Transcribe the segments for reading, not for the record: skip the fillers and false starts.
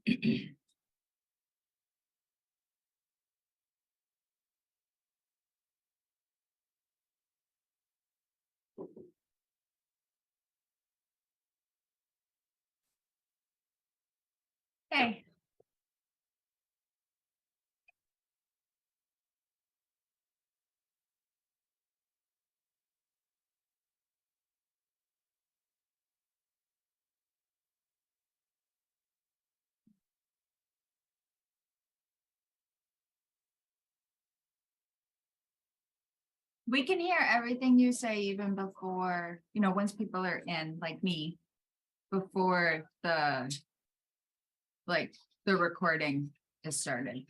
Okay. We can hear everything you say even before, once people are in, like me, before the recording is started.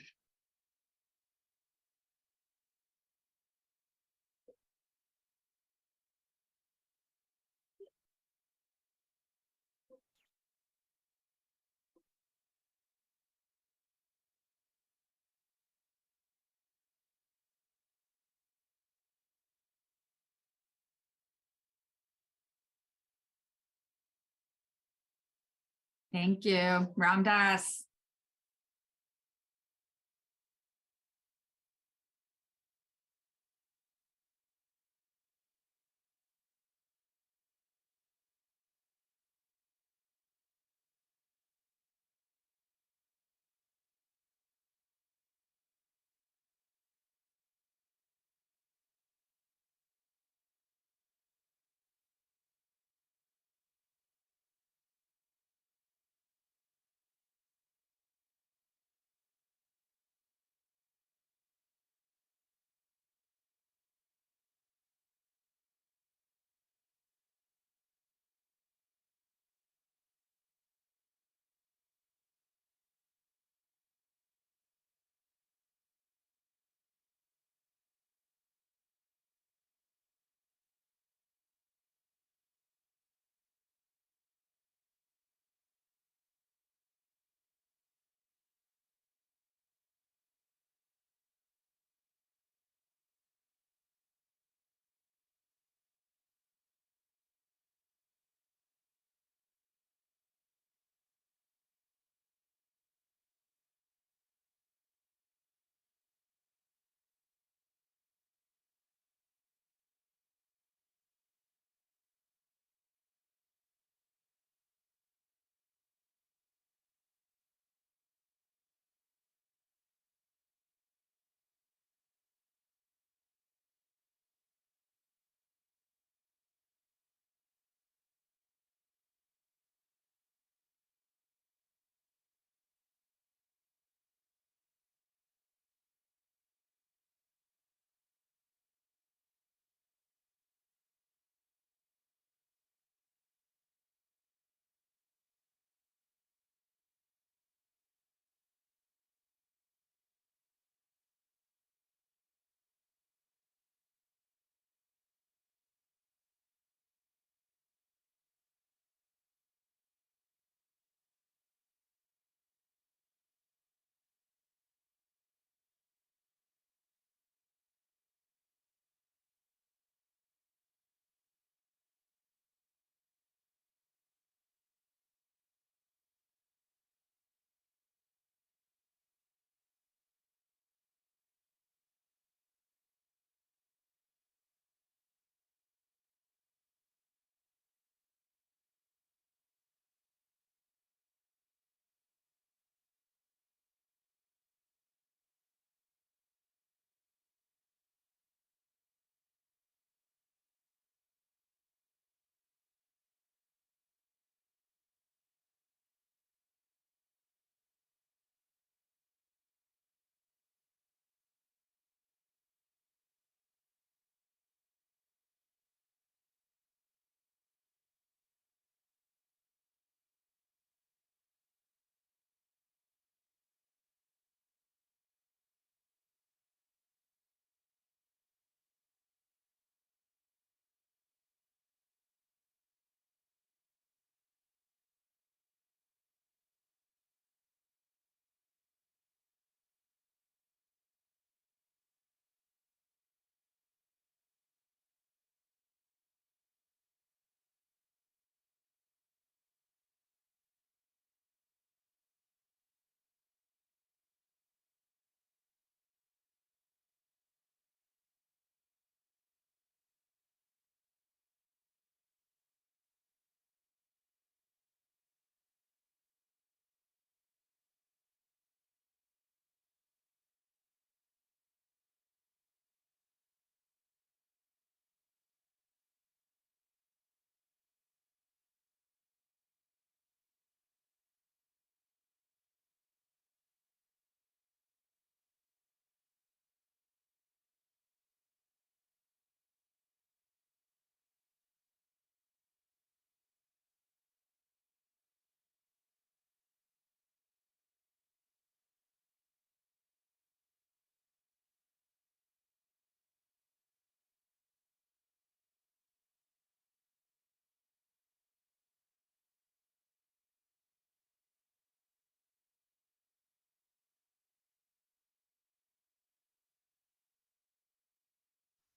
Thank you. Ram Das.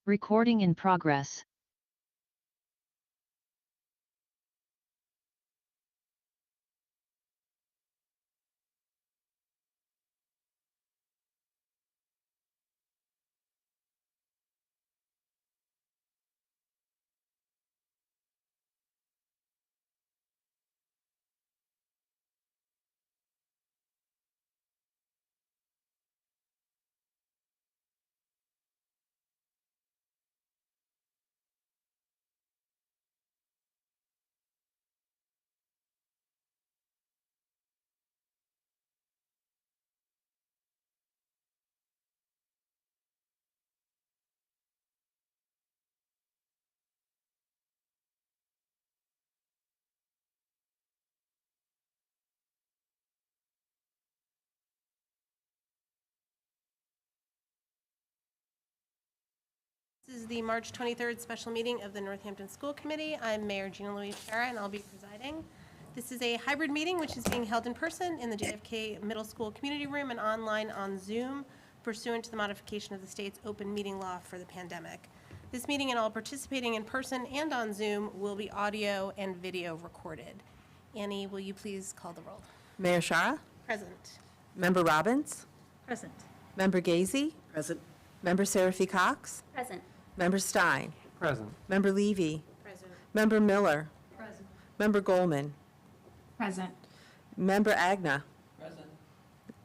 Recording in progress. This is the March 23rd special meeting of the Northampton School Committee. I'm Mayor Gina Louise Farah, and I'll be presiding. This is a hybrid meeting which is being held in person in the JFK Middle School Community Room and online on Zoom pursuant to the modification of the state's open meeting law for the pandemic. This meeting and all participating in person and on Zoom will be audio and video recorded. Annie, will you please call the roll? Mayor Shara? Present. Member Robbins? Present. Member Gazy? Present. Member Seraphy Cox? Present. Member Stein? Present. Member Levy? Present. Member Miller? Present. Member Goldman? Present. Member Agna? Present.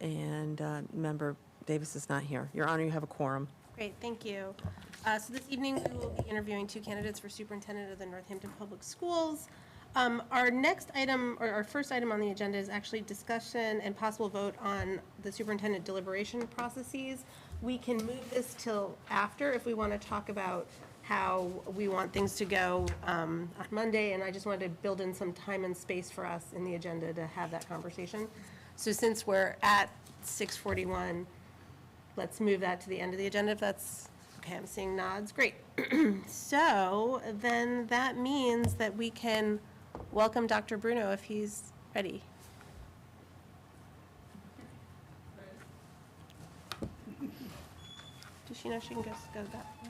And Member Davis is not here. Your Honor, you have a quorum. Great, thank you. So this evening, we will be interviewing 2 candidates for Superintendent of the Northampton Public Schools. Our next item, or our first item on the agenda is actually discussion and possible vote on the superintendent deliberation processes. We can move this till after if we want to talk about how we want things to go on Monday, and I just wanted to build in some time and space for us in the agenda to have that conversation. So since we're at 6:41, let's move that to the end of the agenda if that's, okay, I'm seeing nods, great. So then that means that we can welcome Dr. Bruno if he's ready. Does she know she can just go that way?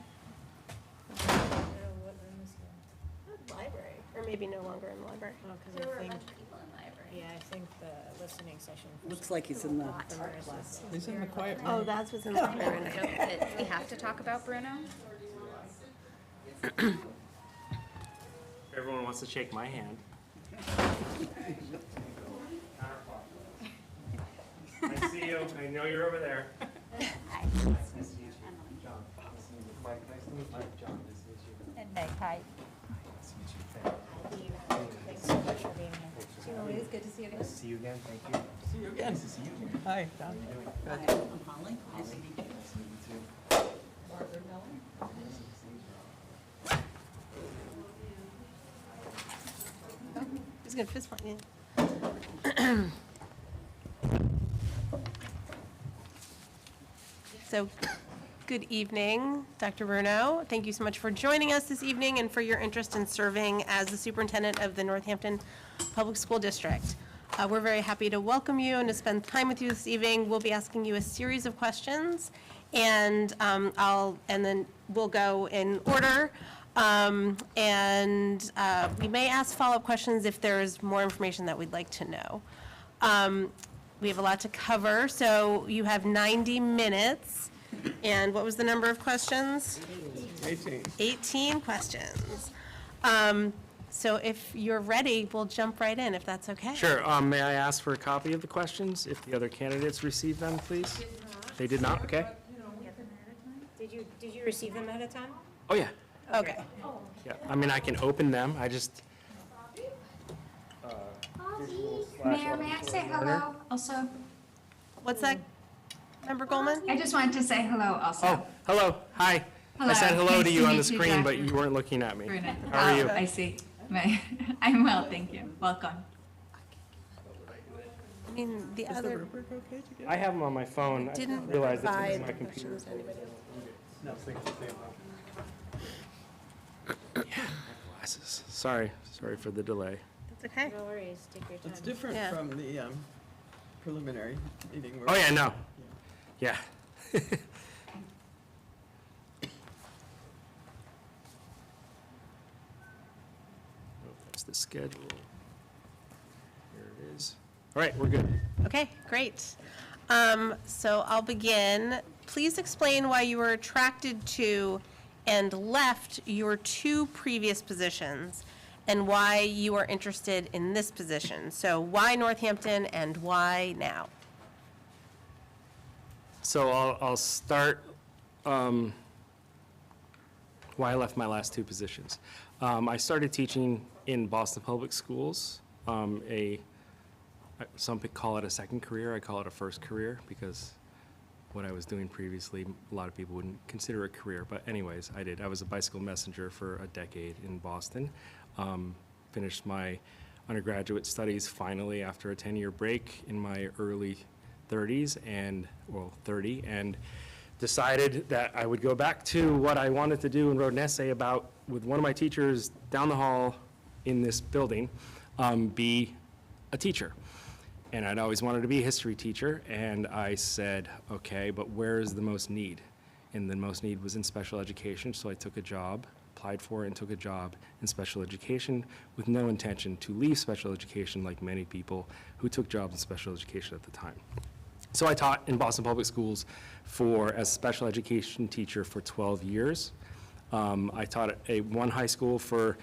Library, or maybe no longer in the library. Oh, because I think, yeah, I think the listening session. Looks like he's in the art class. He's in the quiet room. Oh, that's what's in the library. Do we have to talk about Bruno? Everyone wants to shake my hand. I see you. I know you're over there. Hi. Nice to meet you. John. Nice to meet you. Mike. Nice to meet you. John. Nice to meet you. And Meg, hi. Nice to meet you. Thanks so much for being here. Julie, it's good to see you again. Nice to see you again. Thank you. See you again. Nice to see you again. Hi, John. Good. I'm Holly. Nice to meet you. Nice to meet you too. Margaret Miller. Nice to see you. He's gonna fist bump you. So, good evening, Dr. Bruno. Thank you so much for joining us this evening and for your interest in serving as the superintendent of the Northampton Public School District. We're very happy to welcome you and to spend time with you this evening. We'll be asking you a series of questions, and then we'll go in order. We may ask follow-up questions if there is more information that we'd like to know. We have a lot to cover, so you have 90 minutes. And what was the number of questions? 18. 18 questions. So if you're ready, we'll jump right in, if that's okay. Sure. May I ask for a copy of the questions if the other candidates received them, please? They did not? Okay. Did you receive them ahead of time? Oh, yeah. Okay. Yeah. I mean, I can open them. I just. Mayor, may I say hello also? What's that, Member Goldman? I just wanted to say hello also. Oh, hello. Hi. I Hello. said hello Nice to to you on the meet you, screen, but Dr. you weren't looking at me. Bruno. How are you? I see. I'm well, thank you. Welcome. I mean, the other I have them on my phone. I didn't realized it's provide my the computer. questions to anybody else. Glasses. Sorry for the delay. That's okay. No worries, take your time. It's different Yeah. from the preliminary meeting. Oh, yeah, no. Yeah. lost the schedule. Here it is. All right, we're good. Okay, great. So I'll begin. Please explain why you were attracted to and left your two previous positions and why you are interested in this position. So why Northampton and why now? So I'll start why I left my last two positions. I started teaching in Boston Public Schools. Some people call it a second career. I call it a first career because what I was doing previously, a lot of people wouldn't consider a career. But anyways, I did. I was a bicycle messenger for a decade in Boston. Finished my undergraduate studies finally after a 10-year break in my early 30s and 30, and decided that I would go back to what I wanted to do and wrote an essay about with one of my teachers down the hall in this building, be a teacher. And I'd always wanted to be a history teacher, and I said, okay, but where is the most need? And the most need was in special education, so I took a job, applied for it and took a job in special education with no intention to leave special education like many people who took jobs in special education at the time. So I taught in Boston Public Schools as a special education teacher for 12 years. I taught at one high school for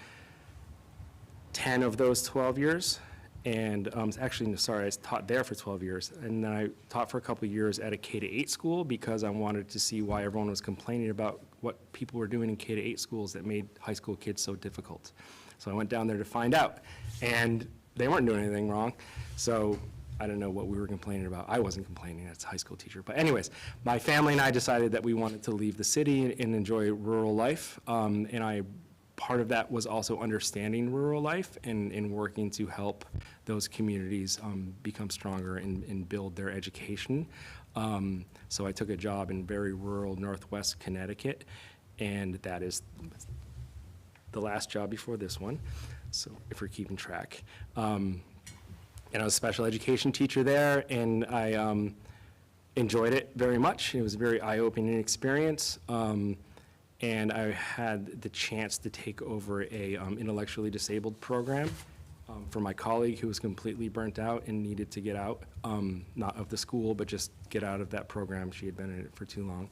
10 of those 12 years. And actually, sorry, I taught there for 12 years. And then I taught for a couple of years at a K-8 school because I wanted to see why everyone was complaining about what people were doing in K-8 schools that made high school kids so difficult. So I went down there to find out. And they weren't doing anything wrong. So I don't know what we were complaining about. I wasn't complaining as a high school teacher. But anyways, my family and I decided that we wanted to leave the city and enjoy rural life. Part of that was also understanding rural life and working to help those communities become stronger and build their education. So I took a job in very rural Northwest Connecticut, and that is the last job before this one, so if we're keeping track. And I was a special education teacher there, and I enjoyed it very much. It was a very eye-opening experience. And I had the chance to take over a intellectually disabled program for my colleague who was completely burnt out and needed to get out, not of the school, but just get out of that program. She had been in it for too long.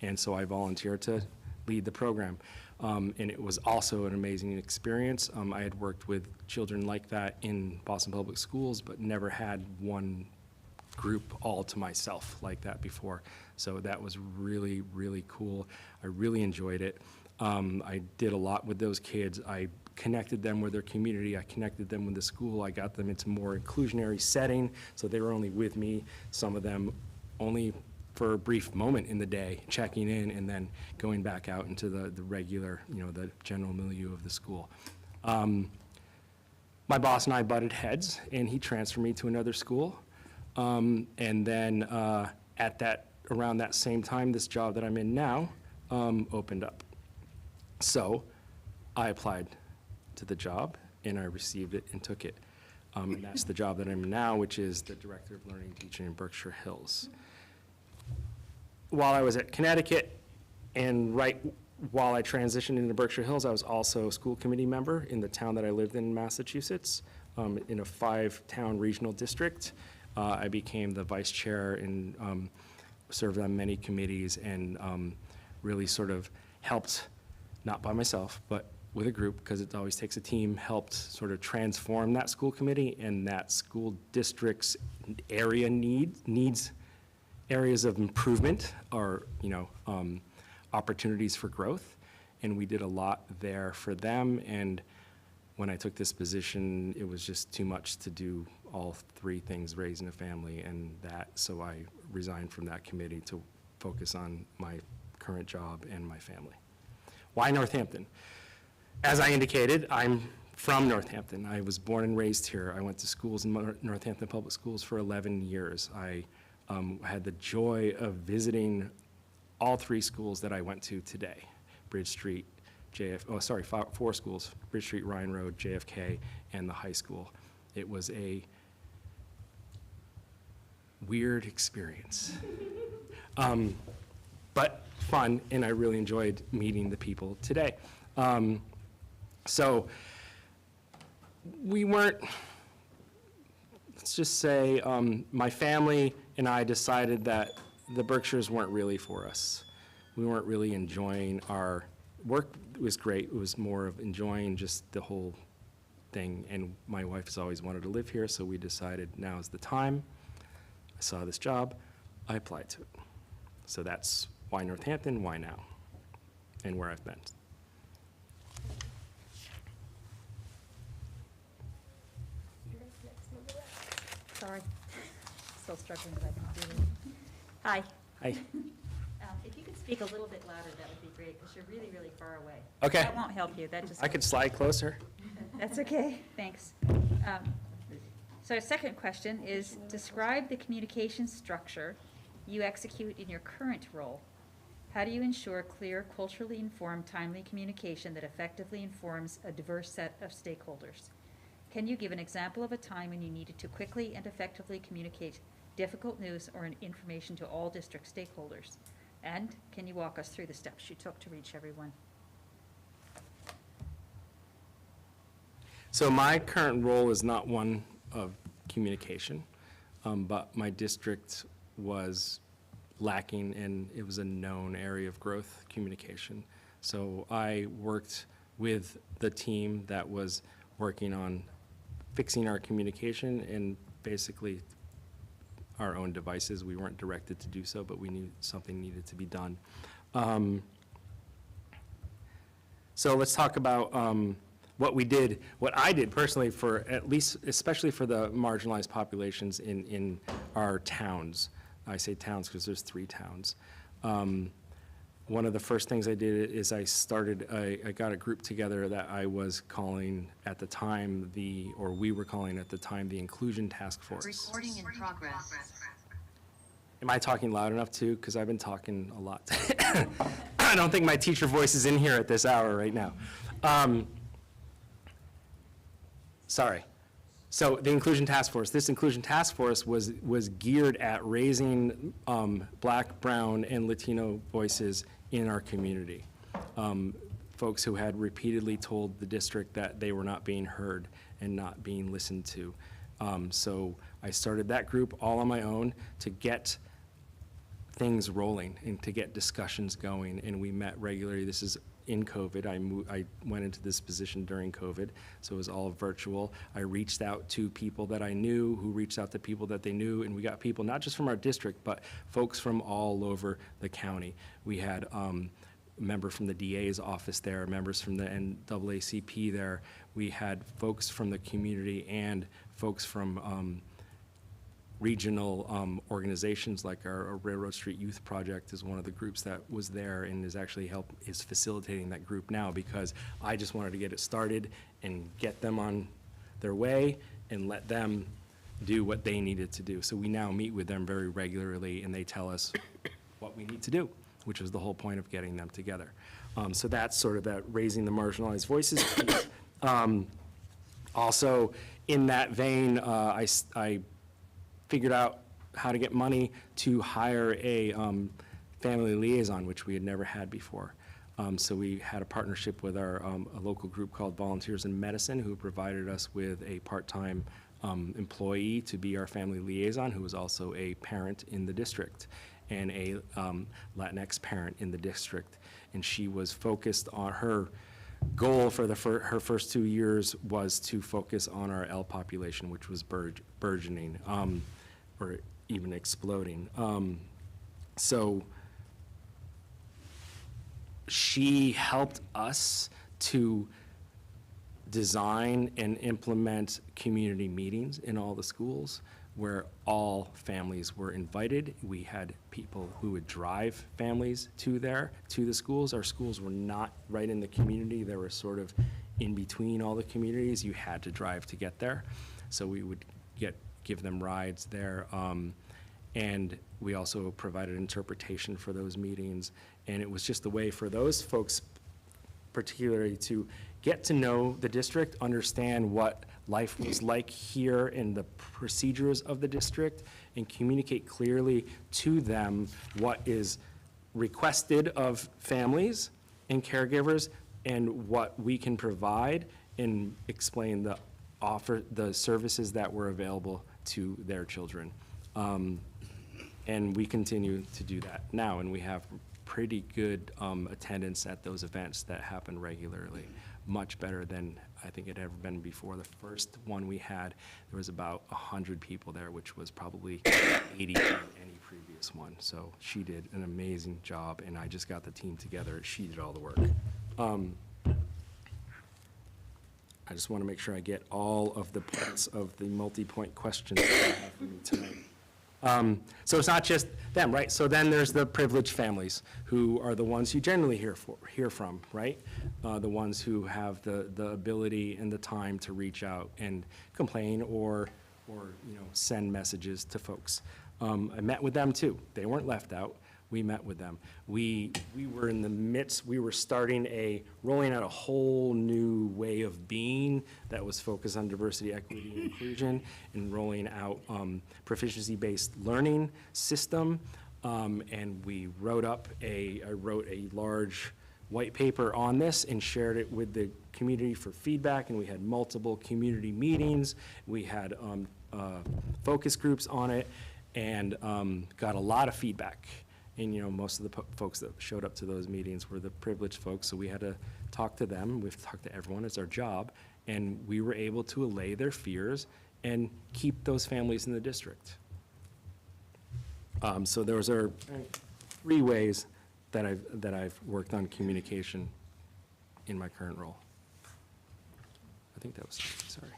And so I volunteered to lead the program. And it was also an amazing experience. I had worked with children like that in Boston Public Schools, but never had one group all to myself like that before. So that was really, really cool. I really enjoyed it. I did a lot with those kids. I connected them with their community. I connected them with the school. I got them into more inclusionary setting, so they were only with me, some of them only for a brief moment in the day, checking in and then going back out into the regular, the general milieu of the school. My boss and I butted heads, and he transferred me to another school. And then around that same time, this job that I'm in now opened up. So I applied to the job, and I received it and took it. And that's the job that I'm in now, which is the Director of Learning and Teaching in Berkshire Hills. While I was at Connecticut, and right while I transitioned into Berkshire Hills, I was also a school committee member in the town that I lived in Massachusetts, in a 5-town regional district. I became the vice chair and served on many committees and really sort of helped, not by myself, but with a group, because it always takes a team, helped sort of transform that school committee and that school district's area needs areas of improvement or, opportunities for growth. And we did a lot there for them. And when I took this position, it was just too much to do all 3 things, raising a family and that. So I resigned from that committee to focus on my current job and my family. Why Northampton? As I indicated, I'm from Northampton. I was born and raised here. I went to schools in Northampton Public Schools for 11 years. I had the joy of visiting all 3 schools that I went to today: Bridge Street, 4 schools: Bridge Street, Ryan Road, JFK, and the high school. It was a weird experience, but fun, and I really enjoyed meeting the people today. So we weren't, let's just say, my family and I decided that the Berkshires weren't really for us. We weren't really enjoying our work. It was great. It was more of enjoying just the whole thing. And my wife has always wanted to live here, so we decided now is the time. I saw this job, I applied to it. So that's why Northampton, why now, and where I've been. Sorry. Still struggling with that computer. Hi. Hi. If you could speak a little bit louder, that would be great, because you're really, really far away. Okay. That won't help you, that just. I could slide closer. That's okay, thanks. So our second question is, describe the communication structure you execute in your current role. How do you ensure clear, culturally informed, timely communication that effectively informs a diverse set of stakeholders? Can you give an example of a time when you needed to quickly and effectively communicate difficult news or information to all district stakeholders? And can you walk us through the steps you took to reach everyone? So my current role is not one of communication, but my district was lacking, and it was a known area of growth, communication. So I worked with the team that was working on fixing our communication and basically our own devices. We weren't directed to do so, but we knew something needed to be done. So let's talk about what we did, what I did personally for at least, especially for the marginalized populations in our towns. I say towns because there's 3 towns. One of the first things I did is I got a group together that I was calling at the time we were calling at the time the Inclusion Task Force. Recording in progress. Am I talking loud enough too? Because I've been talking a lot. I don't think my teacher voice is in here at this hour right now. Sorry. So the Inclusion Task Force, this Inclusion Task Force was geared at raising Black, Brown, and Latino voices in our community. Folks who had repeatedly told the district that they were not being heard and not being listened to. So I started that group all on my own to get things rolling and to get discussions going, and we met regularly. This is in COVID. I went into this position during COVID, so it was all virtual. I reached out to people that I knew who reached out to people that they knew, and we got people not just from our district, but folks from all over the county. We had a member from the DA's office there, members from the NAACP there. We had folks from the community and folks from regional organizations, like our Railroad Street Youth Project is one of the groups that was there and is facilitating that group now, because I just wanted to get it started and get them on their way and let them do what they needed to do. So we now meet with them very regularly, and they tell us what we need to do, which was the whole point of getting them together. So that's sort of that raising the marginalized voices piece. Also, in that vein, I figured out how to get money to hire a family liaison, which we had never had before. So we had a partnership with a local group called Volunteers in Medicine, who provided us with a part-time employee to be our family liaison, who was also a parent in the district and a Latinx parent in the district. And she was focused on her goal for her first 2 years was to focus on our L population, which was burgeoning. Or even exploding. So she helped us to design and implement community meetings in all the schools where all families were invited. We had people who would drive families to the schools. Our schools were not right in the community. They were sort of in between all the communities. You had to drive to get there. So we would give them rides there. And we also provided interpretation for those meetings. And it was just a way for those folks particularly to get to know the district, understand what life was like here and the procedures of the district, and communicate clearly to them what is requested of families and caregivers and what we can provide, and explain the offer the services that were available to their children. And we continue to do that now, and we have pretty good attendance at those events that happen regularly, much better than I think it had ever been before. The first one we had, there was about 100 people there, which was probably 80 in any previous one. So she did an amazing job, and I just got the team together. She did all the work. I just want to make sure I get all of the points of the multi-point questions that you have for me tonight. So it's not just them, right? So then there's the privileged families, who are the ones you generally hear from, right? The ones who have the ability and the time to reach out and complain or send messages to folks. I met with them too. They weren't left out. We met with them. We were in the midst, we were rolling out a whole new way of being that was focused on diversity, equity, and inclusion, and rolling out proficiency-based learning system. And I wrote a large white paper on this and shared it with the community for feedback, and we had multiple community meetings. We had focus groups on it, and got a lot of feedback. And, most of the folks that showed up to those meetings were the privileged folks, so we had to talk to them. We've talked to everyone. It's our job. And we were able to allay their fears and keep those families in the district. So those are 3 ways that I've worked on communication in my current role. I think that was, sorry.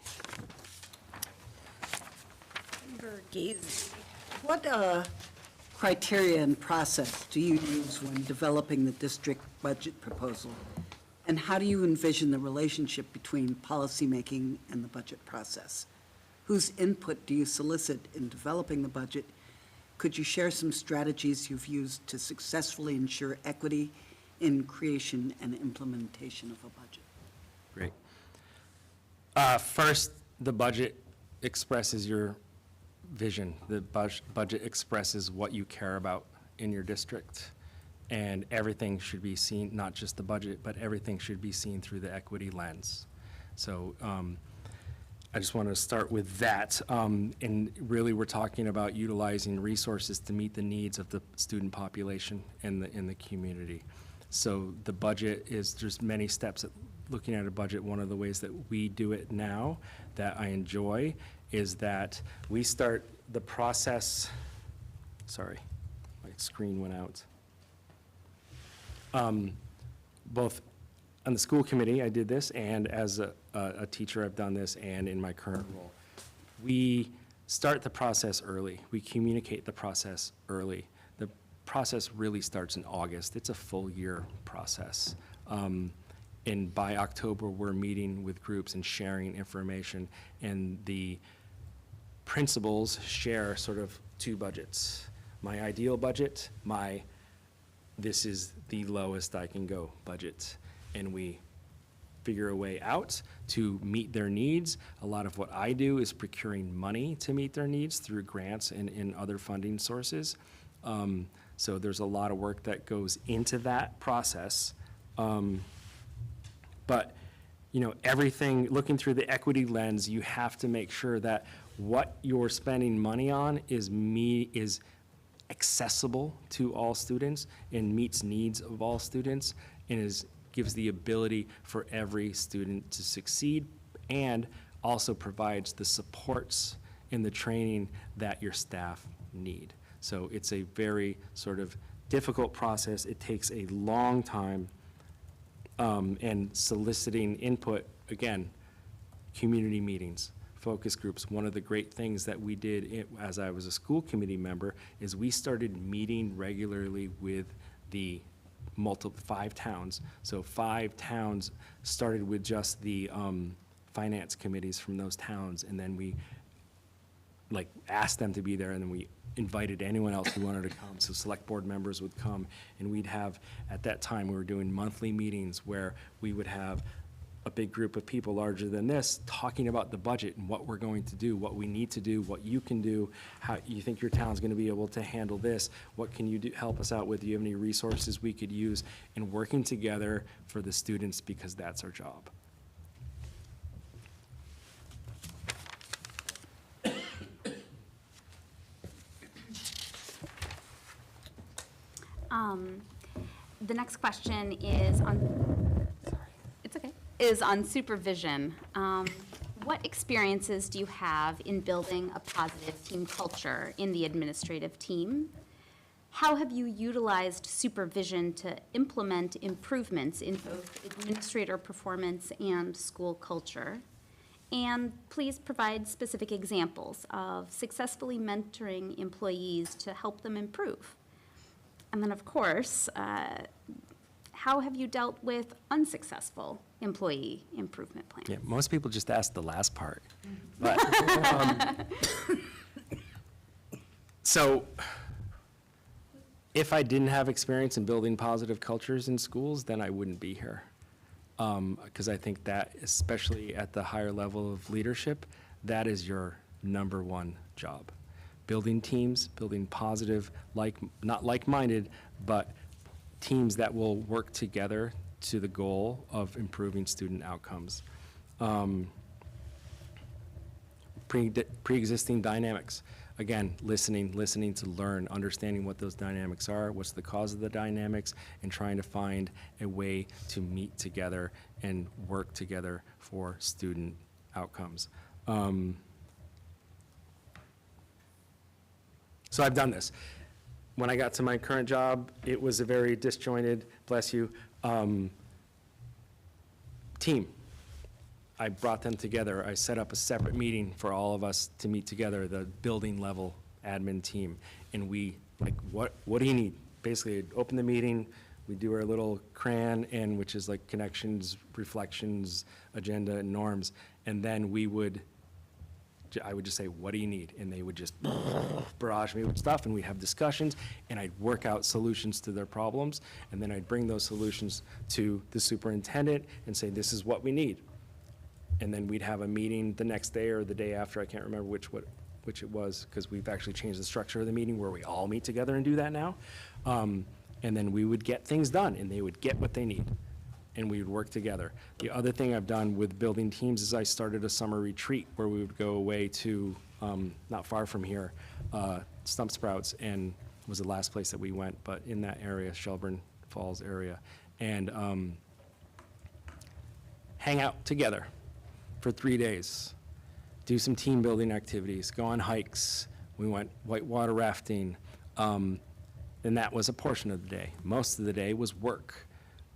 Member Gazy. What criteria and process do you use when developing the district budget proposal? And how do you envision the relationship between policymaking and the budget process? Whose input do you solicit in developing the budget? Could you share some strategies you've used to successfully ensure equity in creation and implementation of a budget? Great. First, the budget expresses your vision. The budget expresses what you care about in your district. And everything should be seen, not just the budget, but everything should be seen through the equity lens. So I just want to start with that. And really, we're talking about utilizing resources to meet the needs of the student population in the community. So the budget there's many steps at looking at a budget. One of the ways that we do it now that I enjoy is that we start the process, sorry, my screen went out. Both on the school committee, I did this, and as a teacher, I've done this, and in my current role. We start the process early. We communicate the process early. The process really starts in August. It's a full year process. And by October, we're meeting with groups and sharing information, and the principals share sort of 2 budgets. My ideal budget, this is the lowest I can go budget. And we figure a way out to meet their needs. A lot of what I do is procuring money to meet their needs through grants and other funding sources. So there's a lot of work that goes into that process. But everything, looking through the equity lens, you have to make sure that what you're spending money on is accessible to all students and meets needs of all students and gives the ability for every student to succeed, and also provides the supports and the training that your staff need. So it's a very sort of difficult process. It takes a long time, and soliciting input, again, community meetings, focus groups. One of the great things that we did as I was a school committee member is we started meeting regularly with the 5 towns. So 5 towns started with just the finance committees from those towns, and then we asked them to be there, and then we invited anyone else who wanted to come. So select board members would come, and we'd have, at that time, we were doing monthly meetings where we would have a big group of people larger than this talking about the budget and what we're going to do, what we need to do, what you can do, how you think your town's going to be able to handle this, what can you do, help us out with, do you have any resources we could use, and working together for the students, because that's our job. The next question is on, it's okay, is on supervision. What experiences do you have in building a positive team culture in the administrative team? How have you utilized supervision to implement improvements in both administrator performance and school culture? And please provide specific examples of successfully mentoring employees to help them improve. And then, of course, how have you dealt with unsuccessful employee improvement plans? Yeah, most people just ask the last part. But, so, if I didn't have experience in building positive cultures in schools, then I wouldn't be here. Because I think that, especially at the higher level of leadership, that is your number one job. Building teams, building positive, not like-minded, but teams that will work together to the goal of improving student outcomes. Pre-existing dynamics. Again, listening to learn, understanding what those dynamics are, what's the cause of the dynamics, and trying to find a way to meet together and work together for student outcomes. So I've done this. When I got to my current job, it was a very disjointed, bless you, team. I brought them together. I set up a separate meeting for all of us to meet together, the building level admin team. And we, like, what do you need? Basically, I'd open the meeting, we do our little CRAN, and which is like connections, reflections, agenda, and norms. And then I would just say, what do you need? And they would just barrage me with stuff, and we'd have discussions, and I'd work out solutions to their problems. And then I'd bring those solutions to the superintendent and say, this is what we need. And then we'd have a meeting the next day or the day after, I can't remember which it was, because we've actually changed the structure of the meeting where we all meet together and do that now. And then we would get things done, and they would get what they need, and we would work together. The other thing I've done with building teams is I started a summer retreat where we would go away to, not far from here, Stump Sprouts, and was the last place that we went, but in that area, Shelburne Falls area, and hang out together for 3 days, do some team building activities, go on hikes. We went whitewater rafting, and that was a portion of the day. Most of the day was work.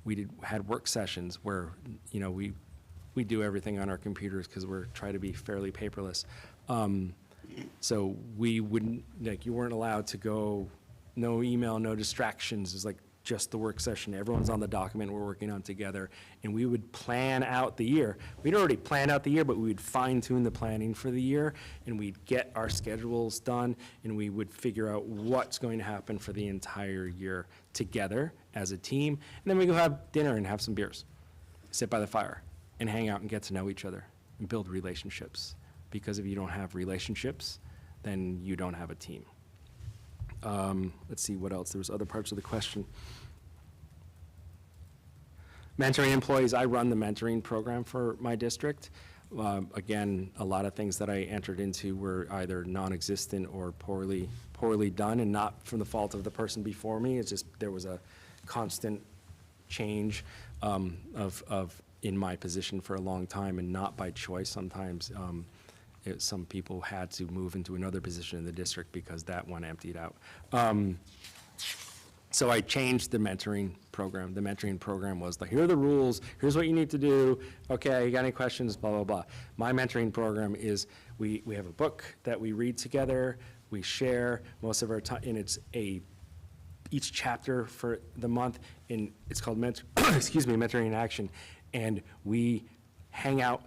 We had work sessions where, you know, we do everything on our computers because we're trying to be fairly paperless. So we wouldn't, like, you weren't allowed to go, no email, no distractions. It was like just the work session. Everyone's on the document we're working on together, and we would plan out the year. We'd already planned out the year, but we would fine tune the planning for the year, and we'd get our schedules done, and we would figure out what's going to happen for the entire year together as a team. And then we go have dinner and have some beers, sit by the fire, and hang out and get to know each other and build relationships. Because if you don't have relationships, then you don't have a team. Let's see what else. There was other parts of the question. Mentoring employees, I run the mentoring program for my district. Again, a lot of things that I entered into were either non-existent or poorly done, and not from the fault of the person before me. It's just there was a constant change in my position for a long time, and not by choice. Sometimes some people had to move into another position in the district because that one emptied out. So I changed the mentoring program. The mentoring program was like, here are the rules, here's what you need to do, okay, you got any questions, blah, blah, blah. My mentoring program is, we have a book that we read together, we share most of our time, and it's each chapter for the month, and it's called Mentoring in Action. And we hang out,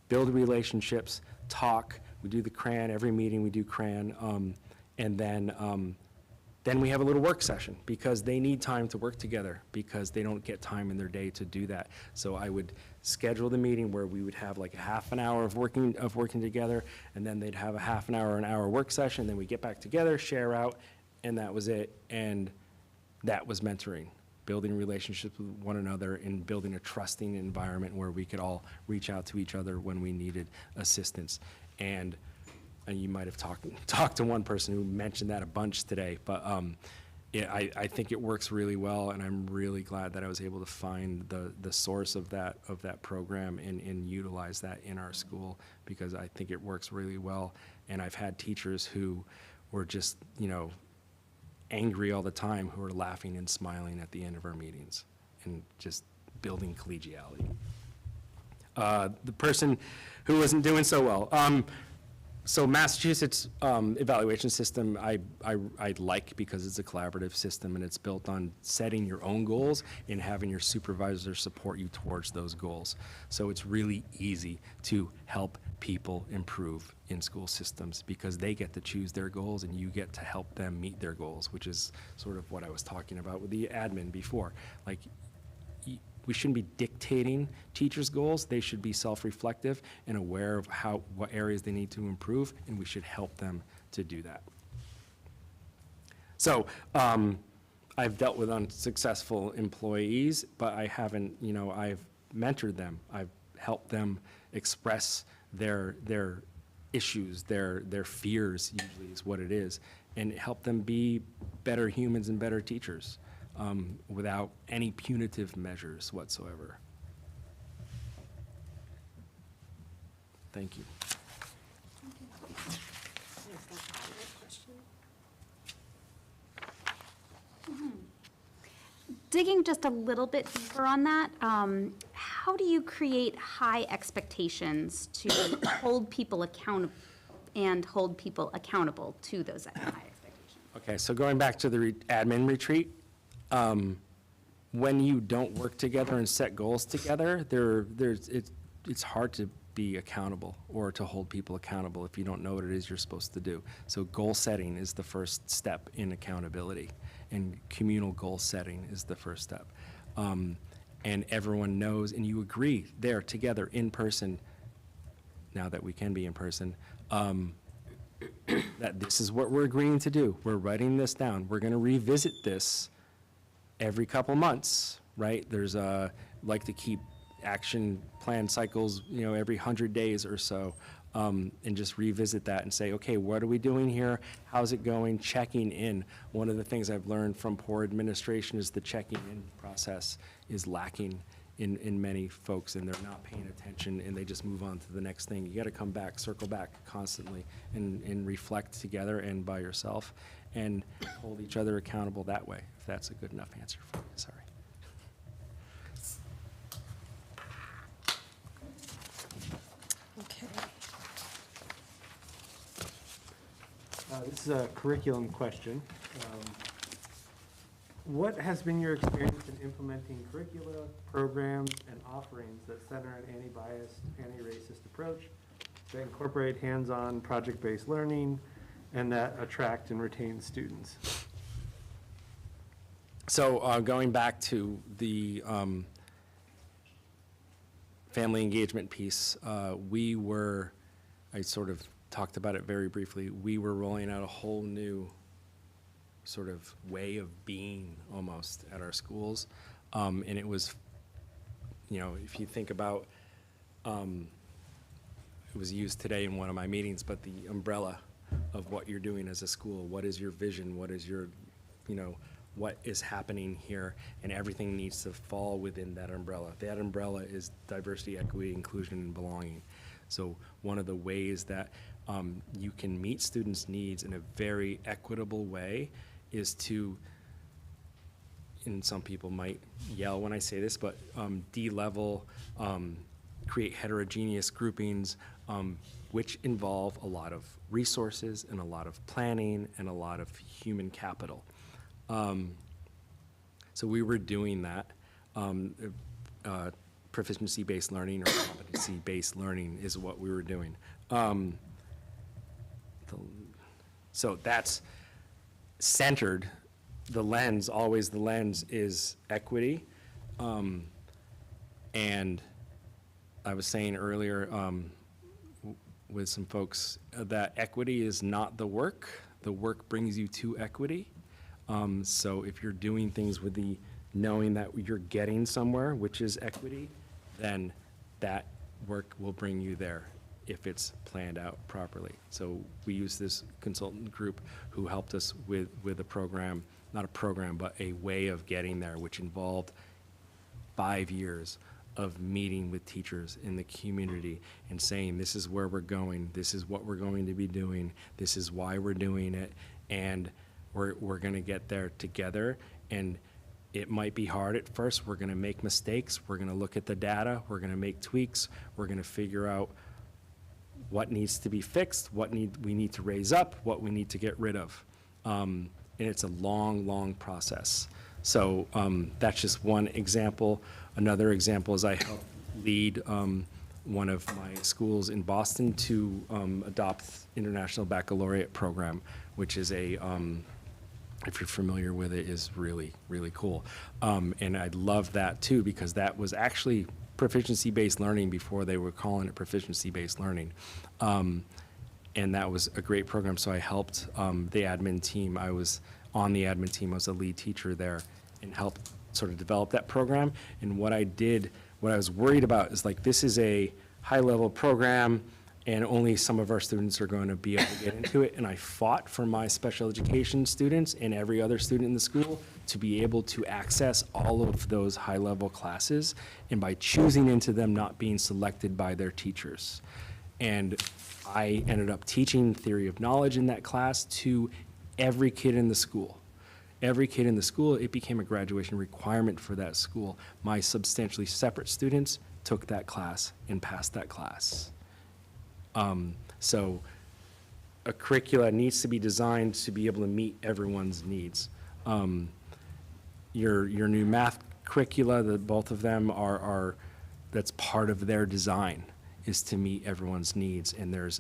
build relationships, talk, we do the CRAN, every meeting we do CRAN, and then we have a little work session, because they need time to work together, because they don't get time in their day to do that. So I would schedule the meeting where we would have like a half an hour of working together, and then they'd have a half an hour work session, then we get back together, share out, and that was it. And that was mentoring, building relationships with one another and building a trusting environment where we could all reach out to each other when we needed assistance. And you might have talked to one person who mentioned that a bunch today, but I think it works really well, and I'm really glad that I was able to find the source of that program and utilize that in our school, because I think it works really well. And I've had teachers who were just, angry all the time, who are laughing and smiling at the end of our meetings and just building collegiality. The person who wasn't doing so well. So Massachusetts evaluation system, I like, because it's a collaborative system and it's built on setting your own goals and having your supervisor support you towards those goals. So it's really easy to help people improve in school systems, because they get to choose their goals and you get to help them meet their goals, which is sort of what I was talking about with the admin before. Like, we shouldn't be dictating teachers' goals. They should be self-reflective and aware of what areas they need to improve, and we should help them to do that. So I've dealt with unsuccessful employees, but I haven't, I've mentored them. I've helped them express their issues, their fears, usually is what it is, and help them be better humans and better teachers. Without any punitive measures whatsoever. Thank you. Digging just a little bit deeper on that, how do you create high expectations to hold people accountable to those high expectations? Okay, so going back to the admin retreat, when you don't work together and set goals together, it's hard to be accountable or to hold people accountable if you don't know what it is you're supposed to do. So goal setting is the first step in accountability, and communal goal setting is the first step. And everyone knows, and you agree there together in person, now that we can be in person, that this is what we're agreeing to do. We're writing this down. We're going to revisit this every couple months, right? There's like to keep action plan cycles, every 100 days or so, and just revisit that and say, okay, what are we doing here? How's it going? Checking in. One of the things I've learned from poor administration is the checking in process is lacking in many folks, and they're not paying attention, and they just move on to the next thing. You got to come back, circle back constantly, and reflect together and by yourself, and hold each other accountable that way, if that's a good enough answer for you. Sorry. Okay. This is a curriculum question. What has been your experience in implementing curricula, programs, and offerings that center an anti-biased, anti-racist approach, that incorporate hands-on project-based learning, and that attract and retain students? So going back to the family engagement piece, I sort of talked about it very briefly. We were rolling out a whole new sort of way of being almost at our schools. And it was, if you think about, it was used today in one of my meetings, but the umbrella of what you're doing as a school. What is your vision? What is your, what is happening here? And everything needs to fall within that umbrella. That umbrella is diversity, equity, inclusion, and belonging. So one of the ways that you can meet students' needs in a very equitable way is to, and some people might yell when I say this, but de-level, create heterogeneous groupings, which involve a lot of resources and a lot of planning and a lot of human capital. So we were doing that. Proficiency-based learning or competency-based learning is what we were doing. So that's centered. The lens, always the lens, is equity. And I was saying earlier with some folks that equity is not the work. The work brings you to equity. So if you're doing things with the knowing that you're getting somewhere, which is equity, then that work will bring you there if it's planned out properly. So we use this consultant group who helped us with a program not a program, but a way of getting there, which involved 5 years of meeting with teachers in the community and saying, this is where we're going, this is what we're going to be doing, this is why we're doing it, and we're gonna get there together. And it might be hard at first, we're gonna make mistakes, we're gonna look at the data, we're gonna make tweaks, we're gonna figure out what needs to be fixed, we need to raise up, what we need to get rid of. And it's a long, long process. So that's just one example. Another example is I helped lead one of my schools in Boston to adopt International Baccalaureate program, which is a, if you're familiar with it, is really, really cool. And I love that too, because that was actually proficiency-based learning before they were calling it proficiency-based learning. And that was a great program. So I helped the admin team. I was on the admin team. I was a lead teacher there and helped sort of develop that program. And what I did, what I was worried about is like, this is a high-level program and only some of our students are going to be able to get into it. And I fought for my special education students and every other student in the school to be able to access all of those high-level classes, and by choosing into them, not being selected by their teachers. And I ended up teaching theory of knowledge in that class to every kid in the school. Every kid in the school, it became a graduation requirement for that school. My substantially separate students took that class and passed that class. So a curricula needs to be designed to be able to meet everyone's needs. Your new math curricula, both of them are that's part of their design, is to meet everyone's needs, and there's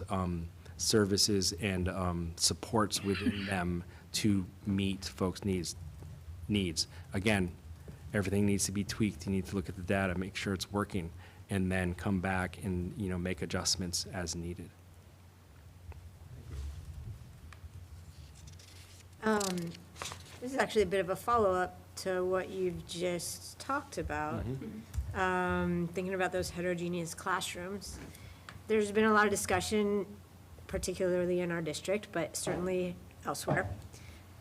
services and supports within them to meet folks' needs. Again, everything needs to be tweaked. You need to look at the data, make sure it's working, and then come back and, you know, make adjustments as needed. This is actually a bit of a follow-up to what you've just talked about. Thinking about those heterogeneous classrooms. There's been a lot of discussion, particularly in our district, but certainly elsewhere,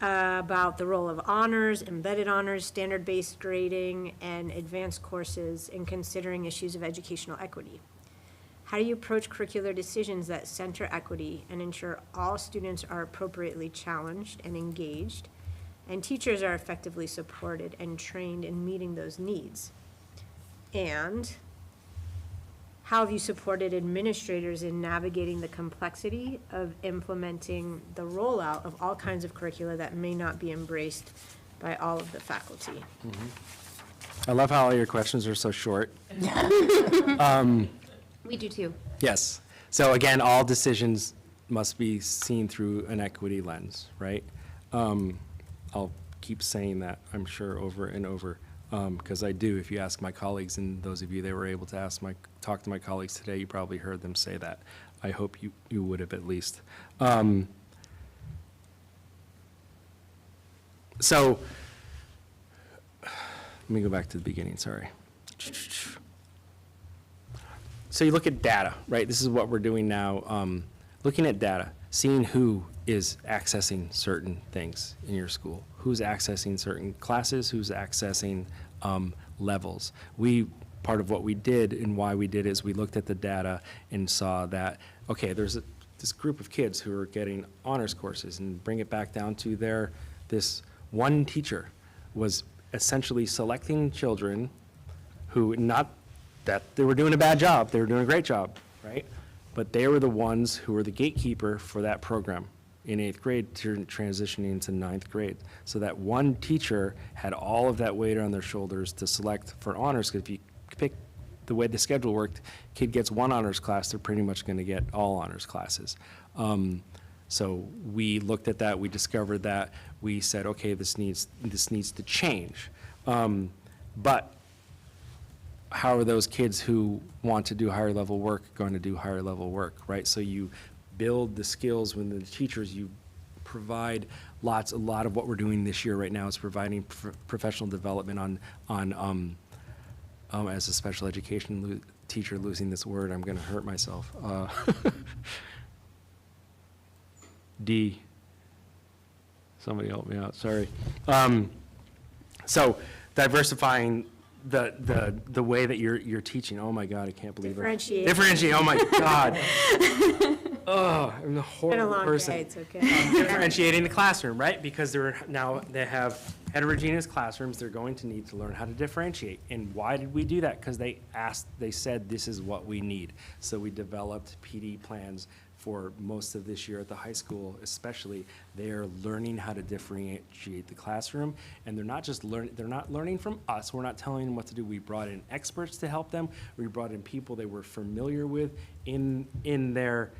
about the role of honors, embedded honors, standard-based grading, and advanced courses in considering issues of educational equity. How do you approach curricular decisions that center equity and ensure all students are appropriately challenged and engaged, and teachers are effectively supported and trained in meeting those needs? And how have you supported administrators in navigating the complexity of implementing the rollout of all kinds of curricula that may not be embraced by all of the faculty? I love how all your questions are so short. We do too. Yes. So again, all decisions must be seen through an equity lens, right? I'll keep saying that, I'm sure, over and over, because I do. If you ask my colleagues, and those of you that were able to talk to my colleagues today, you probably heard them say that. I hope you would have at least. So let me go back to the beginning, sorry. So you look at data, right? This is what we're doing now. Looking at data, seeing who is accessing certain things in your school, who's accessing certain classes, who's accessing levels. Part of what we did and why we did is we looked at the data and saw that, okay, there's this group of kids who are getting honors courses, and bring it back down to this one teacher was essentially selecting children who, not that they were doing a bad job, they were doing a great job, right? But they were the ones who were the gatekeeper for that program in 8th grade, transitioning into 9th grade. So that one teacher had all of that weight on their shoulders to select for honors, because if you pick the way the schedule worked, kid gets one honors class, they're pretty much going to get all honors classes. So we looked at that, we discovered that, we said, okay, this needs to change. But how are those kids who want to do higher level work going to do higher level work, right? So you build the skills when the teachers, you provide a lot of what we're doing this year right now is providing professional development on as a special education teacher, losing this word, I'm going to hurt myself. Somebody help me out, sorry. So diversifying the way that you're teaching, oh my God, I can't believe it. Differentiate, oh my God. Oh, I'm a horrible long person. day, it's okay. Differentiating the classroom, right? Because they have heterogeneous classrooms, they're going to need to learn how to differentiate. And why did we do that? Because they said this is what we need. So we developed PD plans for most of this year at the high school, especially. They're learning how to differentiate the classroom, and they're not learning from us. We're not telling them what to do. We brought in experts to help them. We brought in people they were familiar with in the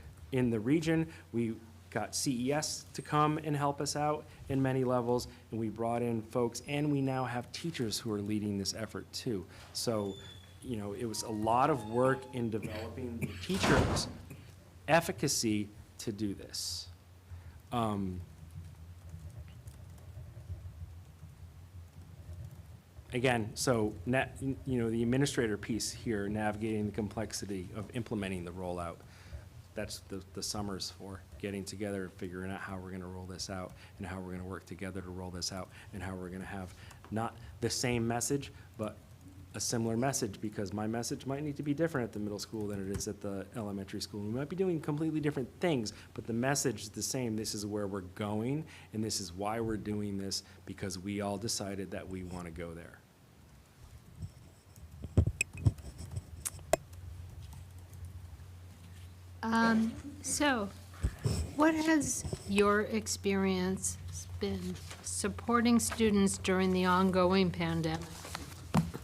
region. We got CES to come and help us out in many levels, and we brought in folks, and we now have teachers who are leading this effort too. So, it was a lot of work in developing the teachers' efficacy to do this. Again, so, the administrator piece here, navigating the complexity of implementing the rollout. That's the summer's for, getting together, figuring out how we're gonna roll this out, and how we're gonna work together to roll this out, and how we're gonna have not the same message, but a similar message, because my message might need to be different at the middle school than it is at the elementary school. We might be doing completely different things, but the message is the same. This is where we're going, and this is why we're doing this, because we all decided that we wanna go there. So, what has your experience been supporting students during the ongoing pandemic?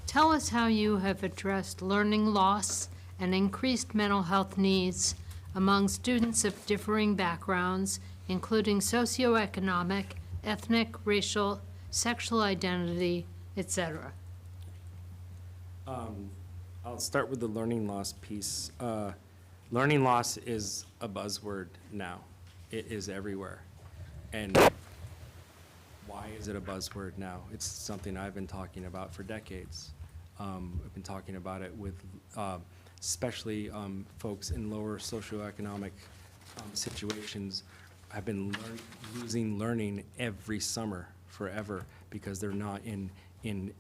Tell us how you have addressed learning loss and increased mental health needs among students of differing backgrounds, including socioeconomic, ethnic, racial, sexual identity, etc. I'll start with the learning loss piece. Learning loss is a buzzword now. It is everywhere. And why is it a buzzword now? It's something I've been talking about for decades. I've been talking about it with especially folks in lower socioeconomic situations. I've been losing learning every summer forever because they're not in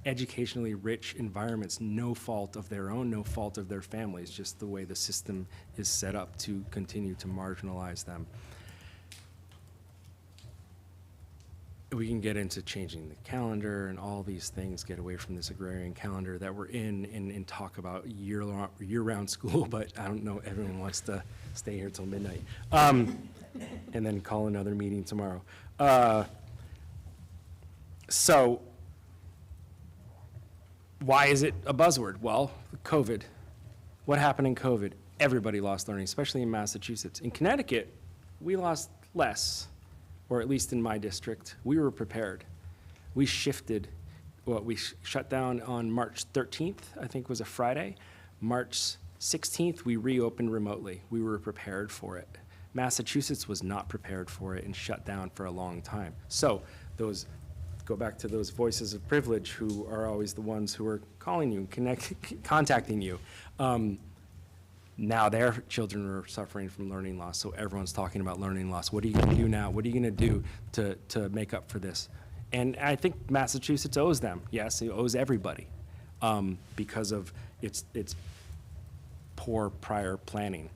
educationally rich environments, no fault of their own, no fault of their families, just the way the system is set up to continue to marginalize them. We can get into changing the calendar and all these things, get away from this agrarian calendar that we're in and talk about year-round school, but I don't know, everyone wants to stay here till midnight. And then call another meeting tomorrow. So, why is it a buzzword? Well, COVID. What happened in COVID? Everybody lost learning, especially in Massachusetts. In Connecticut, we lost less, or at least in my district. We were prepared. We shifted. We shut down on March 13th, I think was a Friday. March 16th, we reopened remotely. We were prepared for it. Massachusetts was not prepared for it and shut down for a long time. So go back to those voices of privilege who are always the ones who are calling you, contacting you. Now their children are suffering from learning loss, so everyone's talking about learning loss. What are you gonna do now? What are you gonna do to make up for this? And I think Massachusetts owes them. Yes, it owes everybody because of its poor prior planning.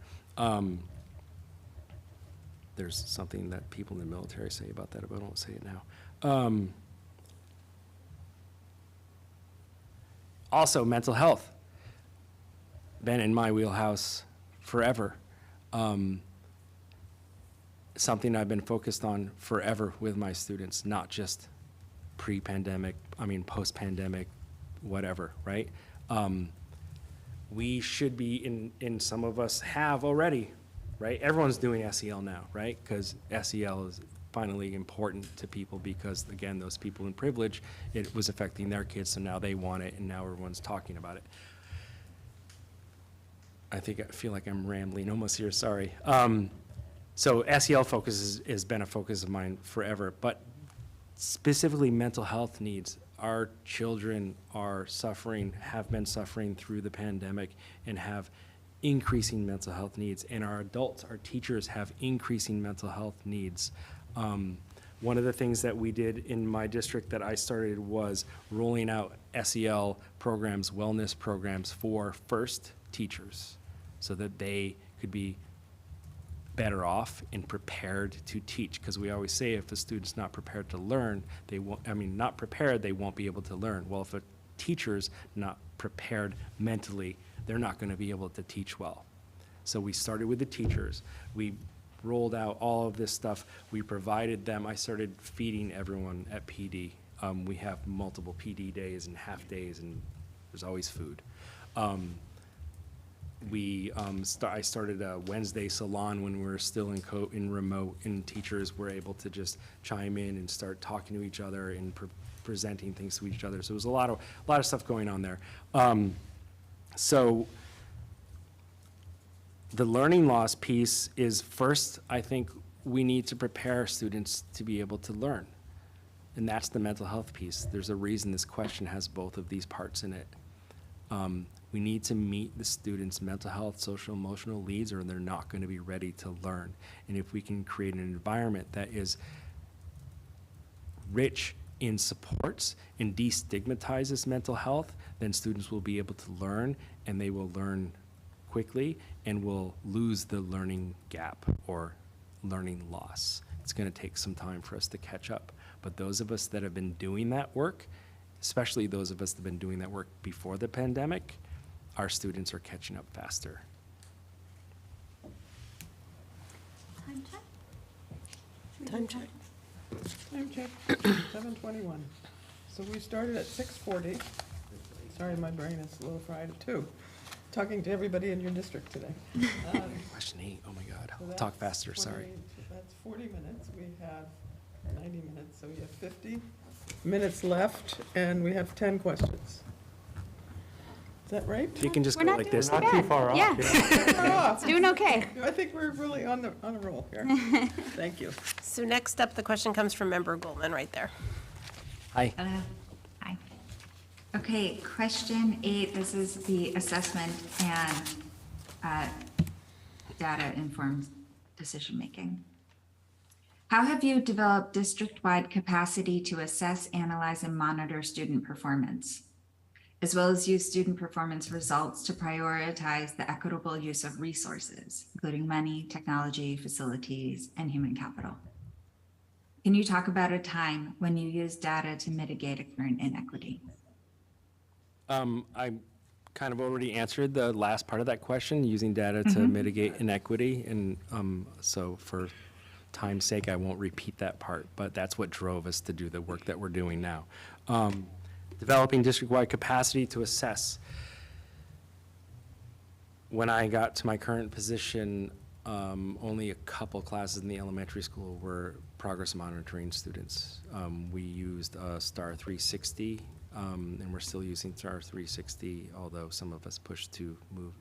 There's something that people in the military say about that, but I won't say it now. Also, mental health. Been in my wheelhouse forever. Something I've been focused on forever with my students, not just pre-pandemic, post-pandemic, whatever, right? We should be in some of us have already, right? Everyone's doing SEL now, right? Because SEL is finally important to people because, again, those people in privilege, it was affecting their kids, so now they want it, and now everyone's talking about it. I feel like I'm rambling almost here, sorry. So SEL focus has been a focus of mine forever, but specifically mental health needs. Our children are suffering, have been suffering through the pandemic and have increasing mental health needs, and our adults, our teachers have increasing mental health needs. One of the things that we did in my district that I started was rolling out SEL programs, wellness programs for first teachers, so that they could be better off and prepared to teach. Because we always say if a student's not prepared to learn, they won't, not prepared, they won't be able to learn. Well, if a teacher's not prepared mentally, they're not going to be able to teach well. So we started with the teachers. We rolled out all of this stuff. We provided them, I started feeding everyone at PD. We have multiple PD days and half days, and there's always food. I started a Wednesday salon when we were still in remote, and teachers were able to just chime in and start talking to each other and presenting things to each other. So it was a lot of stuff going on there. So the learning loss piece is first, I think we need to prepare students to be able to learn. And that's the mental health piece. There's a reason this question has both of these parts in it. We need to meet the students' mental health, social, emotional needs, or they're not going to be ready to learn. And if we can create an environment that is rich in supports and destigmatizes mental health, then students will be able to learn, and they will learn quickly and will lose the learning gap or learning loss. It's going to take some time for us to catch up. But those of us that have been doing that work, especially those of us that have been doing that work before the pandemic, our students are catching up faster. Time check. Time check, 7:21. So we started at 6:40. Sorry, my brain is a little fried too, talking to everybody in your district today. Question 8, oh my God, So I'll talk that's faster, sorry. 20 That's 40 minutes. We have 90 minutes, so we have 50 minutes left, and we have 10 questions. Is that right? You can just We're go not like doing this. so Not too bad. far off. Yeah, Ah, it's doing okay. I think we're really on a roll here. Thank you. So next up, the question comes from Member Goldman right there. Hi. Hello. Hi. Okay, question 8, this is the assessment and data-informed decision-making. How have you developed district-wide capacity to assess, analyze, and monitor student performance, as well as use student performance results to prioritize the equitable use of resources, including money, technology, facilities, and human capital? Can you talk about a time when you used data to mitigate a current inequity? I kind of already answered the last part of that question, using data to mitigate inequity. And so for time's sake, I won't repeat that part, but that's what drove us to do the work that we're doing now. Developing district-wide capacity to assess. When I got to my current position, only a couple classes in the elementary school were progress monitoring students. We used STAR 360, and we're still using STAR 360, although some of us pushed to move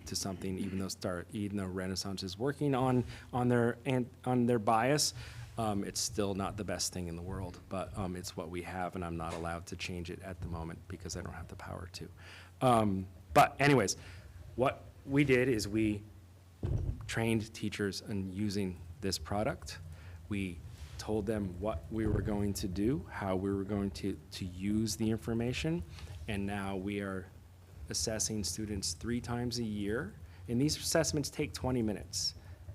to something, even though Renaissance is working on their bias. It's still not the best thing in the world, but it's what we have, and I'm not allowed to change it at the moment because I don't have the power to. But anyways, what we did is we trained teachers in using this product. We told them what we were going to do, how we were going to use the information, and now we are assessing students 3 times a year. And these assessments take 20 minutes,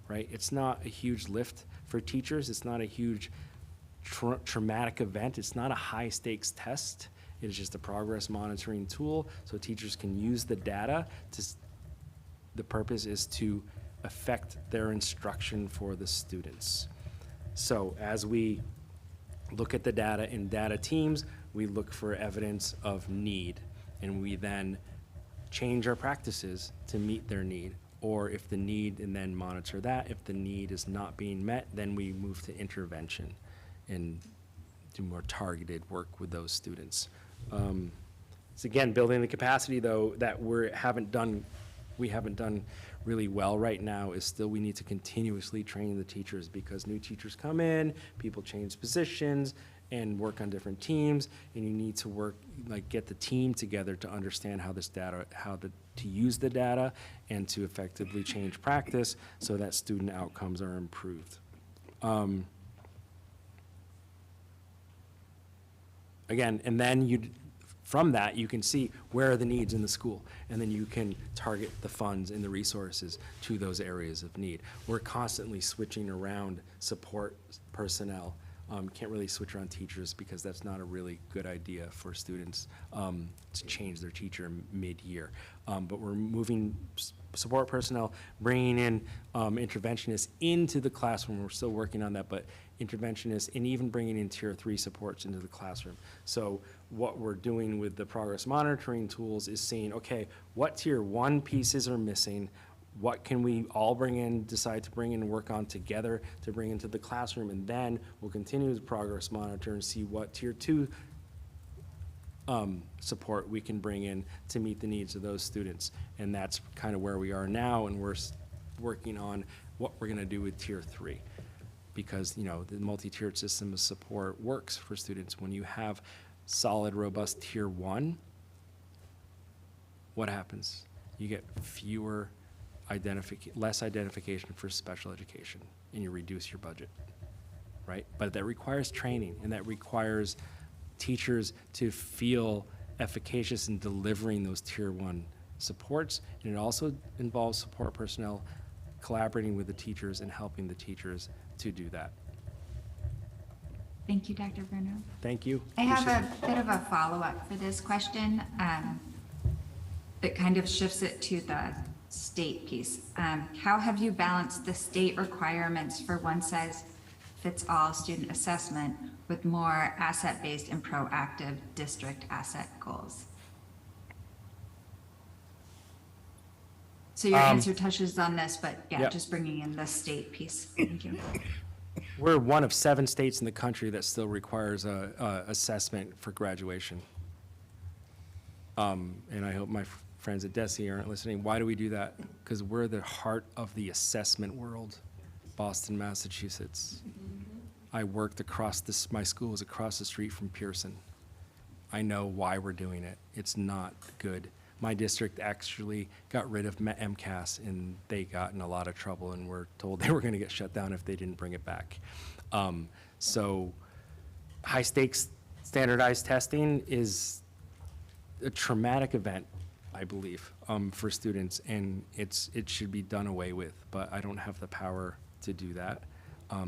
right? It's not a huge lift for teachers. It's not a huge traumatic event. It's not a high stakes test. It is just a progress monitoring tool so teachers can use the data the purpose is to affect their instruction for the students. So as we look at the data in data teams, we look for evidence of need, and we then change our practices to meet their need. Or if the need, and then monitor that. If the need is not being met, then we move to intervention and do more targeted work with those students. So again, building the capacity though that we haven't done really well right now is still we need to continuously train the teachers, because new teachers come in, people change positions and work on different teams, and you need to work, get the team together to understand how this data, to use the data and to effectively change practice so that student outcomes are improved. again, and then from that, you can see where are the needs in the school, and then you can target the funds and the resources to those areas of need. We're constantly switching around support personnel. Can't really switch around teachers because that's not a really good idea for students to change their teacher mid-year. But we're moving support personnel, bringing in interventionists into the classroom. We're still working on that, but interventionists, and even bringing in tier 3 supports into the classroom. So what we're doing with the progress monitoring tools is saying, okay, what tier 1 pieces are missing? What can we all bring in, decide to bring in and work on together to bring into the classroom? And then we'll continue to progress monitor and see what tier 2 support we can bring in to meet the needs of those students. And that's kind of where we are now, and we're working on what we're gonna do with tier 3. Because, you know, the multi-tiered system of support works for students. When you have solid, robust tier 1, what happens? You get less identification for special education, and you reduce your budget, right? But that requires training, and that requires teachers to feel efficacious in delivering those tier 1 supports, and it also involves support personnel collaborating with the teachers and helping the teachers to do that. Thank you, Dr. Bruno. Thank you. I have Appreciate a bit of a follow-up for this question that kind of shifts it to the state piece. How have you balanced the state requirements for one-size-fits-all student assessment with more asset-based and proactive district asset goals? So your answer touches on this, but yeah, Yep. just bringing in the state piece. Thank you. We're one of 7 states in the country that still requires a assessment for graduation. And I hope my friends at DESE aren't listening. Why do we do that? Because we're the heart of the assessment world, Boston, Massachusetts. I worked my school is across the street from Pearson. I know why we're doing it. It's not good. My district actually got rid of MCAS, and they got in a lot of trouble and were told they were going to get shut down if they didn't bring it back. So high stakes standardized testing is a traumatic event, I believe, for students, and it should be done away with, but I don't have the power to do that.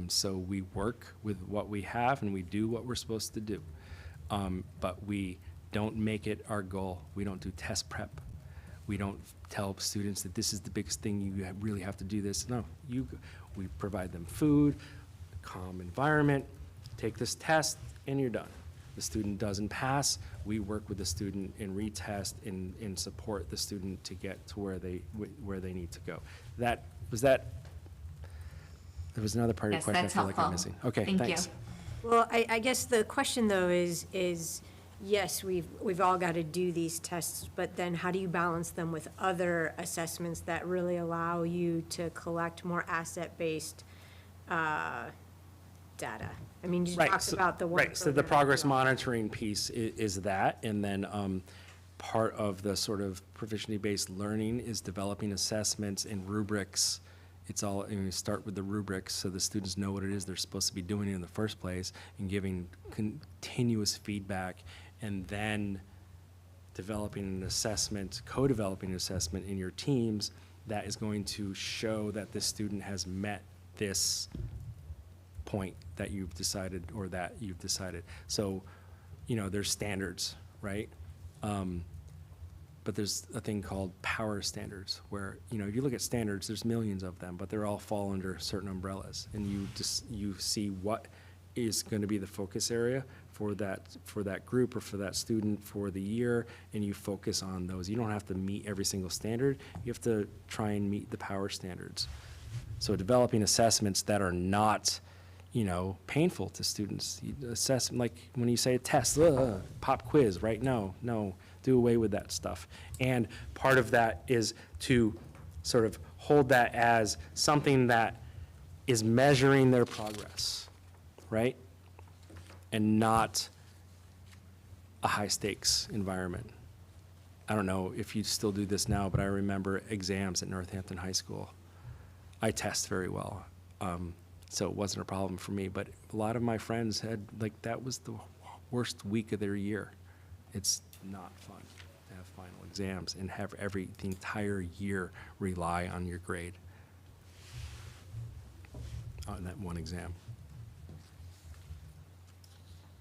So we work with what we have, and we do what we're supposed to do. But we don't make it our goal. We don't do test prep. We don't tell students that this is the biggest thing, you really have to do this. No, we provide them food, calm environment, take this test, and you're done. The student doesn't pass, we work with the student and retest and support the student to get to where they need to go. There was another part of your Yes, question I that's feel like I'm helpful. missing. Okay, Thank thanks. you. Well, I guess the question though is yes, we've all got to do these tests, but then how do you balance them with other assessments that really allow you to collect more asset-based data? I mean, you Right, talked so- about the one. Right, so the progress monitoring piece is that, and then part of the sort of proficiency-based learning is developing assessments and rubrics. It's all, and we start with the rubrics so the students know what it is they're supposed to be doing in the first place, and giving continuous feedback, and then developing an assessment, co-developing an assessment in your teams that is going to show that the student has met this point that you've decided, or that you've decided. So, you know, there's standards, right? But there's a thing called power standards, where, you know, you look at standards, there's millions of them, but they're all fall under certain umbrellas, and you see what is going to be the focus area for that group or for that student for the year, and you focus on those. You don't have to meet every single standard. You have to try and meet the power standards. So developing assessments that are not, you know, painful to students. Assess, like when you say a test, pop quiz, right? No, do away with that stuff. And part of that is to sort of hold that as something that is measuring their progress, right? And not a high stakes environment. I don't know if you still do this now, but I remember exams at Northampton High School. I test very well, so it wasn't a problem for me, but a lot of my friends had, like, that was the worst week of their year. It's not fun to have final exams and have the entire year rely on your grade on that one exam.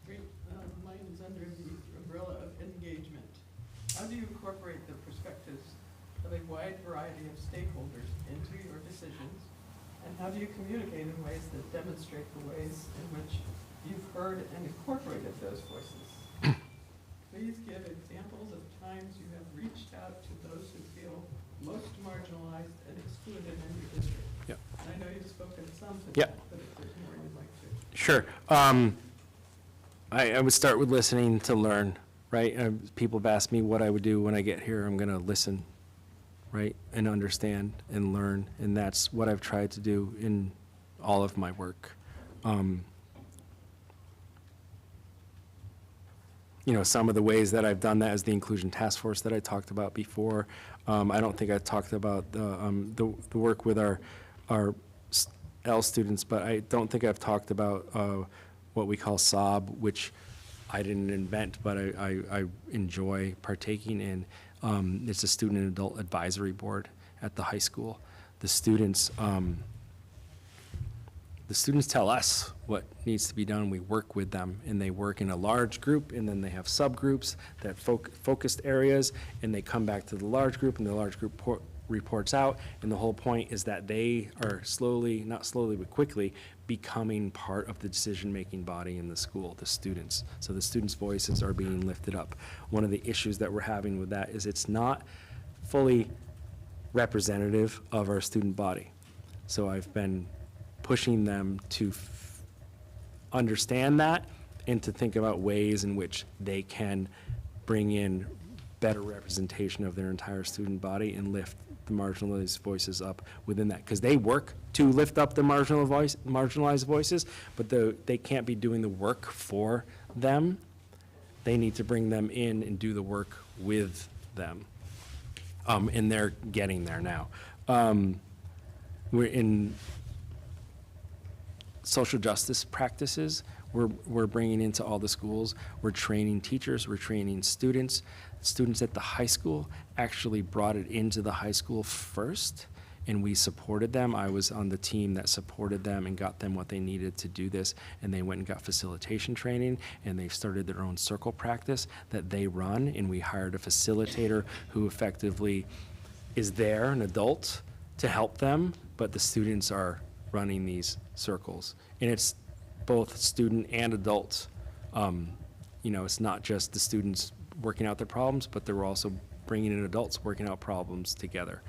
Great. Mine is under the umbrella of engagement. How do you incorporate the perspectives of a wide variety of stakeholders into your decisions? And how do you communicate in ways that demonstrate the ways in which you've heard and incorporated those voices? Please give examples of times you have reached out to those who feel most marginalized and excluded in your district. Yep. And I know you've spoken some to Yep. that, but if there's more you'd like to. Sure. I would start with listening to learn, right? People have asked me what I would do when I get here. I'm going to listen, right? And understand and learn. And that's what I've tried to do in all of my work. You know, some of the ways that I've done that is the inclusion task force that I talked about before. I don't think I talked about the work with our L students, but I don't think I've talked about what we call SOB, which I didn't invent, but I enjoy partaking in. It's a student and adult advisory board at the high school. The students tell us what needs to be done. We work with them, and they work in a large group, and then they have subgroups that focused areas, and they come back to the large group, and the large group reports out. And the whole point is that they are slowly, not slowly, but quickly, becoming part of the decision-making body in the school, the students. So the students' voices are being lifted up. One of the issues that we're having with that is it's not fully representative of our student body. So I've been pushing them to understand that and to think about ways in which they can bring in better representation of their entire student body and lift the marginalized voices up within that. Because they work to lift up the marginalized voices, but they can't be doing the work for them. They need to bring them in and do the work with them. And they're getting there now. We're in social justice practices, we're bringing into all the schools. We're training teachers, we're training students. Students at the high school actually brought it into the high school first, and we supported them. I was on the team that supported them and got them what they needed to do this, and they went and got facilitation training, and they've started their own circle practice that they run, and we hired a facilitator who effectively is there, an adult, to help them, but the students are running these circles. And it's both student and adult. You know, it's not just the students working out their problems, but they're also bringing in adults working out problems together.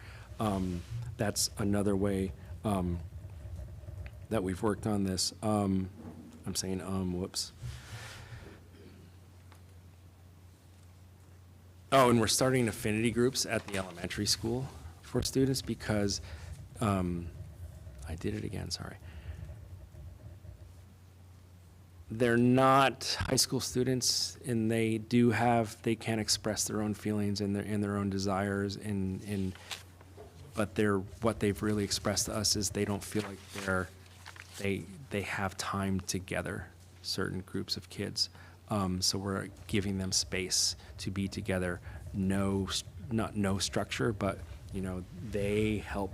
That's another way that we've worked on this. I'm saying, whoops. Oh, and we're starting affinity groups at the elementary school for students because, I did it again, sorry. They're not high school students, and they can express their own feelings and their own desires, but what they've really expressed to us is they don't feel like they have time together, certain groups of kids. So we're giving them space to be together, not no structure, but you know, they help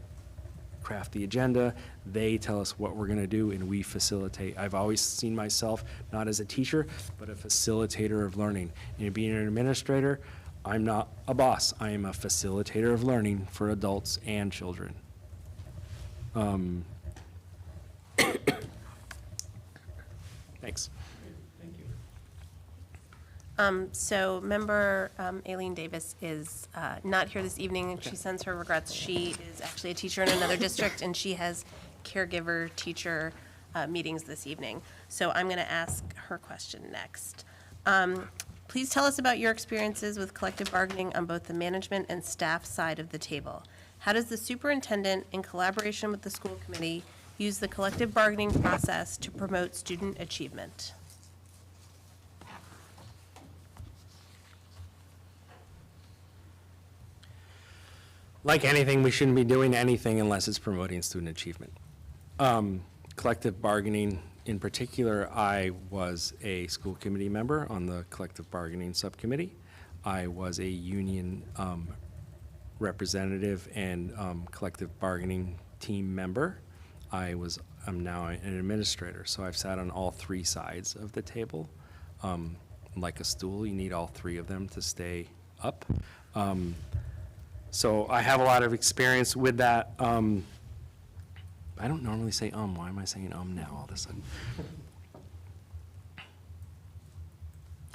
craft the agenda, they tell us what we're gonna do, and we facilitate. I've always seen myself not as a teacher, but a facilitator of learning. And being an administrator, I'm not a boss. I am a facilitator of learning for adults and children. Thanks. Thank you. So member Aileen Davis is not here this evening, and she sends her regrets. She is actually a teacher in another district, and she has caregiver-teacher meetings this evening. So I'm going to ask her question next. Please tell us about your experiences with collective bargaining on both the management and staff side of the table. How does the superintendent, in collaboration with the school committee, use the collective bargaining process to promote student achievement? Like anything, we shouldn't be doing anything unless it's promoting student achievement. Collective bargaining In particular, I was a school committee member on the collective bargaining subcommittee. I was a union representative and collective bargaining team member. I'm now an administrator, so I've sat on all three sides of the table. Like a stool, you need all three of them to stay up. So I have a lot of experience with that. I don't normally say why am I saying now all of a sudden?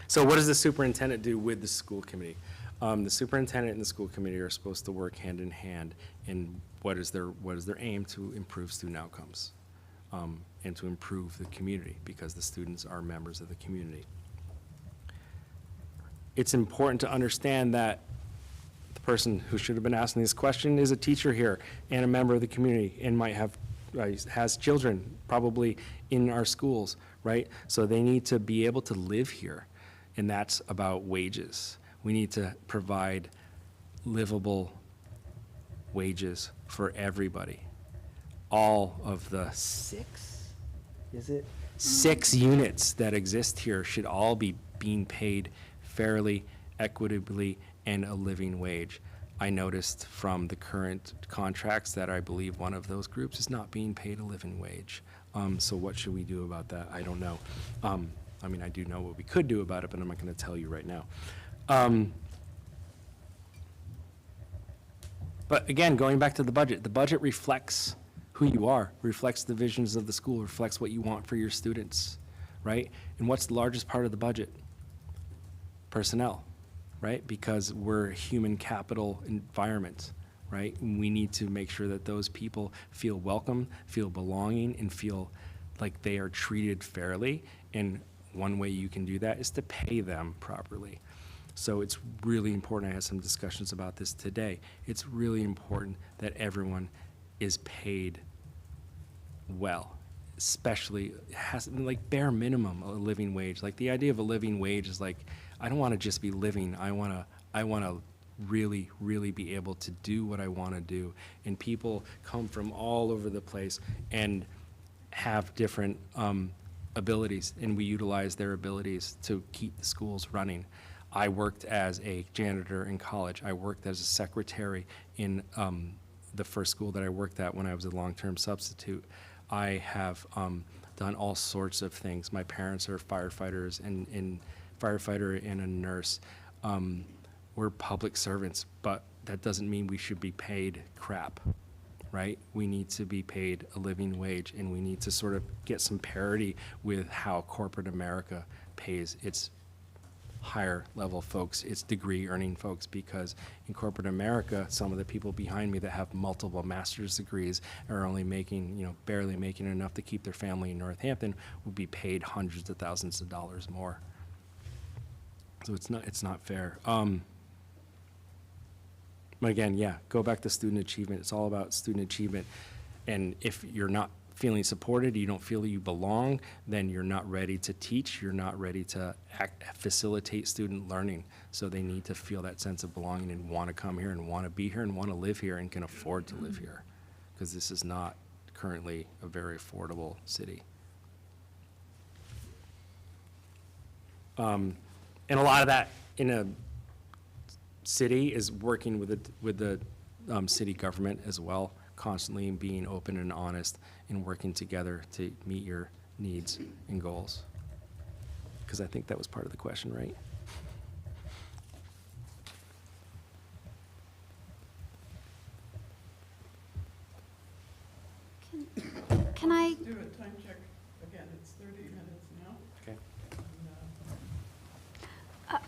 So what does the superintendent do with the school committee? The superintendent and the school committee are supposed to work hand in hand, and what is their aim? To improve student outcomes, and to improve the community, because the students are members of the community. It's important to understand that the person who should have been asking this question is a teacher here and a member of the community, and might have has children probably in our schools, right? So they need to be able to live here, and that's about wages. We need to provide livable wages for everybody. All of the six units that exist here should all be being paid fairly, equitably, and a living wage. I noticed from the current contracts that I believe one of those groups is not being paid a living wage. So what should we do about that? I don't know. I mean, I do know what we could do about it, but I'm not going to tell you right now. But again, going back to the budget reflects who you are, reflects the visions of the school, reflects what you want for your students, right? And what's the largest part of the budget? Personnel, right? Because we're a human capital environment, right? And we need to make sure that those people feel welcome, feel belonging, and feel like they are treated fairly. And one way you can do that is to pay them properly. So it's really important. I had some discussions about this today. It's really important that everyone is paid well, especially like bare minimum a living wage. Like the idea of a living wage is like, I don't want to just be living. I want to really, really be able to do what I want to do. And people come from all over the place and have different abilities, and we utilize their abilities to keep the schools running. I worked as a janitor in college. I worked as a secretary in the first school that I worked at when I was a long-term substitute. I have done all sorts of things. My parents are firefighters and firefighter and a nurse. We're public servants, but that doesn't mean we should be paid crap, right? We need to be paid a living wage, and we need to sort of get some parity with how corporate America pays its higher level folks, its degree earning folks, because in corporate America, some of the people behind me that have multiple master's degrees are only making, barely making enough to keep their family in Northampton, will be paid hundreds of thousands of dollars more. So it's not fair. But again, yeah, go back to student achievement. It's all about student achievement. And if you're not feeling supported, you don't feel you belong, then you're not ready to teach, you're not ready to facilitate student learning. So they need to feel that sense of belonging and want to come here and want to be here and want to live here and can afford to live here. Because this is not currently a very affordable city. And a lot of that in a city is working with the city government as well, constantly, and being open and honest and working together to meet your needs and goals. Because I think that was part of the question, right? Can I? Do a time check again. It's 30 minutes now.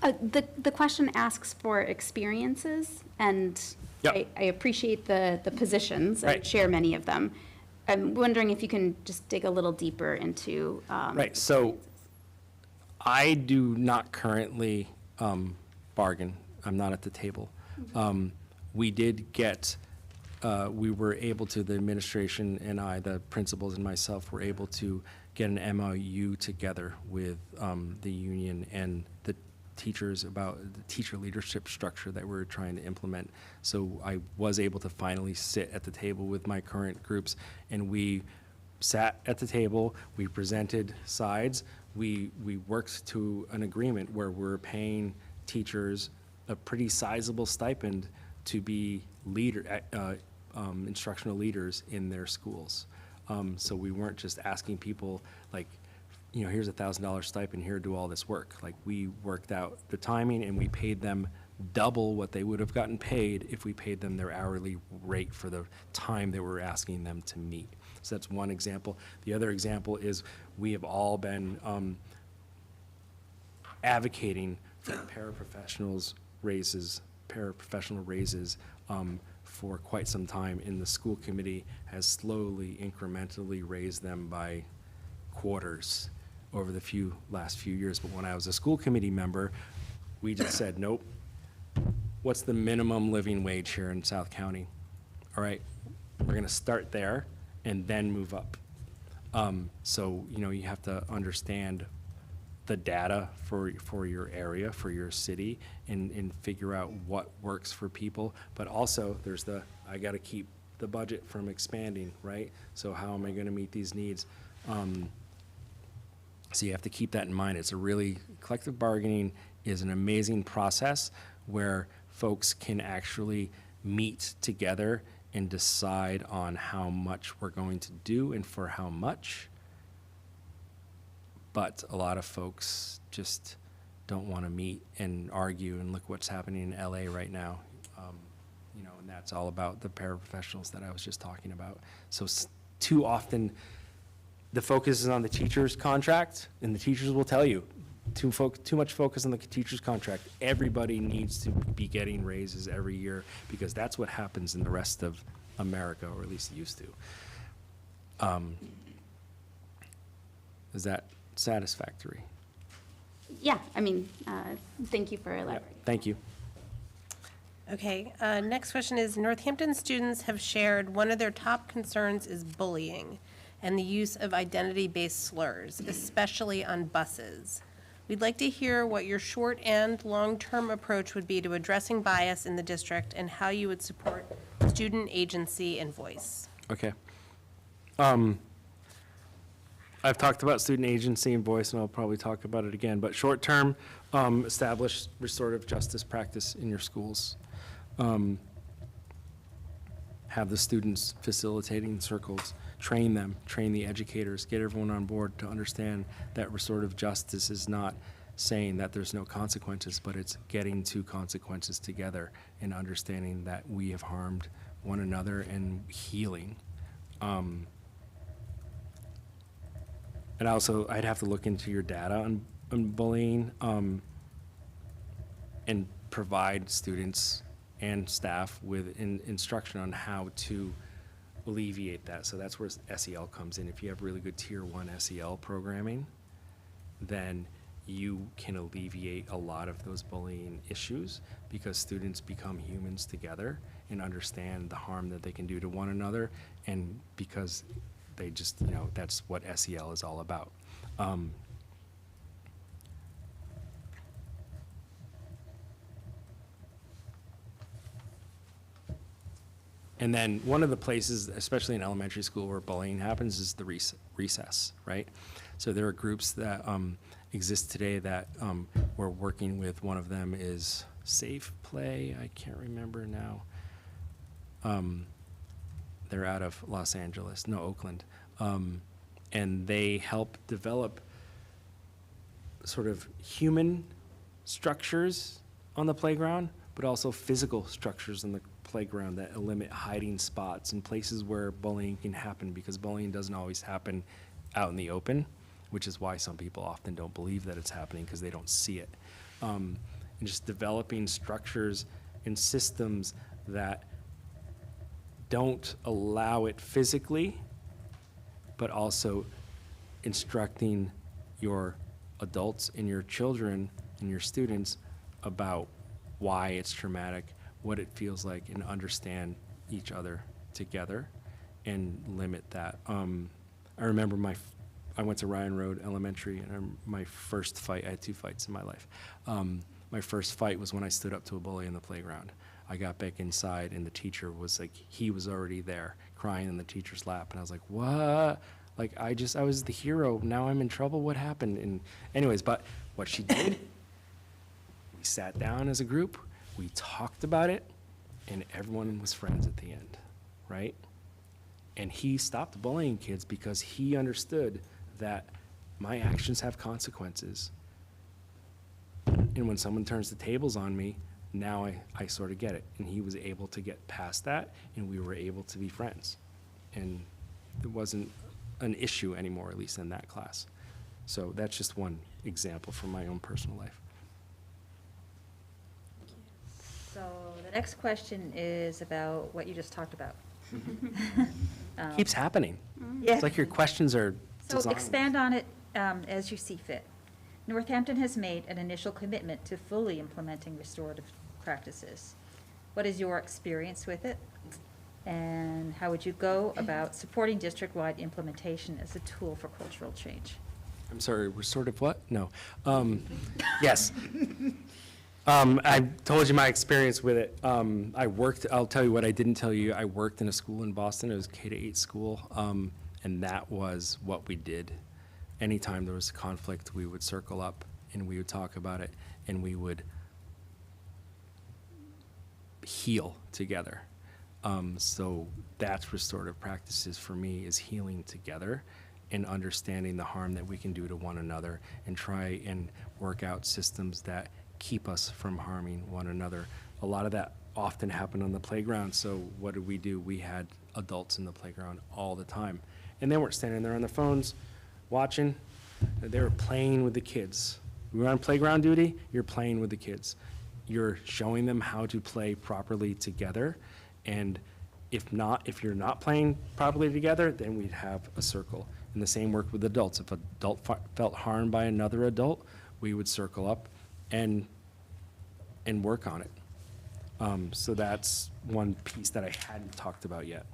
Okay. The question asks for experiences, and Yep. I appreciate the positions and Right. share many of them. I'm wondering if you can just dig a little deeper into. Right, so I do not currently bargain. I'm not at the table. We did get, we were able to, the administration and I, the principals and myself, were able to get an MOU together with the union and the teachers about the teacher leadership structure that we're trying to implement. So I was able to finally sit at the table with my current groups, and we sat at the table, we presented sides, we worked to an agreement where we're paying teachers a pretty sizable stipend to be instructional leaders in their schools. So we weren't just asking people like, here's $1,000 stipend, here, do all this work. Like, we worked out the timing and we paid them double what they would have gotten paid if we paid them their hourly rate for the time they were asking them to meet. So that's one example. The other example is we have all been advocating for paraprofessional raises for quite some time, and the school committee has slowly, incrementally raised them by quarters over the last few years. But when I was a school committee member, we just said, nope. What's the minimum living wage here in South County? All right, we're gonna start there and then move up. So, you have to understand the data for your area, for your city, and figure out what works for people. But also, there's I gotta keep the budget from expanding, right? So how am I gonna meet these needs? So you have to keep that in mind. Collective bargaining is an amazing process where folks can actually meet together and decide on how much we're going to do and for how much. But a lot of folks just don't want to meet and argue, and look what's happening in LA right now. And that's all about the paraprofessionals that I was just talking about. So too often, the focus is on the teacher's contract, and the teachers will tell you, too much focus on the teacher's contract. Everybody needs to be getting raises every year because that's what happens in the rest of America, or at least it used to. Is that satisfactory? Yeah, thank you for elaborating. Thank you. Okay, next question is, Northampton students have shared one of their top concerns is bullying and the use of identity-based slurs, especially on buses. We'd like to hear what your short and long-term approach would be to addressing bias in the district and how you would support student agency and voice. Okay. I've talked about student agency and voice, and I'll probably talk about it again. But short term, establish restorative justice practice in your schools. Have the students facilitating circles, train them, train the educators, get everyone on board to understand that restorative justice is not saying that there's no consequences, but it's getting to consequences together and understanding that we have harmed one another and healing. And also, I'd have to look into your data on bullying and provide students and staff with instruction on how to alleviate that. So that's where SEL comes in. If you have really good tier 1 SEL programming, then you can alleviate a lot of those bullying issues because students become humans together and understand the harm that they can do to one another, and because they just, that's what SEL is all about. And then one of the places, especially in elementary school, where bullying happens is the recess, right? So there are groups that exist today that we're working with. One of them is Safe Play. I can't remember now. They're out of Oakland. And they help develop sort of human structures on the playground, but also physical structures on the playground that limit hiding spots and places where bullying can happen, because bullying doesn't always happen out in the open, which is why some people often don't believe that it's happening because they don't see it. And just developing structures and systems that don't allow it physically, but also instructing your adults and your children and your students about why it's traumatic, what it feels like, and understand each other together and limit that. I remember I went to Ryan Road Elementary, and my first fight, I had 2 fights in my life. My first fight was when I stood up to a bully in the playground. I got back inside, and the teacher was like, he was already there crying in the teacher's lap, and I was like, what? Like, I was the hero, now I'm in trouble, what happened? And anyways, but what she did, we sat down as a group, we talked about it, and everyone was friends at the end, right? And he stopped bullying kids because he understood that my actions have consequences. And when someone turns the tables on me, now I sort of get it. And he was able to get past that, and we were able to be friends. And it wasn't an issue anymore, at least in that class. So that's just one example from my own personal life. So the next question is about what you just talked about. Keeps happening. Yeah. It's like your questions are So designed. expand on it as you see fit. Northampton has made an initial commitment to fully implementing restorative practices. What is your experience with it? And how would you go about supporting district-wide implementation as a tool for cultural change? I'm sorry, restorative what? No. Yes. I told you my experience with it. I'll tell you what I didn't tell you. I worked in a school in Boston. It was K-8 school. And that was what we did. Anytime there was a conflict, we would circle up and we would talk about it and we would heal together. So that's restorative practices for me, is healing together and understanding the harm that we can do to one another and try and work out systems that keep us from harming one another. A lot of that often happened on the playground. So what did we do? We had adults in the playground all the time. And they weren't standing there on their phones watching. They were playing with the kids. We were on playground duty, you're playing with the kids. You're showing them how to play properly together. And if you're not playing properly together, then we'd have a circle. And the same worked with adults. If an adult felt harmed by another adult, we would circle up and work on it. So that's one piece that I hadn't talked about yet.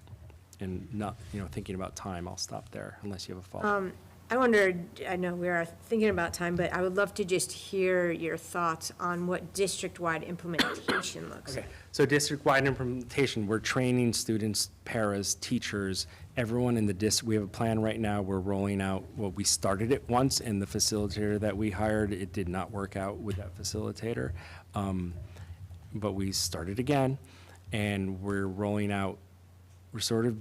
And not, thinking about time, I'll stop there unless you have a follow-up. I wondered, I know we are thinking about time, but I would love to just hear your thoughts on what district-wide implementation looks like. Okay, so district-wide implementation, we're training students, paras, teachers, everyone in the district. We have a plan right now. We're rolling out, well, we started it once, and the facilitator that we hired, it did not work out with that facilitator. But we started again, and we're rolling out restorative,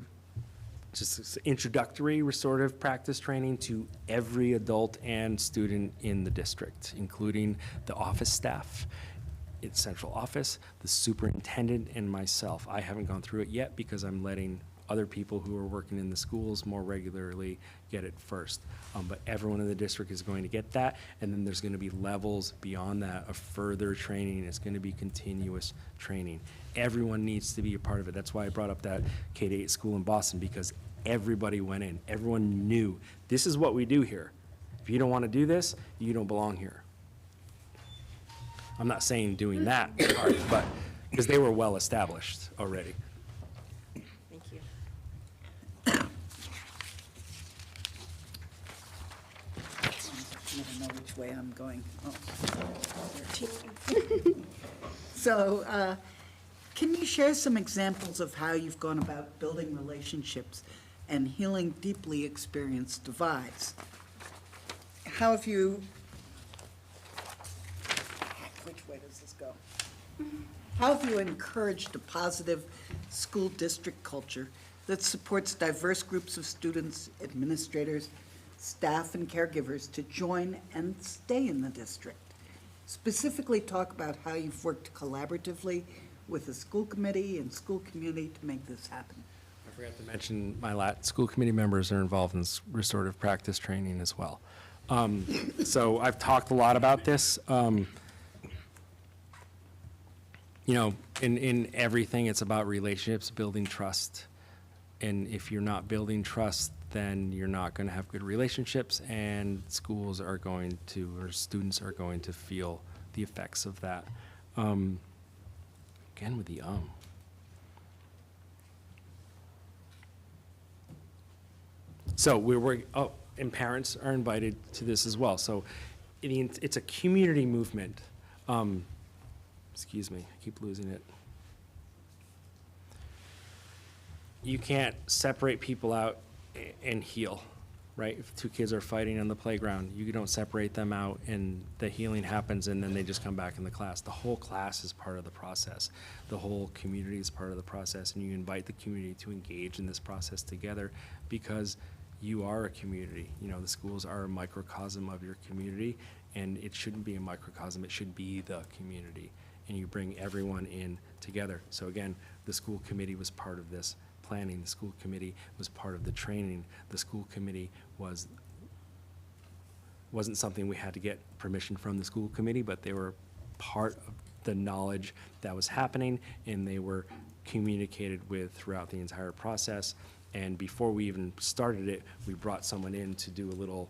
just introductory restorative practice training to every adult and student in the district, including the office staff, its central office, the superintendent, and myself. I haven't gone through it yet because I'm letting other people who are working in the schools more regularly get it first. But everyone in the district is going to get that, and then there's going to be levels beyond that of further training. It's going to be continuous training. Everyone needs to be a part of it. That's why I brought up that K-8 school in Boston, because everybody went in. Everyone knew, this is what we do here. If you don't want to do this, you don't belong here. I'm not saying doing that part, but because they were well established already. Thank you. I never know which way I'm going. Oh. So, can you share some examples of how you've gone about building relationships and healing deeply experienced divides? How have you, which way does this go? How have you encouraged a positive school district culture that supports diverse groups of students, administrators, staff, and caregivers to join and stay in the district? Specifically, talk about how you've worked collaboratively with the school committee and school community to make this happen. I forgot to mention my school committee members are involved in restorative practice training as well. So I've talked a lot about this. In everything, it's about relationships, building trust. And if you're not building trust, then you're not going to have good relationships, and schools are going to, or students are going to feel the effects of that. Again with the So and parents are invited to this as well. So it's a community movement. Excuse me, I keep losing it. You can't separate people out and heal. right? If two kids are fighting on the playground, you don't separate them out and the healing happens and then they just come back in the class. The whole class is part of the process. The whole community is part of the process, and you invite the community to engage in this process together because you are a community. You know, the schools are a microcosm of your community, and it shouldn't be a microcosm, it should be the community. And you bring everyone in together. So again, the school committee was part of this planning, the school committee was part of the training, the school committee wasn't something we had to get permission from the school committee, but they were part of the knowledge that was happening, and they were communicated with throughout the entire process. And before we even started it, we brought someone in to do a little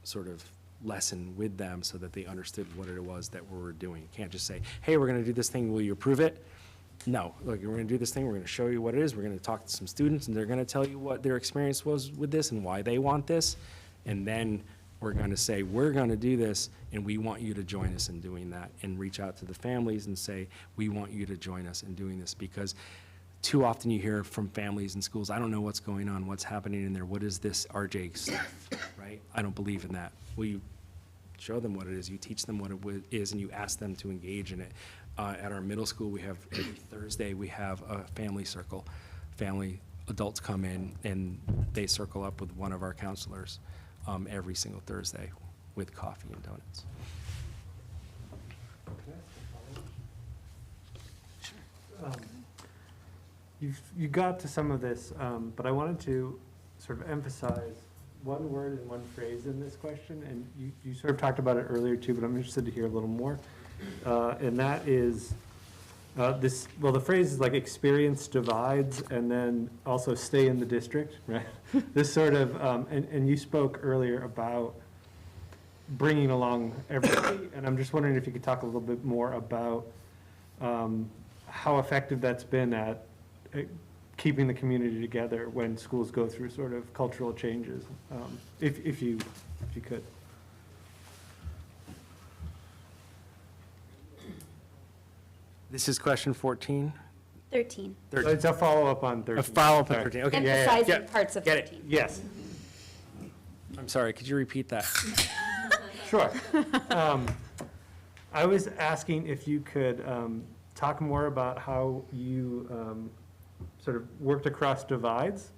sort of lesson with them so that they understood what it was that we were doing. You can't just say, hey, we're gonna do this thing, will you approve it? No, look, we're gonna do this thing, we're gonna show you what it is, we're gonna talk to some students, and they're gonna tell you what their experience was with this and why they want this. And then we're gonna say, we're gonna do this, and we want you to join us in doing that, and reach out to the families and say, we want you to join us in doing this, because too often you hear from families and schools, I don't know what's going on, what's happening in there, what is this RJ stuff, right? I don't believe in that. Well, you show them what it is, you teach them what it is, and you ask them to engage in it. At our middle school, we have, every Thursday, we have a family circle. Adults come in and they circle up with one of our counselors every single Thursday with coffee and donuts. You got to some of this, but I wanted to sort of emphasize one word and one phrase in this question, and you sort of talked about it earlier too, but I'm interested to hear a little more. And that is the phrase is like experience divides, and then also stay in the district, right? This sort of, and you spoke earlier about bringing along everybody, and I'm just wondering if you could talk a little bit more about how effective that's been at keeping the community together when schools go through sort of cultural changes, if you could. This is question 14? 13. It's a follow-up on 13. A follow-up on Sorry. 13, okay. Emphasizing parts of Get it. 13. Yes, I'm sorry, could you repeat that? sure. I was asking if you could talk more about how you sort of worked across divides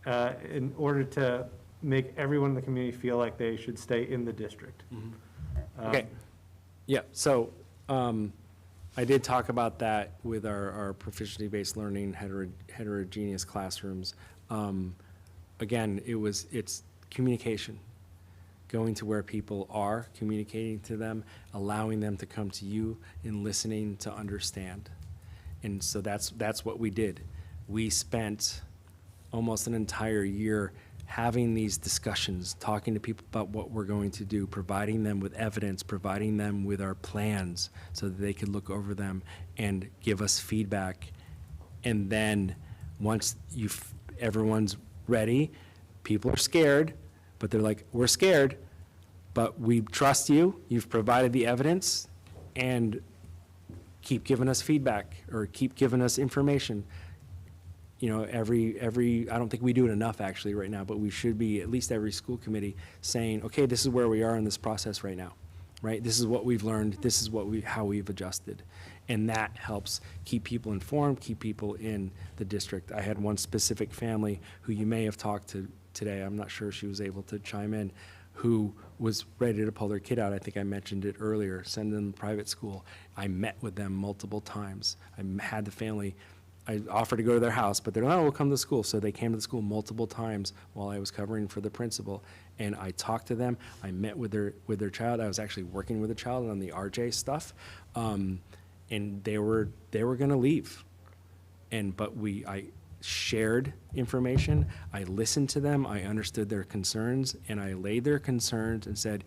in order to make everyone in the community feel like they should stay in the district. Okay, yeah, so I did talk about that with our proficiency-based learning heterogeneous classrooms. Again, it's communication, going to where people are, communicating to them, allowing them to come to you, and listening to understand. And so that's what we did. We spent almost an entire year having these discussions, talking to people about what we're going to do, providing them with evidence, providing them with our plans so that they could look over them and give us feedback. And then once everyone's ready, people are scared, but they're like, we're scared, but we trust you, you've provided the evidence, and keep giving us feedback or keep giving us information. You know, I don't think we do it enough actually right now, but we should be, at least every school committee, saying, okay, this is where we are in this process right now, right? This is what we've learned, this is how we've adjusted. And that helps keep people informed, keep people in the district. I had one specific family who you may have talked to today, I'm not sure she was able to chime in, who was ready to pull their kid out. I think I mentioned it earlier, send them to private school. I met with them multiple times. I had the family, I offered to go to their house, but they're like, oh, we'll come to school. So they came to the school multiple times while I was covering for the principal. And I talked to them, I met with their child. I was actually working with the child on the RJ stuff. And they were gonna leave. But I shared information, I listened to them, I understood their concerns, and I laid their concerns and said,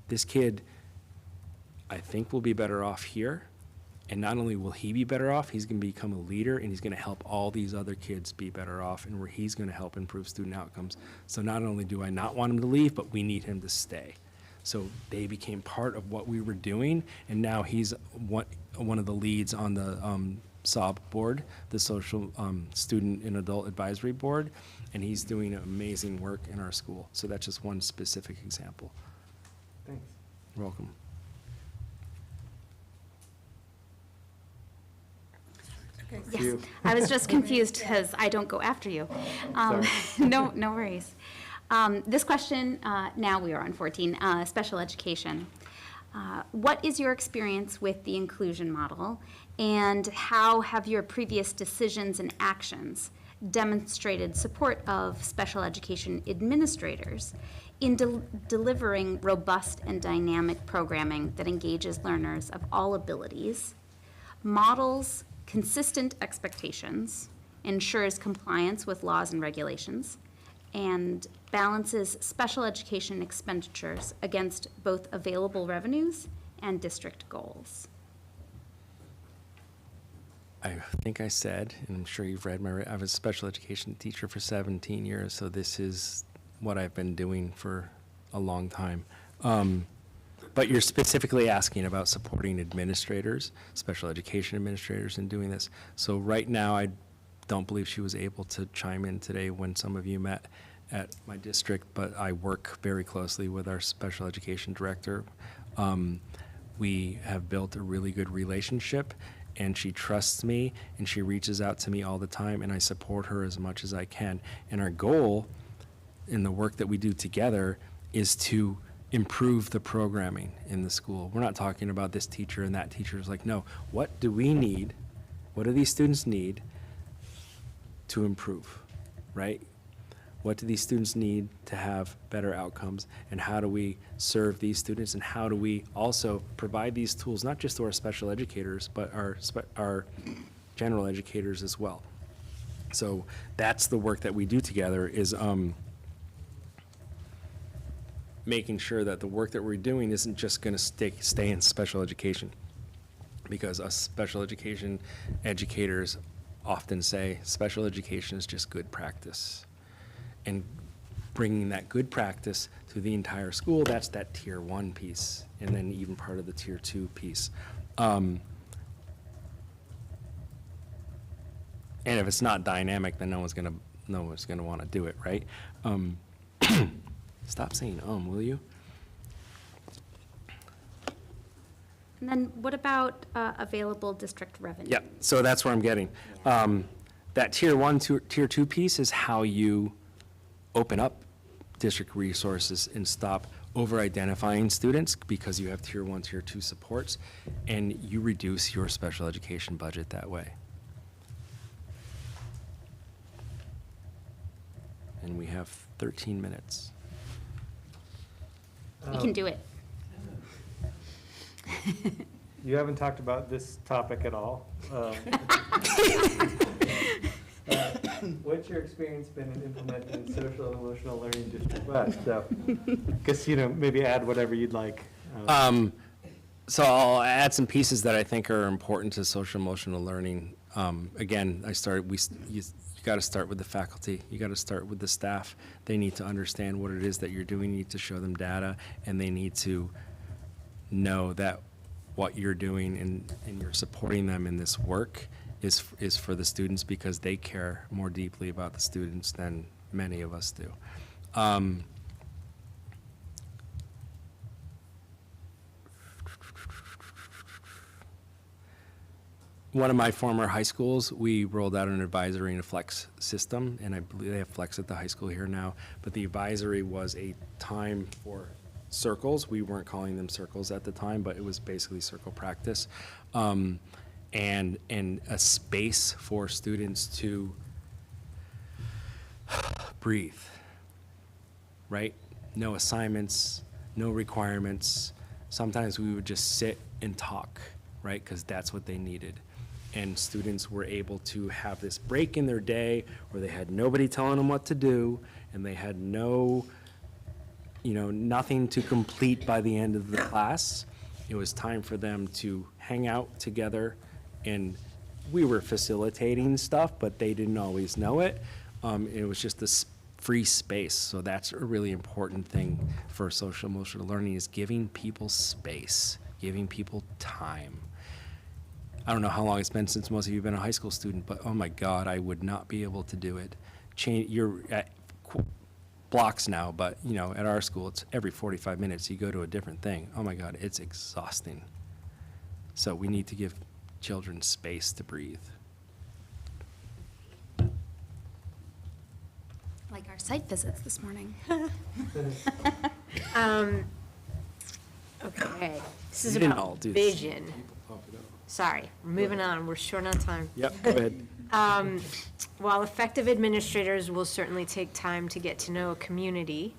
this kid, I think will be better off here. And not only will he be better off, he's gonna become a leader, and he's gonna help all these other kids be better off, and where he's gonna help improve student outcomes. So not only do I not want him to leave, but we need him to stay. So they became part of what we were doing, and now he's one of the leads on the SOB board, the Social Student and Adult Advisory Board, and he's doing amazing work in our school. So that's just one specific example. Thanks. You're welcome. Yes, I was just confused because I don't go after you. No, no worries. This question, now we are on 14, special education. What is your experience with the inclusion model, and how have your previous decisions and actions demonstrated support of special education administrators in delivering robust and dynamic programming that engages learners of all abilities, models consistent expectations, ensures compliance with laws and regulations, and balances special education expenditures against both available revenues and district goals? I think I said, and I'm sure you've read I was a special education teacher for 17 years, so this is what I've been doing for a long time. But you're specifically asking about supporting administrators, special education administrators in doing this. So right now, I don't believe she was able to chime in today when some of you met at my district, but I work very closely with our special education director. We have built a really good relationship, and she trusts me, and she reaches out to me all the time, and I support her as much as I can. And our goal in the work that we do together is to improve the programming in the school. We're not talking about this teacher and that teacher. It's like, no, what do we need? What do these students need to improve, right? What do these students need to have better outcomes? And how do we serve these students? And how do we also provide these tools, not just to our special educators, but our general educators as well? So that's the work that we do together, is making sure that the work that we're doing isn't just going to stay in special education. Because us special education educators often say special education is just good practice. And bringing that good practice to the entire school, that's that tier 1 piece, and then even part of the tier 2 piece. And if it's not dynamic, then no one's gonna want to do it, right? Stop saying will you? And then what about available district revenue? Yeah, so that's where I'm getting. That tier 1, tier 2 piece is how you open up district resources and stop over-identifying students, because you have tier 1, tier 2 supports, and you reduce your special education budget that way. And we have 13 minutes. You can do it. You haven't talked about this topic at all. What's your experience been in implementing social and emotional learning district-wide? So, guess, maybe add whatever you'd like. So I'll add some pieces that I think are important to social emotional learning. Again, you got to start with the faculty. You got to start with the staff. They need to understand what it is that you're doing. You need to show them data, and they need to know that what you're doing and you're supporting them in this work is for the students, because they care more deeply about the students than many of us do. One of my former high schools, we rolled out an advisory and a flex system, and I believe they have flex at the high school here now, but the advisory was a time for circles. We weren't calling them circles at the time, but it was basically circle practice. And a space for students to breathe, right? No assignments, no requirements. Sometimes we would just sit and talk, right? Because that's what they needed. And students were able to have this break in their day where they had nobody telling them what to do, and they had nothing to complete by the end of the class. It was time for them to hang out together, and we were facilitating stuff, but they didn't always know it. It was just this free space. So that's a really important thing for social emotional learning, is giving people space, giving people time. I don't know how long it's been since most of you have been a high school student, but oh my God, I would not be able to do it. You're at blocks now, but you know, at our school, it's every 45 minutes you go to a different thing. Oh my God, it's exhausting. So we need to give children space to breathe. Like our site visits this morning. Okay, this is You didn't all about do this. vision. Oh, no. Sorry, we're moving on, we're short on time. Yep, go ahead. While effective administrators will certainly take time to get to know a community,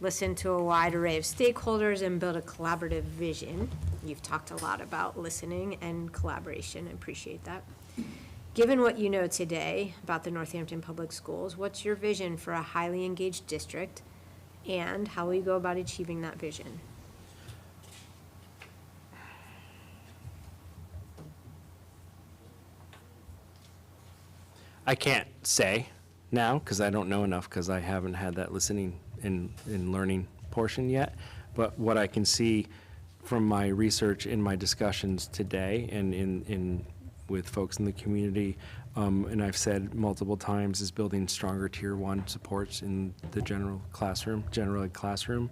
listen to a wide array of stakeholders, and build a collaborative vision, you've talked a lot about listening and collaboration, I appreciate that. Given what you know today about the Northampton Public Schools, what's your vision for a highly engaged district, and how will you go about achieving that vision? I can't say now because I don't know enough because I haven't had that listening and learning portion yet. But what I can see from my research in my discussions today and in with folks in the community, and I've said multiple times, is building stronger tier 1 supports in the general ed classroom,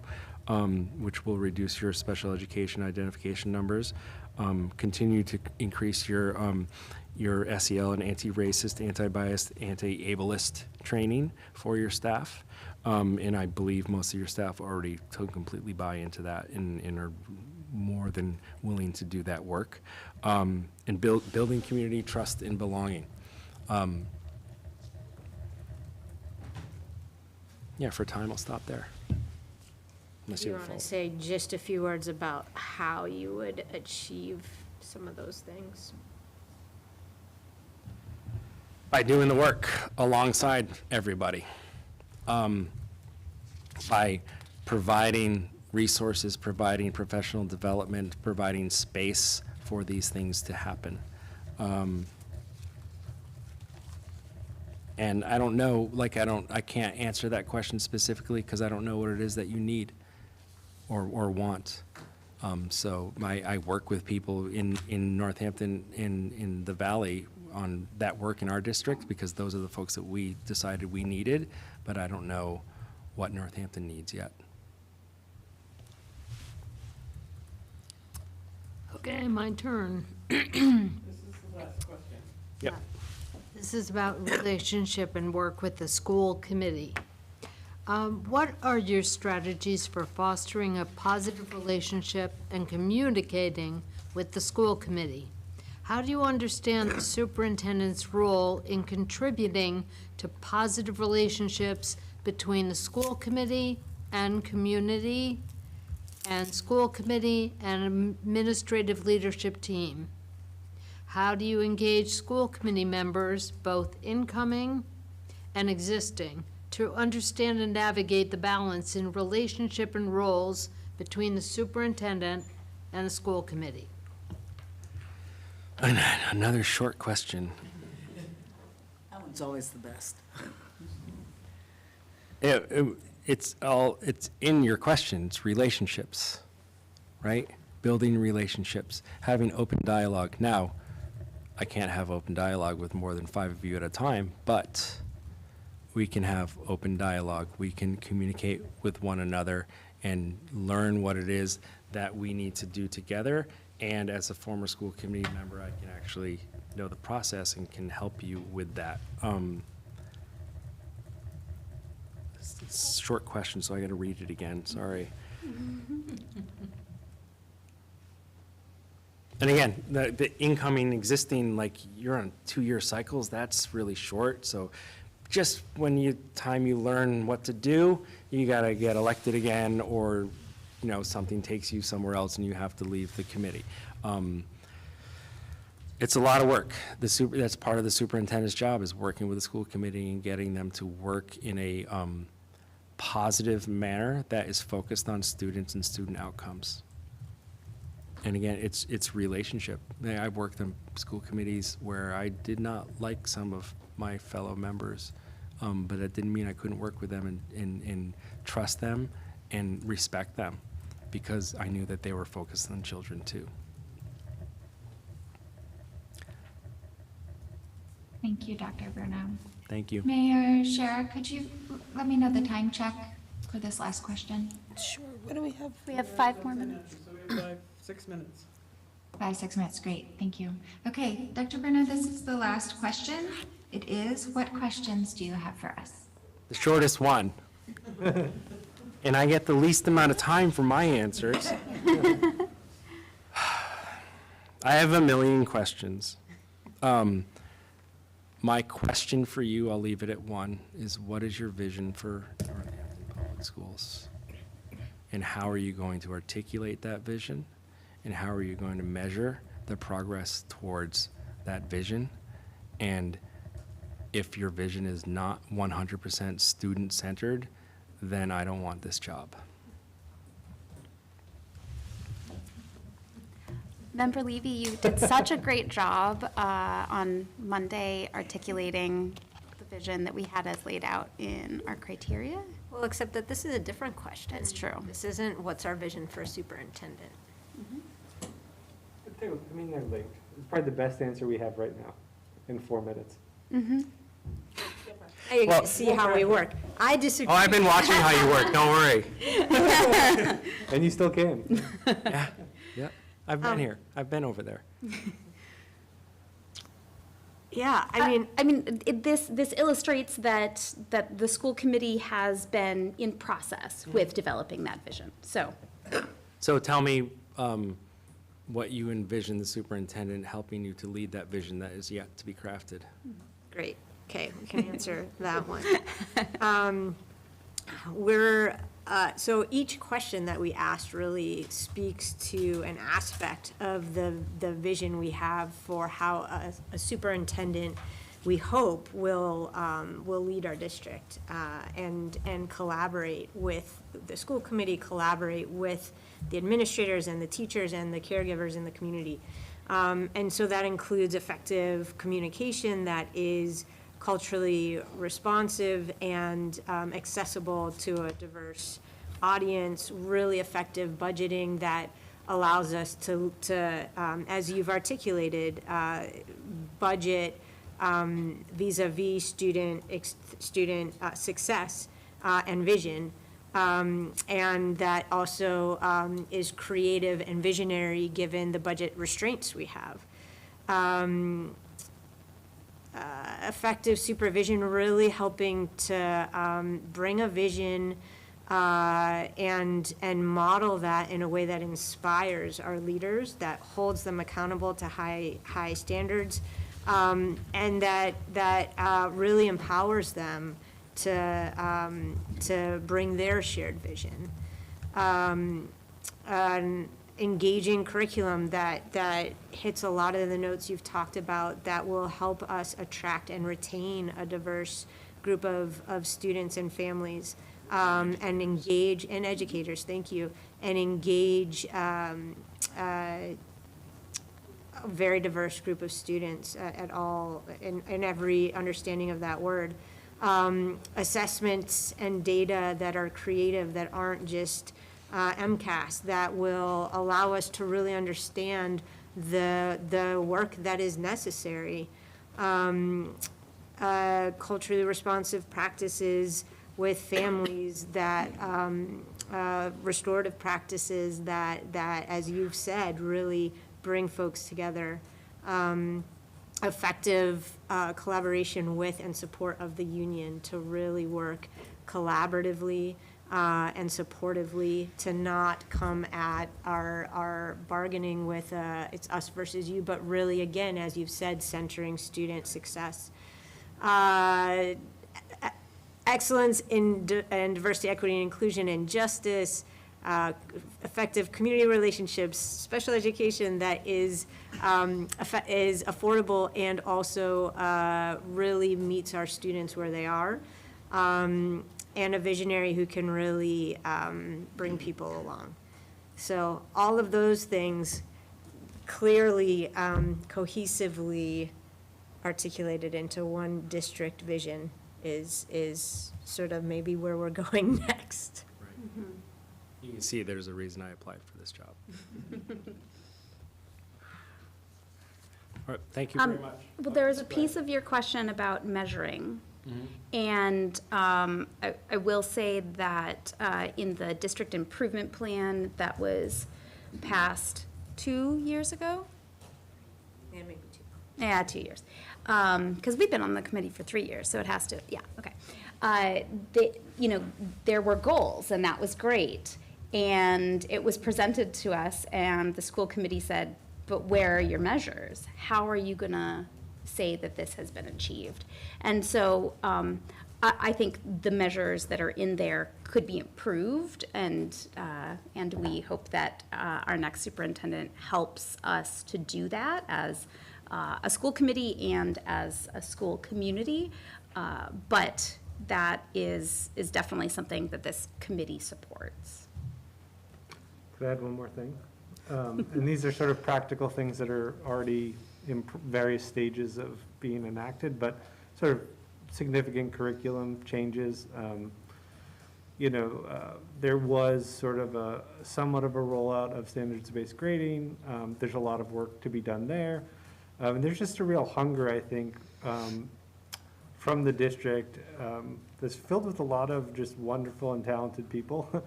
which will reduce your special education identification numbers, continue to increase your SEL and anti-racist, anti-biased, anti-ableist training for your staff. And I believe most of your staff already completely buy into that and are more than willing to do that work. And building community trust and belonging. Yeah, for time, I'll stop there. Unless Do you have a want to follow-up. say just a few words about how you would achieve some of those things? By doing the work alongside everybody. By providing resources, providing professional development, providing space for these things to happen. And I don't know, I can't answer that question specifically because I don't know what it is that you need or want. So I work with people in Northampton, in the Valley, on that work in our district because those are the folks that we decided we needed, but I don't know what Northampton needs yet. Okay, my turn. This is the last question. Yep. This is about relationship and work with the school committee. What are your strategies for fostering a positive relationship and communicating with the school committee? How do you understand the superintendent's role in contributing to positive relationships between the school committee and community, and school committee and administrative leadership team? How do you engage school committee members, both incoming and existing, to understand and navigate the balance in relationship and roles between the superintendent and the school committee? Another short question. That one's always the best. It's in your question, it's relationships, right? Building relationships, having open dialogue. Now, I can't have open dialogue with more than 5 of you at a time, but we can have open dialogue. We can communicate with one another and learn what it is that we need to do together. And as a former school committee member, I can actually know the process and can help you with that. It's a short question, so I got to read it again, sorry. And again, the incoming, existing, like you're on 2-year cycles, that's really short. So just when time you learn what to do, you got to get elected again, or something takes you somewhere else and you have to leave the committee. It's a lot of work. That's part of the superintendent's job, is working with the school committee and getting them to work in a positive manner that is focused on students and student outcomes. And again, it's relationship. I've worked on school committees where I did not like some of my fellow members, but that didn't mean I couldn't work with them and trust them and respect them, because I knew that they were focused on children too. Thank you, Dr. Bruno. Thank you. Mayor Shara, could you let me know the time check for this last question? Sure, what do we have? We have 5 more minutes. So we have 6 minutes. 6 minutes, great, thank you. Okay, Dr. Bruno, this is the last question. It is, what questions do you have for us? The shortest one. And I get the least amount of time for my answers. I have a million questions. My question for you, I'll leave it at one, is what is your vision for Northampton Public Schools? And how are you going to articulate that vision? And how are you going to measure the progress towards that vision? And if your vision is not 100% student-centered, then I don't want this job. Member Levy, you did such a great job on Monday articulating the vision that we had as laid out in our criteria. Well, except that this is a different question. It's true. This isn't what's our vision for a superintendent. I mean, they're linked. It's probably the best answer we have right now in 4 minutes. Now you're Well- going to see how we work. I disagree. Oh, I've been watching how you work, don't worry. And you still can. Yeah, yeah, I've been here, I've been over there. Yeah, I mean, This illustrates that the school committee has been in process with developing that vision. So tell me what you envision the superintendent helping you to lead that vision that is yet to be crafted. great. Okay, we can answer that one. So each question that we asked really speaks to an aspect of the vision we have for how a superintendent, we hope, will lead our district and collaborate with the school committee, collaborate with the administrators and the teachers and the caregivers in the community. And so that includes effective communication that is culturally responsive and accessible to a diverse audience, really effective budgeting that allows us to as you've articulated, budget vis-a-vis student success and vision, and that also is creative and visionary given the budget restraints we have. Effective supervision, really helping to bring a vision and model that in a way that inspires our leaders, that holds them accountable to high standards, and that really empowers them to bring their shared vision. An engaging curriculum that hits a lot of the notes you've talked about, that will help us attract and retain a diverse group of students and families, and engage, and educators, thank you, and engage a very diverse group of students at all, in every understanding of that word. Assessments and data that are creative, that aren't just MCAS, that will allow us to really understand the work that is necessary. Culturally responsive practices with families, that restorative practices that, as you've said, really bring folks together. Effective collaboration with and support of the union to really work collaboratively and supportively, to not come at our bargaining with it's us versus you, but really, again, as you've said, centering student success. Excellence in diversity, equity, and inclusion, and justice, effective community relationships, special education that is affordable and also really meets our students where they are, and a visionary who can really bring people along. So all of those things clearly, cohesively articulated into one district vision is sort of maybe where we're going next. Right. You can see there's a reason I applied for this job. All right, thank you very much. Well, there was a piece of your question about measuring. And I will say that in the district improvement plan that was passed 2 years ago? Yeah, maybe two. Yeah, 2 years. Because we've been on the committee for 3 years, so it has to, yeah, okay. There were goals, and that was great. And it was presented to us, and the school committee said, but where are your measures? How are you gonna say that this has been achieved? And so I think the measures that are in there could be improved, and we hope that our next superintendent helps us to do that as a school committee and as a school community. But that is definitely something that this committee supports. Could I add one more thing? And these are sort of practical things that are already in various stages of being enacted, but sort of significant curriculum changes. There was sort of somewhat of a rollout of standards-based grading. There's a lot of work to be done there. And there's just a real hunger, I think, from the district that's filled with a lot of just wonderful and talented people.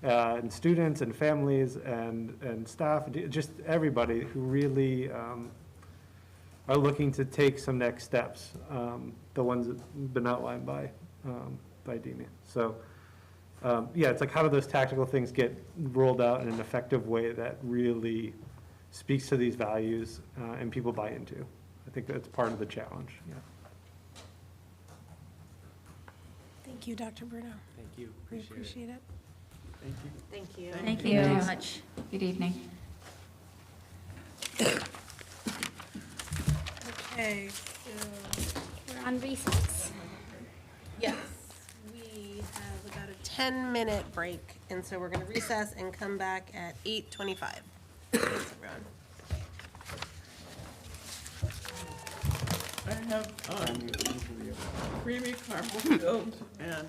And students and families and staff, just everybody who really are looking to take some next steps, the ones that have been outlined by Dina. So, yeah, it's like how do those tactical things get rolled out in an effective way that really speaks to these values and people buy into? I think that's part of the challenge, yeah. Thank you, Dr. Bruno. Thank you. We appreciate it. Thank you. Thank you. Thank you very much. Good evening. Okay, so, We're on recess. yes, we have about a 10-minute break, and so we're gonna recess and come back at 8:25. Thanks, everyone. I have creamy caramel filled and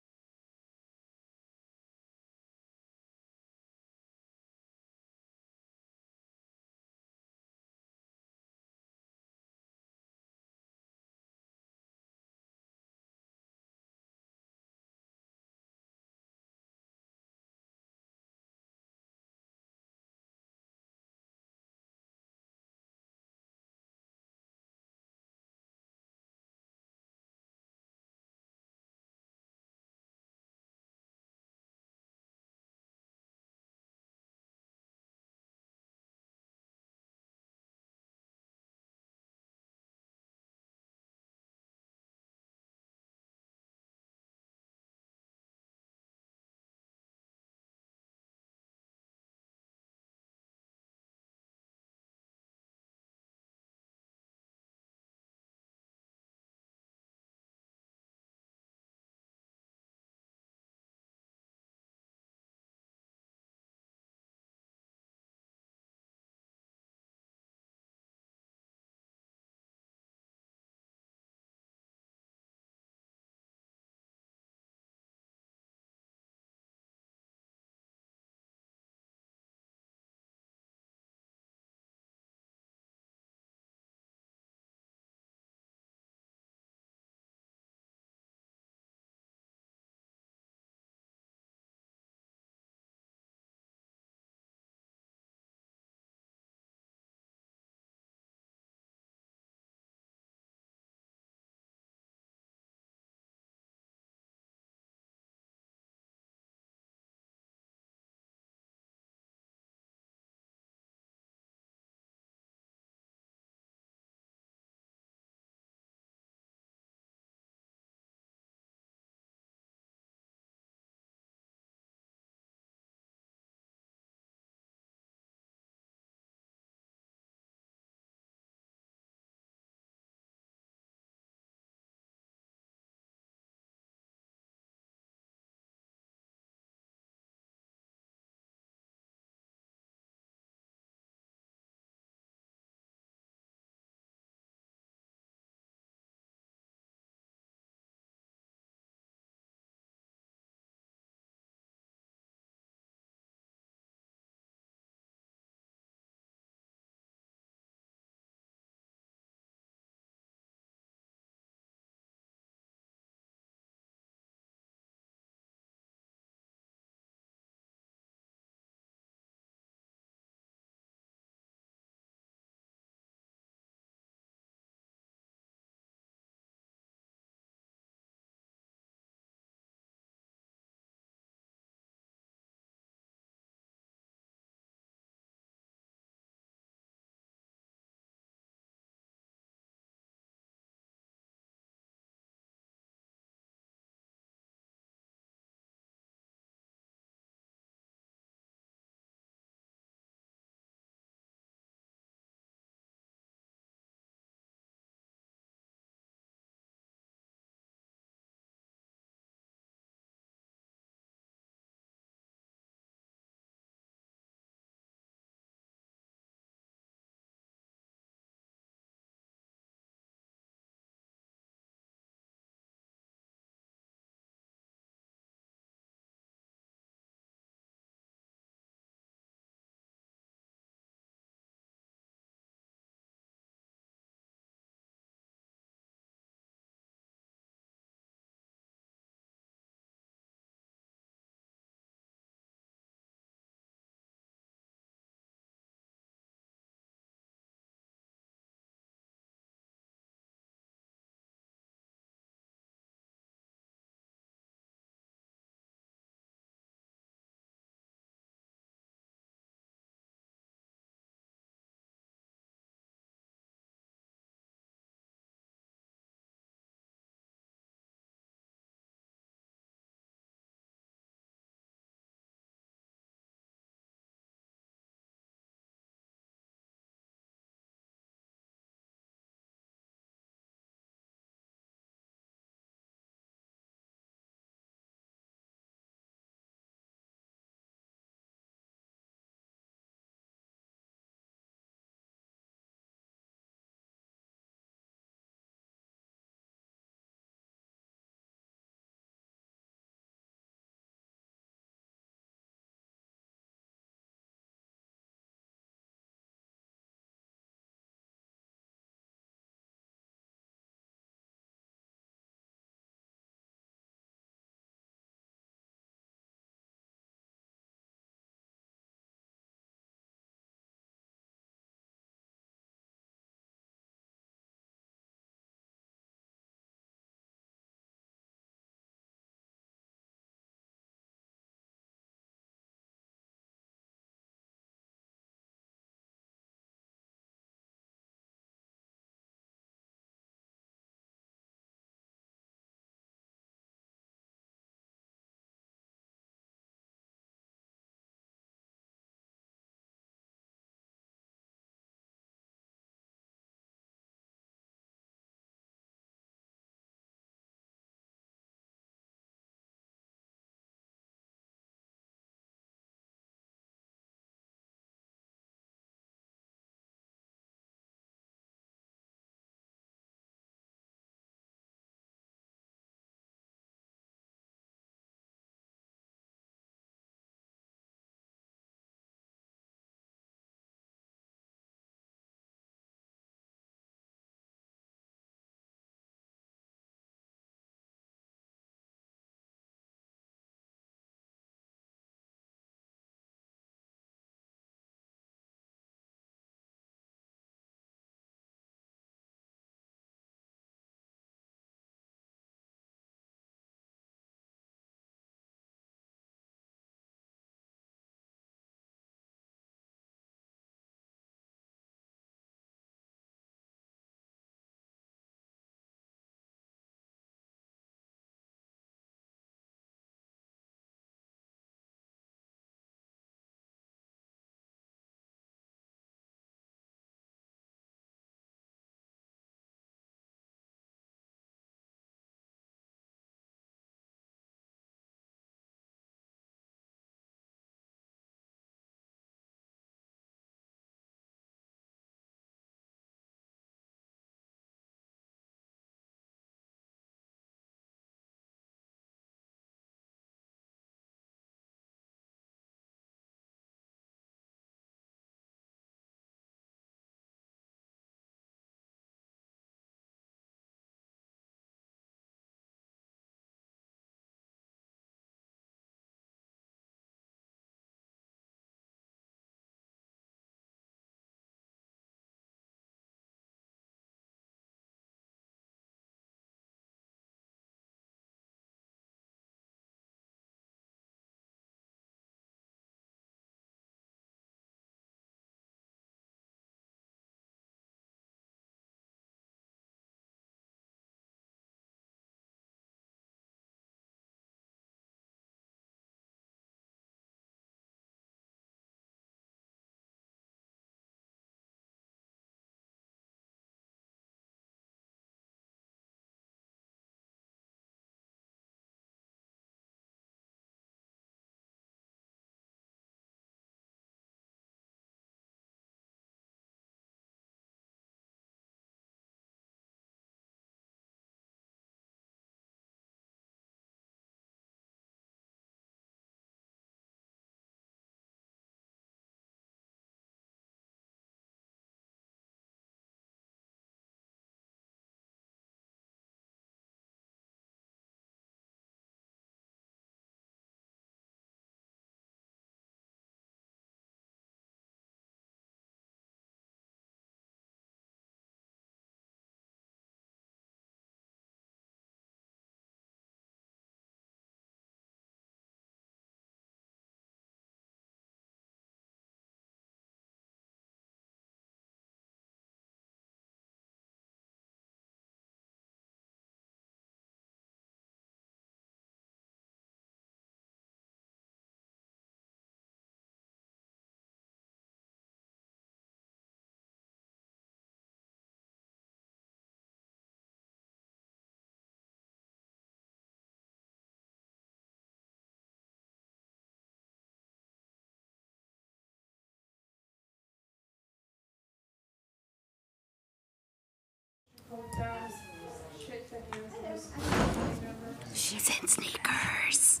She's in sneakers.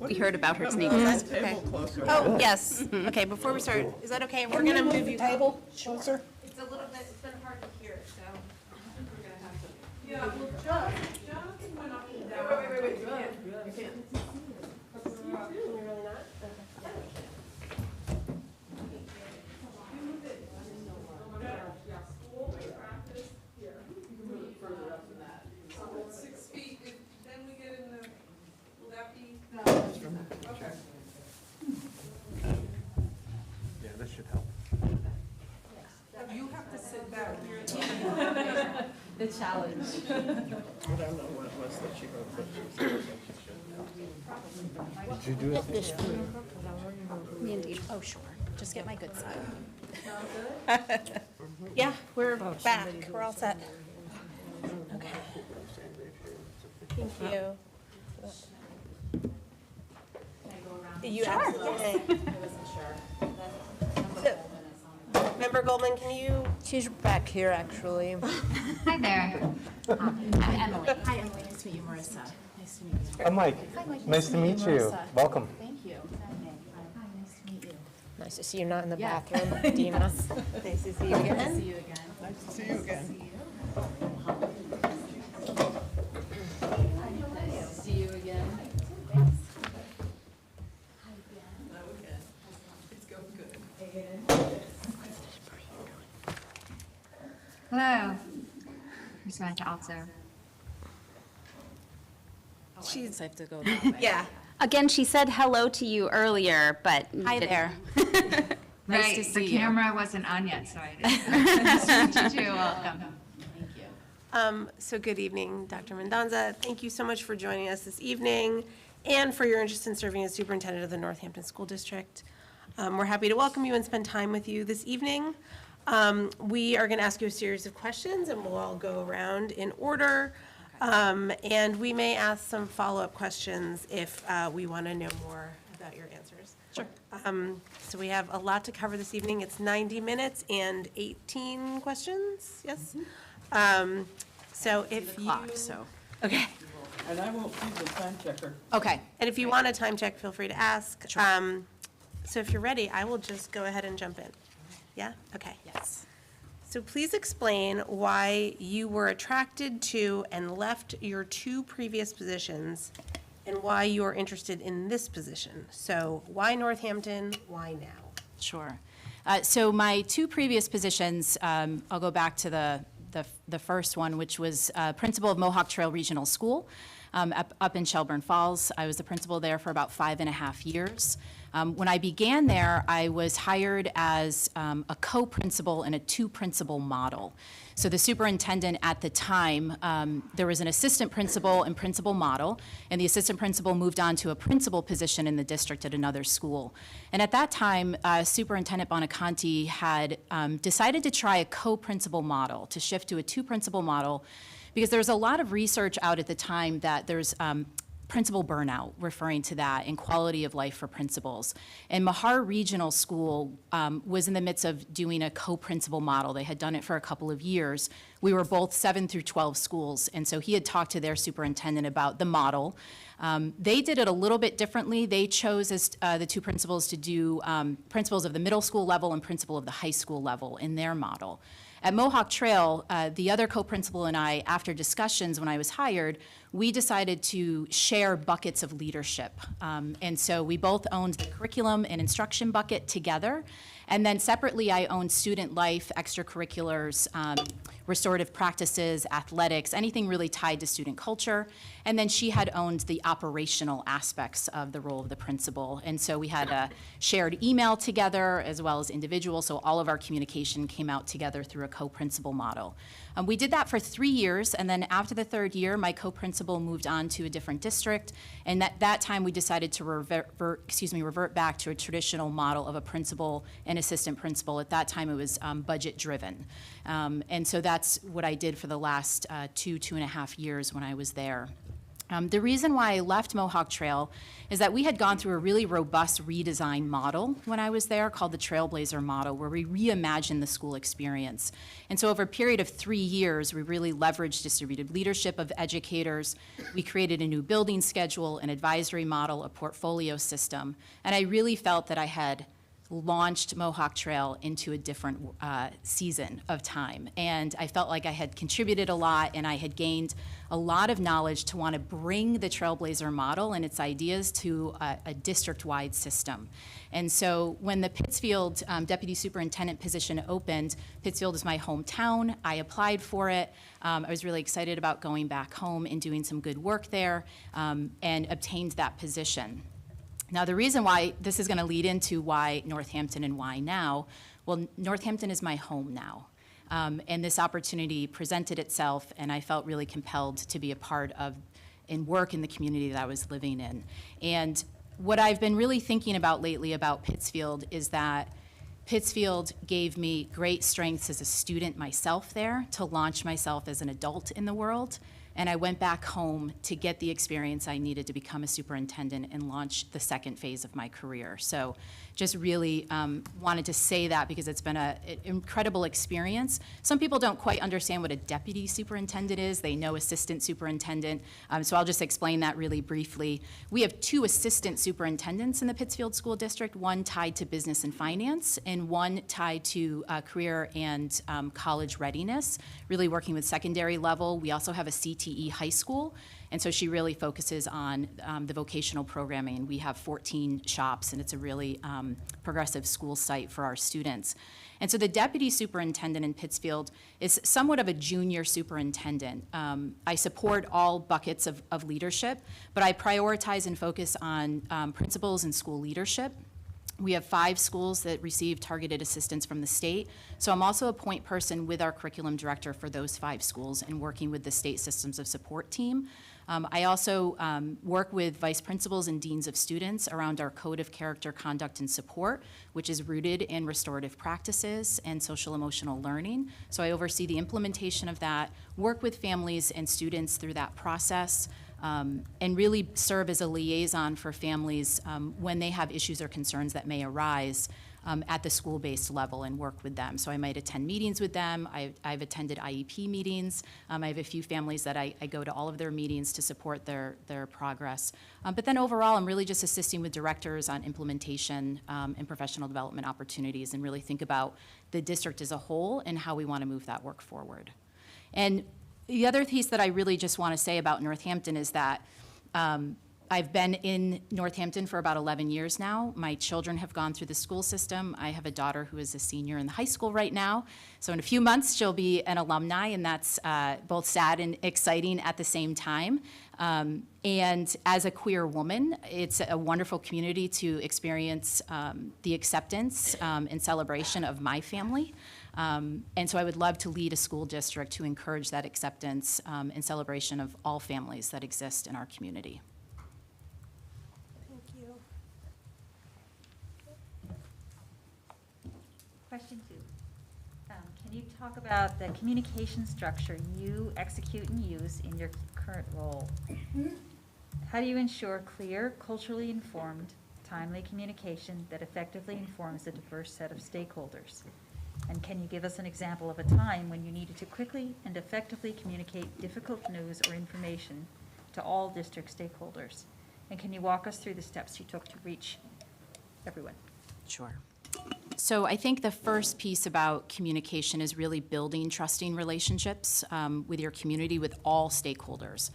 We heard about her sneakers. Table closer. Oh, yes. Okay, before we start, is that okay? We're gonna move you. Table closer. It's a little bit, it's been hard to hear, so we're gonna have to. Yeah, well, Jonathan went up and down. Wait. You can't. Can you really not? So it's 6 feet, then we get in the, will that be? Okay. Yeah, this should help. You have to sit back here. The challenge. I don't know what it was that she wrote, but Did you do it? Me indeed. Oh, sure. Just get my good side. Yeah, we're back. We're all set. Okay. Thank you. You absolutely. So, Member Goldman, can you? She's back here, actually. Hi there. I'm Emily. Hi, Emily. Nice to meet you, Marissa. Nice to meet you. I'm Mike. Hi, Mike. Nice to meet you. Marissa. Welcome. Thank you. Hi, nice to meet you. Nice to see you not in the Yeah. bathroom, Dina. Nice to see you Good to again. see you again. Nice to see you again. Nice to see you again. It's going good. Hello. Who's going to also? She's, I have to go. yeah. Again, she said hello to you earlier, but. Hi there. Nice Right, to see the you. camera wasn't on yet, so I didn't. Nice to meet you too, welcome. Thank you. So good evening, Dr. Mendonza. Thank you so much for joining us this evening and for your interest in serving as superintendent of the Northampton School District. We're happy to welcome you and spend time with you this evening. We are going to ask you a series of questions and we'll all go around in order. And we may ask some follow-up questions if we want to know more about your answers. Sure. So we have a lot to cover this evening. It's 90 minutes and 18 questions, yes? So if you. Okay. And I won't be the time checker. Okay. And if you want a time check, feel free to ask. So if you're ready, I will just go ahead and jump in. Yeah? Okay. Yes. So please explain why you were attracted to and left your two previous positions and why you are interested in this position. So why Northampton, why now? Sure. So my two previous positions, I'll go back to the first one, which was principal of Mohawk Trail Regional School up in Shelburne Falls. I was the principal there for about 5.5 years. When I began there, I was hired as a co-principal in a two-principal model. So the superintendent at the time, there was an assistant principal and principal model, and the assistant principal moved on to a principal position in the district at another school. And at that time, Superintendent Bonaconti had decided to try a co-principal model, to shift to a two-principal model, because there was a lot of research out at the time that there's principal burnout, referring to that, and quality of life for principals. And Mahar Regional School was in the midst of doing a co-principal model. They had done it for a couple of years. We were both 7 through 12 schools, and so he had talked to their superintendent about the model. They did it a little bit differently. They chose as the two principals to do principals of the middle school level and principal of the high school level in their model. At Mohawk Trail, the other co-principal and I, after discussions when I was hired, we decided to share buckets of leadership. And so we both owned the curriculum and instruction bucket together. And then separately, I owned student life, extracurriculars, restorative practices, athletics, anything really tied to student culture. And then she had owned the operational aspects of the role of the principal. And so we had a shared email together as well as individual, so all of our communication came out together through a co-principal model. We did that for 3 years, and then after the 3rd year, my co-principal moved on to a different district, and at that time we decided to revert back to a traditional model of a principal and assistant principal. At that time, it was budget-driven. And so that's what I did for the last 2.5 years when I was there. The reason why I left Mohawk Trail is that we had gone through a really robust redesign model when I was there called the Trailblazer model, where we reimagined the school experience. And so over a period of 3 years, we really leveraged distributed leadership of educators. We created a new building schedule, an advisory model, a portfolio system. And I really felt that I had launched Mohawk Trail into a different season of time. And I felt like I had contributed a lot and I had gained a lot of knowledge to want to bring the Trailblazer model and its ideas to a district-wide system. And so when the Pittsfield Deputy Superintendent position opened, Pittsfield is my hometown. I applied for it. I was really excited about going back home and doing some good work there, and obtained that position. Now, the reason why this is going to lead into why Northampton and why now, well, Northampton is my home now. And this opportunity presented itself, and I felt really compelled to be a part of and work in the community that I was living in. And what I've been really thinking about lately about Pittsfield is that Pittsfield gave me great strengths as a student myself there to launch myself as an adult in the world. And I went back home to get the experience I needed to become a superintendent and launch the second phase of my career. So just really wanted to say that because it's been an incredible experience. Some people don't quite understand what a deputy superintendent is. They know assistant superintendent. So I'll just explain that really briefly. We have 2 assistant superintendents in the Pittsfield School District, one tied to business and finance and one tied to career and college readiness, really working with secondary level. We also have a CTE high school, and so she really focuses on the vocational programming. We have 14 shops, and it's a really progressive school site for our students. And so the deputy superintendent in Pittsfield is somewhat of a junior superintendent. I support all buckets of leadership, but I prioritize and focus on principals and school leadership. We have 5 schools that receive targeted assistance from the state. So I'm also a point person with our curriculum director for those 5 schools and working with the state systems of support team. I also work with vice principals and deans of students around our code of character, conduct, and support, which is rooted in restorative practices and social emotional learning. So I oversee the implementation of that, work with families and students through that process, and really serve as a liaison for families when they have issues or concerns that may arise at the school-based level and work with them. So I might attend meetings with them. I've attended IEP meetings. I have a few families that I go to all of their meetings to support their progress. But then overall, I'm really just assisting with directors on implementation and professional development opportunities and really think about the district as a whole and how we want to move that work forward. And the other piece that I really just want to say about Northampton is that I've been in Northampton for about 11 years now. My children have gone through the school system. I have a daughter who is a senior in the high school right now. So in a few months, she'll be an alumni, and that's both sad and exciting at the same time. And as a queer woman, it's a wonderful community to experience the acceptance and celebration of my family. And so I would love to lead a school district to encourage that acceptance and celebration of all families that exist in our community. Thank you. Question 2. Can you talk about the communication structure you execute and use in your current role? How do you ensure clear, culturally informed, timely communication that effectively informs a diverse set of stakeholders? And can you give us an example of a time when you needed to quickly and effectively communicate difficult news or information to all district stakeholders? And can you walk us through the steps you took to reach everyone? Sure. So I think the first piece about communication is really building trusting relationships with your community, with all stakeholders,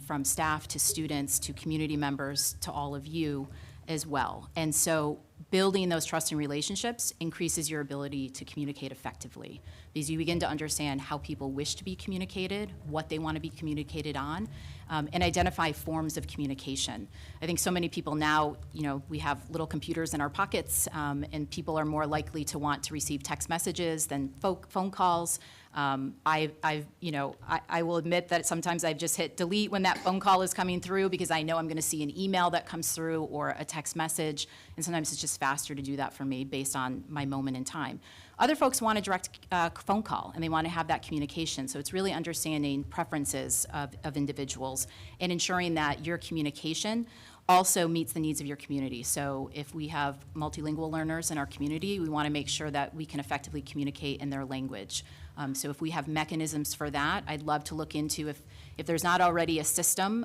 from staff to students to community members to all of you as well. And so building those trusting relationships increases your ability to communicate effectively because you begin to understand how people wish to be communicated, what they want to be communicated on, and identify forms of communication. I think so many people now, we have little computers in our pockets, and people are more likely to want to receive text messages than phone calls. I will admit that sometimes I've just hit delete when that phone call is coming through because I know I'm going to see an email that comes through or a text message, and sometimes it's just just faster to do that for me based on my moment in time. Other folks want a direct phone call, and they want to have that communication. So it's really understanding preferences of individuals and ensuring that your communication also meets the needs of your community. So if we have multilingual learners in our community, we want to make sure that we can effectively communicate in their language. So if we have mechanisms for that, I'd love to look into if there's not already a system.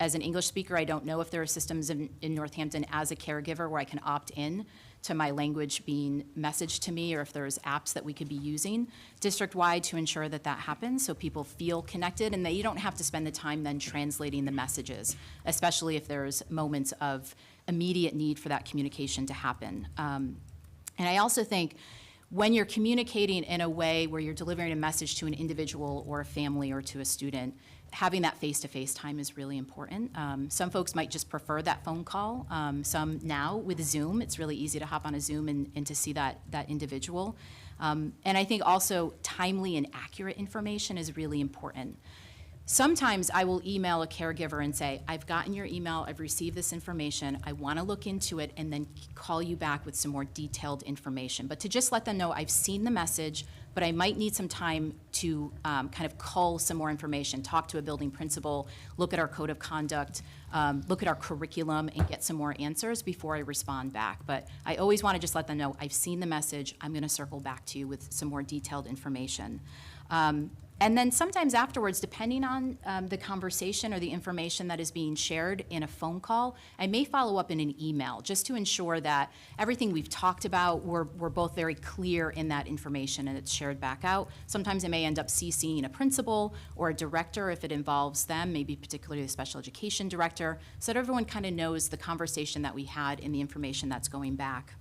As an English speaker, I don't know if there are systems in Northampton as a caregiver where I can opt in to my language being messaged to me, or if there's apps that we could be using district-wide to ensure that that happens so people feel connected and that you don't have to spend the time then translating the messages, especially if there's moments of immediate need for that communication to happen. And I also think when you're communicating in a way where you're delivering a message to an individual or a family or to a student, having that face-to-face time is really important. Some folks might just prefer that phone call. Some now with Zoom, it's really easy to hop on a Zoom and to see that individual. And I think also timely and accurate information is really important. Sometimes I will email a caregiver and say, I've gotten your email, I've received this information, I want to look into it, and then call you back with some more detailed information. But to just let them know I've seen the message, but I might need some time to kind of cull some more information, talk to a building principal, look at our code of conduct, look at our curriculum, and get some more answers before I respond back. But I always want to just let them know I've seen the message, I'm going to circle back to you with some more detailed information. And then sometimes afterwards, depending on the conversation or the information that is being shared in a phone call, I may follow up in an email just to ensure that everything we've talked about, we're both very clear in that information and it's shared back out. Sometimes I may end up CCing a principal or a director if it involves them, maybe particularly the special education director, so that everyone kind of knows the conversation that we had and the information that's going back.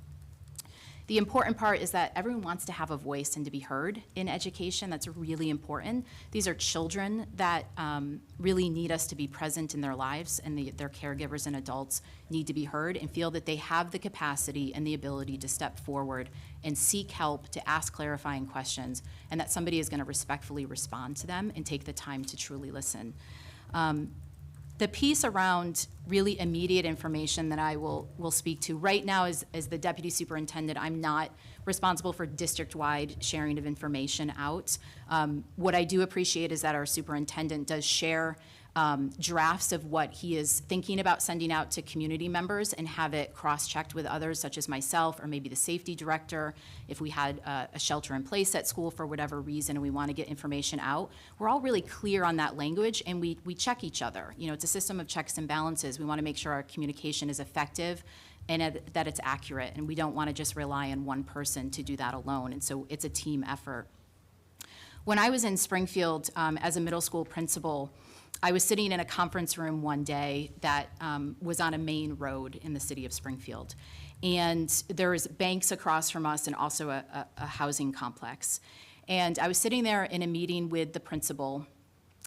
The important part is that everyone wants to have a voice and to be heard in education. That's really important. These are children that really need us to be present in their lives, and their caregivers and adults need to be heard and feel that they have the capacity and the ability to step forward and seek help, to ask clarifying questions, and that somebody is going to respectfully respond to them and take the time to truly listen. The piece around really immediate information that I will speak to right now as the deputy superintendent, I'm not responsible for district-wide sharing of information out. What I do appreciate is that our superintendent does share drafts of what he is thinking about sending out to community members and have it cross-checked with others such as myself or maybe the safety director. If we had a shelter in place at school for whatever reason and we want to get information out, we're all really clear on that language and we check each other. You know, it's a system of checks and balances. We want to make sure our communication is effective and that it's accurate, and we don't want to just rely on one person to do that alone, and so it's a team effort. When I was in Springfield as a middle school principal, I was sitting in a conference room one day that was on a main road in the city of Springfield. And there was banks across from us and also a housing complex. And I was sitting there in a meeting with the principal,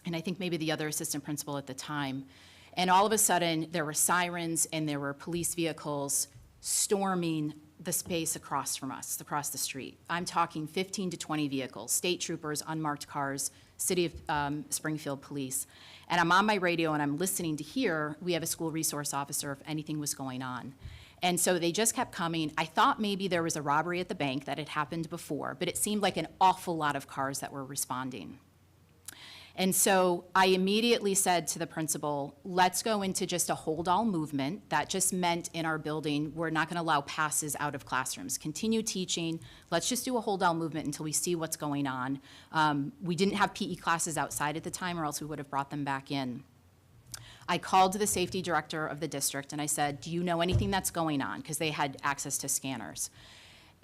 and I think maybe the other assistant principal at the time. And all of a sudden, there were sirens and there were police vehicles storming the space across from us, across the street. I'm talking 15 to 20 vehicles, state troopers, unmarked cars, City of Springfield police. And I'm on my radio and I'm listening to hear we have a school resource officer if anything was going on. And so they just kept coming. I thought maybe there was a robbery at the bank that had happened before, but it seemed like an awful lot of cars that were responding. And so I immediately said to the principal, let's go into just a hold all movement. That just meant in our building, we're not going to allow passes out of classrooms. Continue teaching. Let's just do a hold all movement until we see what's going on. We didn't have PE classes outside at the time, or else we would have brought them back in. I called the safety director of the district and I said, do you know anything that's going on? Because they had access to scanners.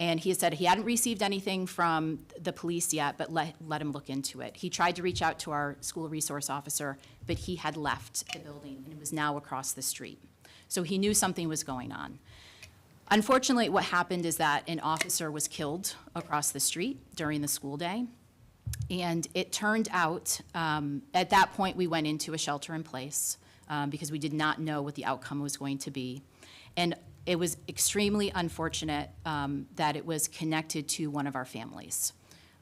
And he said he hadn't received anything from the police yet, but let him look into it. He tried to reach out to our school resource officer, but he had left the building and was now across the street. So he knew something was going on. Unfortunately, what happened is that an officer was killed across the street during the school day. And it turned out, at that point, we went into a shelter in place because we did not know what the outcome was going to be. And it was extremely unfortunate that it was connected to one of our families,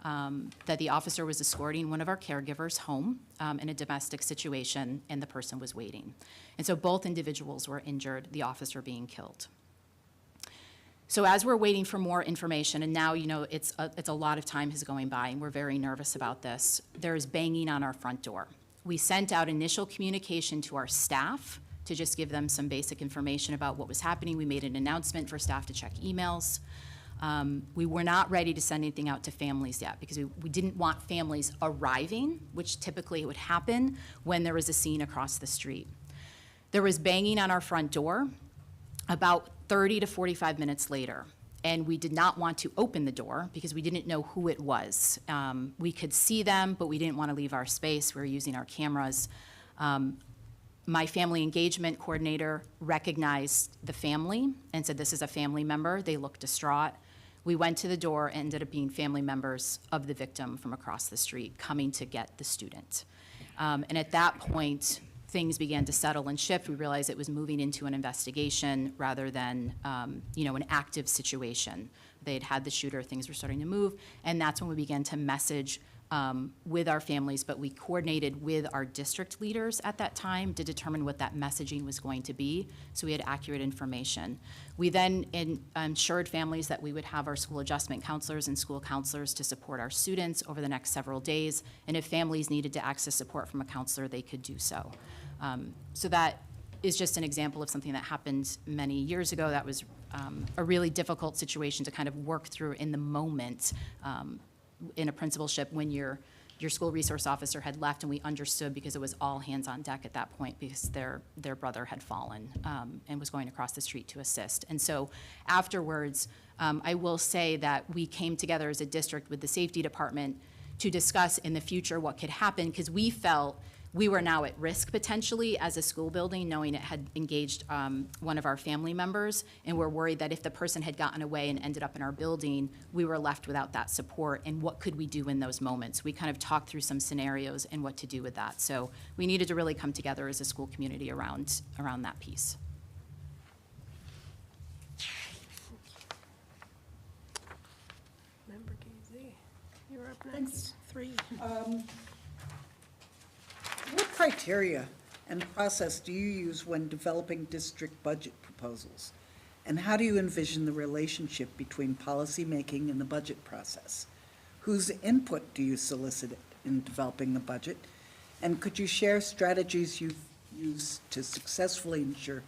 that the officer was escorting one of our caregivers home in a domestic situation, and the person was waiting. And so both individuals were injured, the officer being killed. So as we're waiting for more information, and now, it's a lot of time is going by, and we're very nervous about this, there's banging on our front door. We sent out initial communication to our staff to just give them some basic information about what was happening. We made an announcement for staff to check emails. We were not ready to send anything out to families yet because we didn't want families arriving, which typically would happen when there was a scene across the street. There was banging on our front door about 30 to 45 minutes later, and we did not want to open the door because we didn't know who it was. We could see them, but we didn't want to leave our space. We were using our cameras. My family engagement coordinator recognized the family and said, this is a family member. They looked distraught. We went to the door and ended up being family members of the victim from across the street coming to get the student. And at that point, things began to settle and shift. We realized it was moving into an investigation rather than, an active situation. They'd had the shooter, things were starting to move, and that's when we began to message with our families, but we coordinated with our district leaders at that time to determine what that messaging was going to be, so we had accurate information. We then ensured families that we would have our school adjustment counselors and school counselors to support our students over the next several days, and if families needed to access support from a counselor, they could do so. So that is just an example of something that happened many years ago that was a really difficult situation to kind of work through in the moment, in a principalship when your school resource officer had left, and we understood because it was all hands on deck at that point because their brother had fallen and was going across the street to assist. And so afterwards, I will say that we came together as a district with the safety department to discuss in the future what could happen, because we felt we were now at risk potentially as a school building, knowing it had engaged one of our family members, and we're worried that if the person had gotten away and ended up in our building, we were left without that support, and what could we do in those moments? We kind of talked through some scenarios and what to do with that. So we needed to really come together as a school community around that piece. Member Gazy, you're up next. 3. What criteria and process do you use when developing district budget proposals? And how do you envision the relationship between policymaking and the budget process? Whose input do you solicit in developing the budget? And could you share strategies you've used to successfully ensure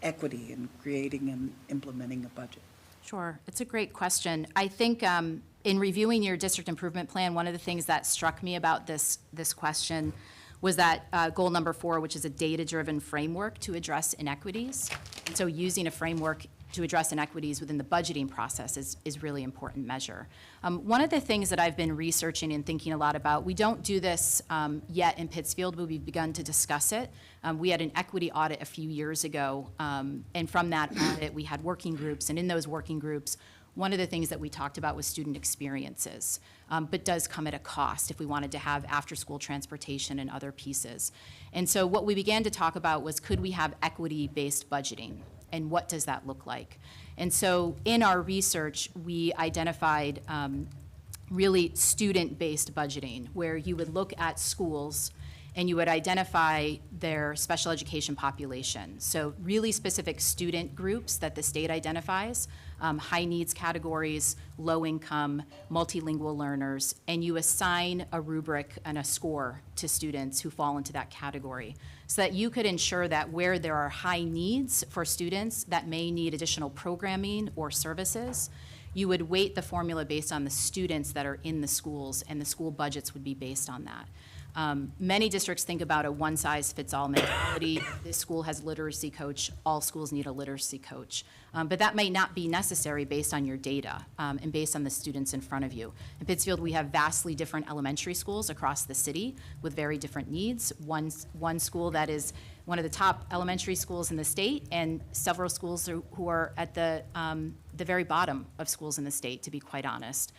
equity in creating and implementing a budget? Sure, it's a great question. I think in reviewing your district improvement plan, one of the things that struck me about this question was that goal number 4, which is a data-driven framework to address inequities. And so using a framework to address inequities within the budgeting process is really important measure. One of the things that I've been researching and thinking a lot about, we don't do this yet in Pittsfield, but we've begun to discuss it. We had an equity audit a few years ago, and from that audit, we had working groups, and in those working groups, one of the things that we talked about was student experiences, but does come at a cost if we wanted to have after-school transportation and other pieces. And so what we began to talk about was, could we have equity-based budgeting, and what does that look like? And so in our research, we identified really student-based budgeting, where you would look at schools and you would identify their special education population. So really specific student groups that the state identifies, high needs categories, low income, multilingual learners, and you assign a rubric and a score to students who fall into that category, so that you could ensure that where there are high needs for students that may need additional programming or services, you would weight the formula based on the students that are in the schools, and the school budgets would be based on that. Many districts think about a one-size-fits-all mentality. This school has a literacy coach, all schools need a literacy coach. But that may not be necessary based on your data and based on the students in front of you. In Pittsfield, we have vastly different elementary schools across the city with very different needs. One school that is one of the top elementary schools in the state, and several schools who are at the very bottom of schools in the state, to be quite honest.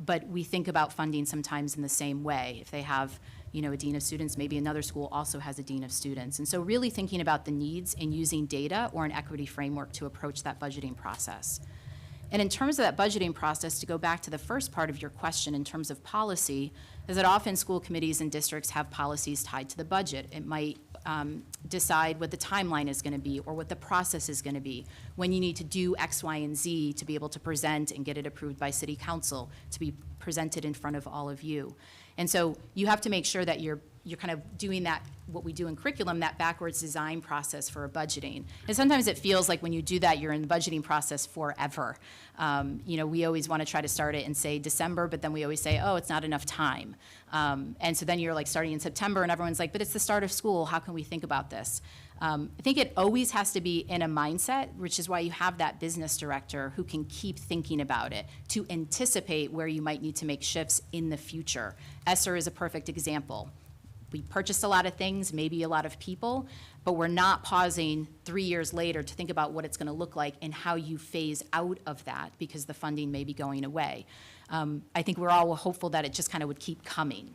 But we think about funding sometimes in the same way. If they have a dean of students, maybe another school also has a dean of students. And so really thinking about the needs and using data or an equity framework to approach that budgeting process. And in terms of that budgeting process, to go back to the first part of your question in terms of policy, is that often school committees and districts have policies tied to the budget. It might decide what the timeline is going to be or what the process is going to be, when you need to do X, Y, and Z to be able to present and get it approved by city council, to be presented in front of all of you. And so you have to make sure that you're kind of doing that, what we do in curriculum, that backwards design process for budgeting. And sometimes it feels like when you do that, you're in the budgeting process forever. We always want to try to start it in, say, December, but then we always say, oh, it's not enough time. And so then you're like starting in September and everyone's like, but it's the start of school, how can we think about this? I think it always has to be in a mindset, which is why you have that business director who can keep thinking about it to anticipate where you might need to make shifts in the future. ESSER is a perfect example. We purchased a lot of things, maybe a lot of people, but we're not pausing 3 years later to think about what it's going to look like and how you phase out of that because the funding may be going away. I think we're all hopeful that it just kind of would keep coming.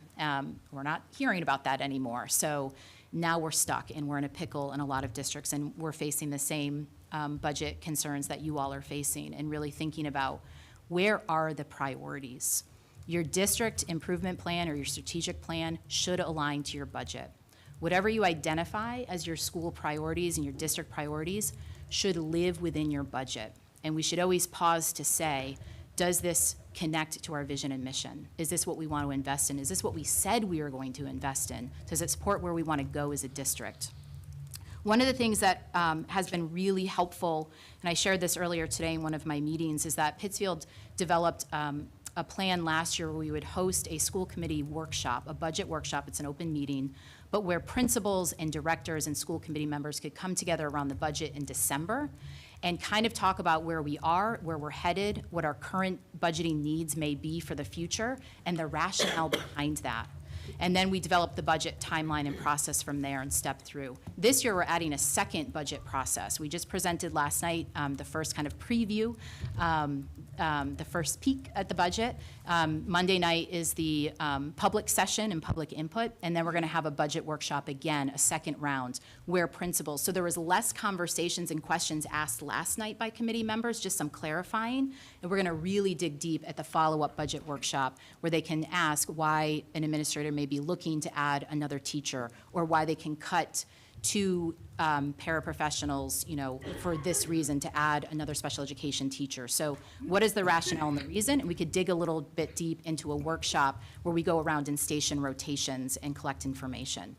We're not hearing about that anymore. So now we're stuck and we're in a pickle in a lot of districts and we're facing the same budget concerns that you all are facing and really thinking about where are the priorities. Your district improvement plan or your strategic plan should align to your budget. Whatever you identify as your school priorities and your district priorities should live within your budget. And we should always pause to say, does this connect to our vision and mission? Is this what we want to invest in? Is this what we said we were going to invest in? Does it support where we want to go as a district? One of the things that has been really helpful, and I shared this earlier today in one of my meetings, is that Pittsfield developed a plan last year where we would host a school committee workshop, a budget workshop. It's an open meeting, but where principals and directors and school committee members could come together around the budget in December and kind of talk about where we are, where we're headed, what our current budgeting needs may be for the future, and the rationale behind that. And then we developed the budget timeline and process from there and step through. This year, we're adding a second budget process. We just presented last night the first kind of preview, the first peek at the budget. Monday night is the public session and public input, and then we're going to have a budget workshop again, a second round, where principals, so there was less conversations and questions asked last night by committee members, just some clarifying, and we're going to really dig deep at the follow-up budget workshop where they can ask why an administrator may be looking to add another teacher or why they can cut 2 paraprofessionals, for this reason to add another special education teacher. So what is the rationale and the reason? And we could dig a little bit deep into a workshop where we go around and station rotations and collect information.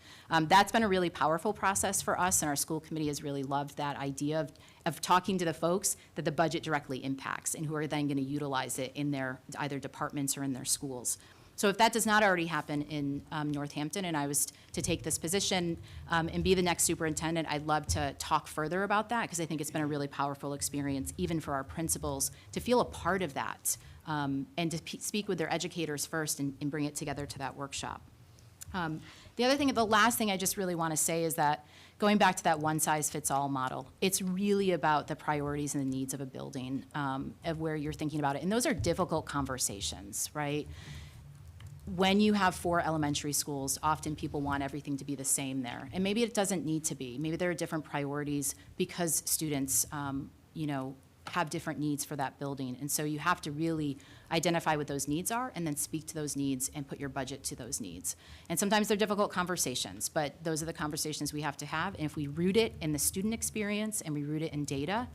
That's been a really powerful process for us, and our school committee has really loved that idea of talking to the folks that the budget directly impacts and who are then going to utilize it in their either departments or in their schools. So if that does not already happen in Northampton and I was to take this position and be the next superintendent, I'd love to talk further about that because I think it's been a really powerful experience even for our principals to feel a part of that and to speak with their educators first and bring it together to that workshop. The last thing I just really want to say is that going back to that one-size-fits-all model, it's really about the priorities and the needs of a building, of where you're thinking about it. And those are difficult conversations, right? When you have 4 elementary schools, often people want everything to be the same there. And maybe it doesn't need to be. Maybe there are different priorities because students, have different needs for that building. And so you have to really identify what those needs are and then speak to those needs and put your budget to those needs. And sometimes they're difficult conversations, but those are the conversations we have to have. And if we root it in the student experience and we root it in data,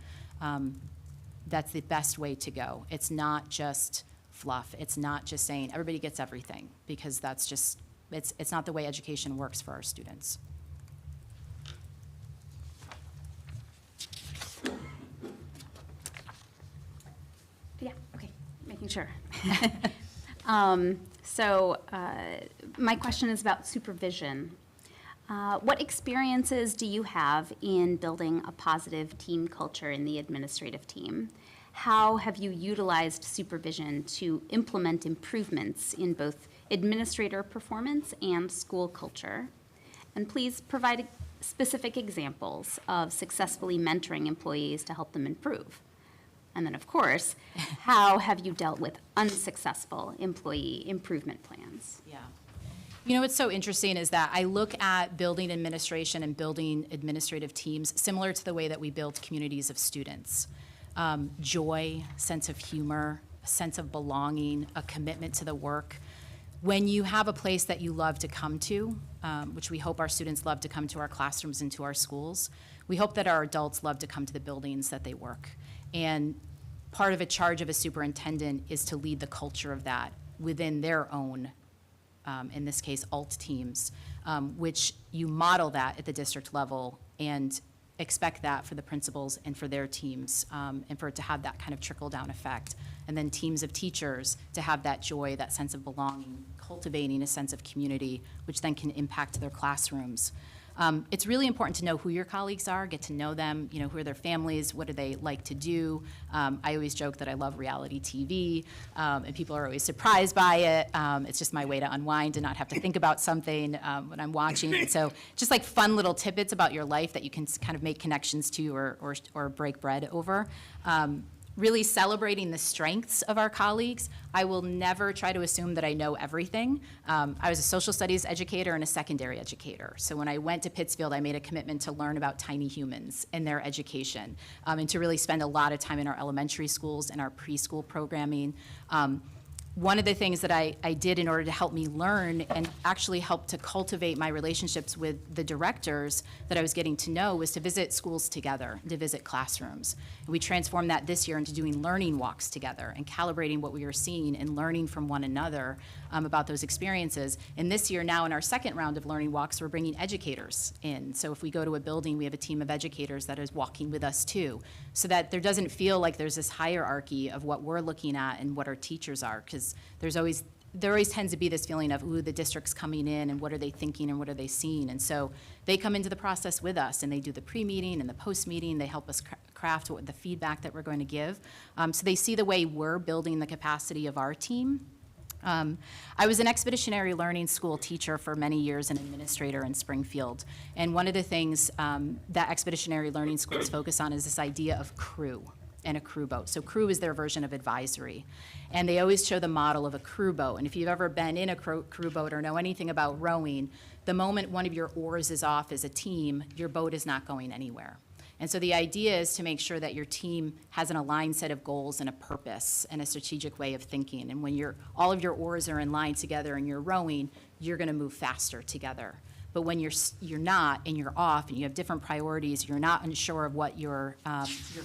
that's the best way to go. It's not just fluff. It's not just saying everybody gets everything, because that's just, it's not the way education works for our students. Yeah, okay, making sure. My question is about supervision. What experiences do you have in building a positive team culture in the administrative team? How have you utilized supervision to implement improvements in both administrator performance and school culture? And please provide specific examples of successfully mentoring employees to help them improve. And then, of course, how have you dealt with unsuccessful employee improvement plans? Yeah. What's so interesting is that I look at building administration and building administrative teams similar to the way that we build communities of students. Joy, sense of humor, a sense of belonging, a commitment to the work. When you have a place that you love to come to, which we hope our students love to come to our classrooms and to our schools, we hope that our adults love to come to the buildings that they work. And part of a charge of a superintendent is to lead the culture of that within their own, in this case, alt teams, which you model that at the district level and expect that for the principals and for their teams, and for it to have that kind of trickle-down effect. And then teams of teachers to have that joy, that sense of belonging, cultivating a sense of community, which then can impact their classrooms. It's really important to know who your colleagues are, get to know them, you know, who are their families, what do they like to do. I always joke that I love reality TV, and people are always surprised by it. It's just my way to unwind and not have to think about something when I'm watching. And so just like fun little tidbits about your life that you can kind of make connections to or break bread over. Really celebrating the strengths of our colleagues. I will never try to assume that I know everything. I was a social studies educator and a secondary educator. So when I went to Pittsfield, I made a commitment to learn about tiny humans and their education, and to really spend a lot of time in our elementary schools and our preschool programming. One of the things that I did in order to help me learn and actually help to cultivate my relationships with the directors that I was getting to know was to visit schools together, to visit classrooms. And we transformed that this year into doing learning walks together and calibrating what we were seeing and learning from one another about those experiences. And this year now in our second round of learning walks, we're bringing educators in. So if we go to a building, we have a team of educators that is walking with us too, so that there doesn't feel like there's this hierarchy of what we're looking at and what our teachers are, because there always tends to be this feeling of, ooh, the district's coming in and what are they thinking and what are they seeing? And so they come into the process with us and they do the pre-meeting and the post-meeting. They help us craft the feedback that we're going to give. So they see the way we're building the capacity of our team. I was an expeditionary learning school teacher for many years, an administrator in Springfield. And one of the things that expeditionary learning schools focus on is this idea of crew and a crew boat. So crew is their version of advisory. And they always show the model of a crew boat. And if you've ever been in a crew boat or know anything about rowing, the moment one of your oars is off as a team, your boat is not going anywhere. And so the idea is to make sure that your team has an aligned set of goals and a purpose and a strategic way of thinking. And when all of your oars are in line together and you're rowing, you're going to move faster together. But when you're not and you're off and you have different priorities, you're not unsure of what your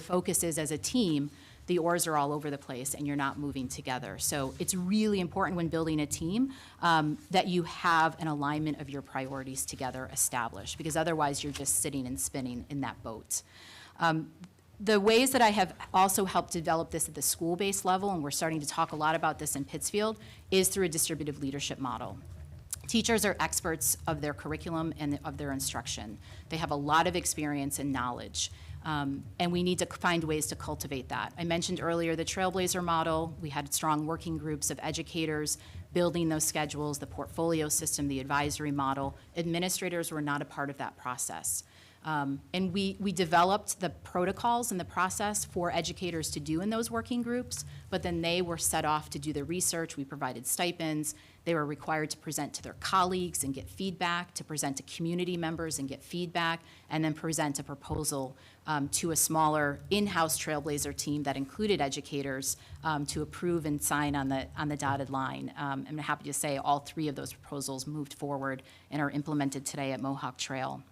focus is as a team, the oars are all over the place and you're not moving together. So it's really important when building a team that you have an alignment of your priorities together established, because otherwise you're just sitting and spinning in that boat. The ways that I have also helped develop this at the school-based level, and we're starting to talk a lot about this in Pittsfield, is through a distributive leadership model. Teachers are experts of their curriculum and of their instruction. They have a lot of experience and knowledge. And we need to find ways to cultivate that. I mentioned earlier the Trailblazer model. We had strong working groups of educators building those schedules, the portfolio system, the advisory model. Administrators were not a part of that process. And we developed the protocols and the process for educators to do in those working groups, but then they were set off to do the research. We provided stipends. They were required to present to their colleagues and get feedback, to present to community members and get feedback, and then present a proposal to a smaller in-house Trailblazer team that included educators to approve and sign on the dotted line. I'm happy to say all three of those proposals moved forward and are implemented today at Mohawk Trail.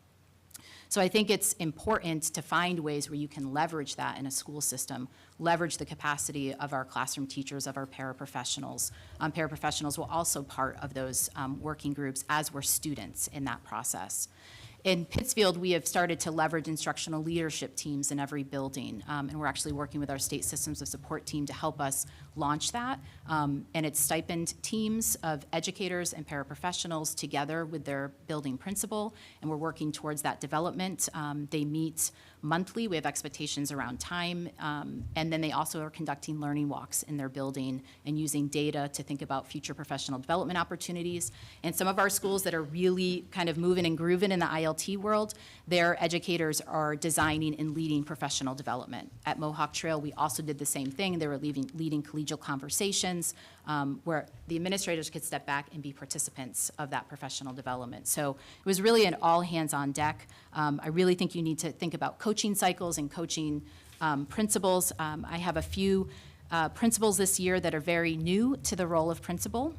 So I think it's important to find ways where you can leverage that in a school system, leverage the capacity of our classroom teachers, of our paraprofessionals. Paraprofessionals were also part of those working groups, as were students in that process. In Pittsfield, we have started to leverage instructional leadership teams in every building, and we're actually working with our state systems of support team to help us launch that. And it's stipend teams of educators and paraprofessionals together with their building principal, and we're working towards that development. They meet monthly. We have expectations around time, and then they also are conducting learning walks in their building and using data to think about future professional development opportunities. And some of our schools that are really kind of moving and grooving in the ILT world, their educators are designing and leading professional development. At Mohawk Trail, we also did the same thing. They were leading collegial conversations where the administrators could step back and be participants of that professional development. So it was really an all hands on deck. I really think you need to think about coaching cycles and coaching principals. I have a few principals this year that are very new to the role of principal.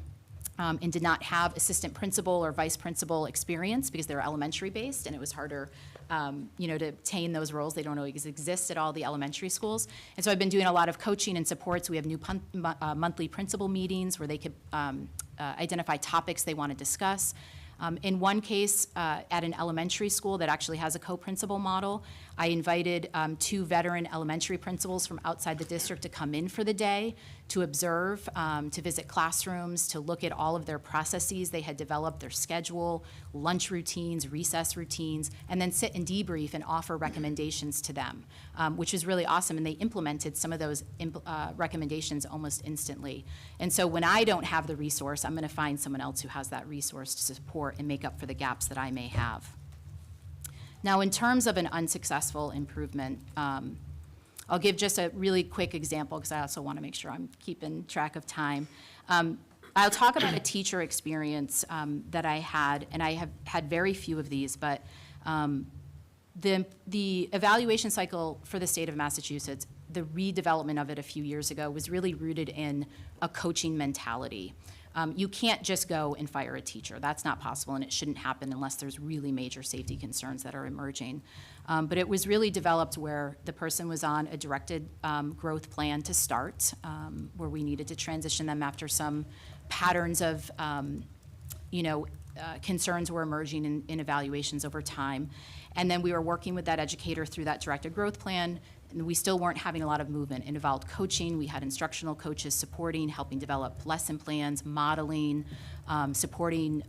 and did not have assistant principal or vice principal experience because they were elementary based, and it was harder, to obtain those roles. They don't always exist at all the elementary schools. And so I've been doing a lot of coaching and supports. We have new monthly principal meetings where they could identify topics they want to discuss. In one case, at an elementary school that actually has a co-principal model, I invited 2 veteran elementary principals from outside the district to come in for the day, to observe, to visit classrooms, to look at all of their processes they had developed, their schedule, lunch routines, recess routines, and then sit and debrief and offer recommendations to them, which was really awesome. And they implemented some of those recommendations almost instantly. And so when I don't have the resource, I'm going to find someone else who has that resource to support and make up for the gaps that I may have. Now, in terms of an unsuccessful improvement, I'll give just a really quick example because I also want to make sure I'm keeping track of time. I'll talk about a teacher experience that I had, and I have had very few of these, but the evaluation cycle for the state of Massachusetts, the redevelopment of it a few years ago was really rooted in a coaching mentality. You can't just go and fire a teacher. That's not possible, and it shouldn't happen unless there's really major safety concerns that are emerging. But it was really developed where the person was on a directed growth plan to start, where we needed to transition them after some patterns of, concerns were emerging in evaluations over time. And then we were working with that educator through that directed growth plan, and we still weren't having a lot of movement. It involved coaching. We had instructional coaches supporting, helping develop lesson plans, modeling, supporting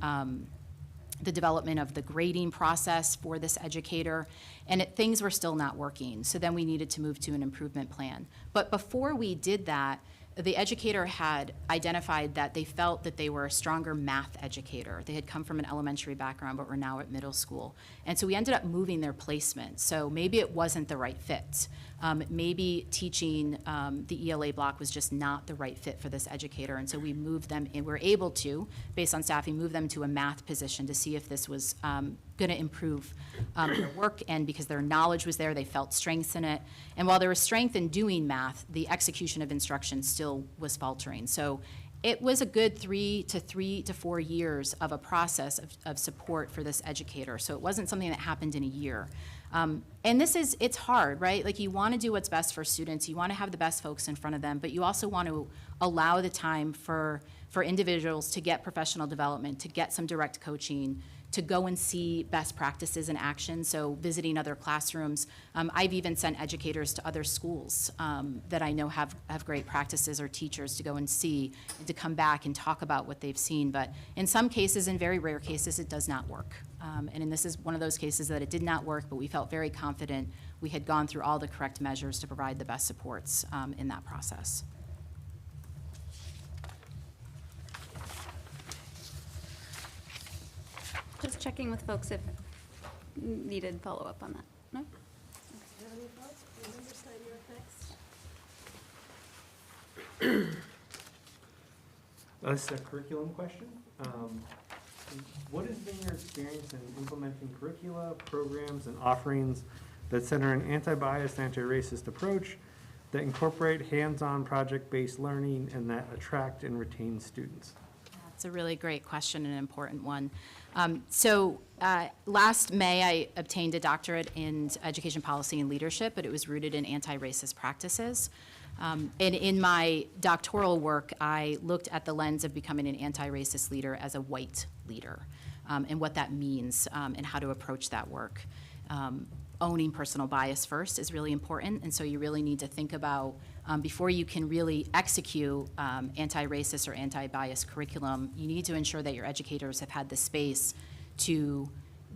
the development of the grading process for this educator, and things were still not working. So then we needed to move to an improvement plan. But before we did that, the educator had identified that they felt that they were a stronger math educator. They had come from an elementary background, but were now at middle school. And so we ended up moving their placement. So maybe it wasn't the right fit. Maybe teaching the ELA block was just not the right fit for this educator. And so we moved them, and we're able to, based on staffing, move them to a math position to see if this was going to improve their work. And because their knowledge was there, they felt strengths in it. And while there was strength in doing math, the execution of instruction still was faltering. So it was a good 3 to 4 years of a process of support for this educator. So it wasn't something that happened in a year. And it's hard, right? Like, you want to do what's best for students. You want to have the best folks in front of them, but you also want to allow the time for individuals to get professional development, to get some direct coaching, to go and see best practices in action, so visiting other classrooms. I've even sent educators to other schools that I know have great practices, or teachers to go and see, and to come back and talk about what they've seen. But in some cases, in very rare cases, it does not work. And this is one of those cases that it did not work, but we felt very confident we had gone through all the correct measures to provide the best supports in that process. Just checking with folks if needed follow-up on that. No? Do you have any thoughts? Member Snyder, up next. This is a curriculum question. What has been your experience in implementing curricula, programs, and offerings that center an anti-biased, anti-racist approach, that incorporate hands-on project-based learning, and that attract and retain students? That's a really great question and an important one. Last May, I obtained a doctorate in education policy and leadership, but it was rooted in anti-racist practices. And in my doctoral work, I looked at the lens of becoming an anti-racist leader as a white leader, and what that means, and how to approach that work. Owning personal bias first is really important, and so you really need to think about, before you can really execute anti-racist or anti-bias curriculum, you need to ensure that your educators have had the space to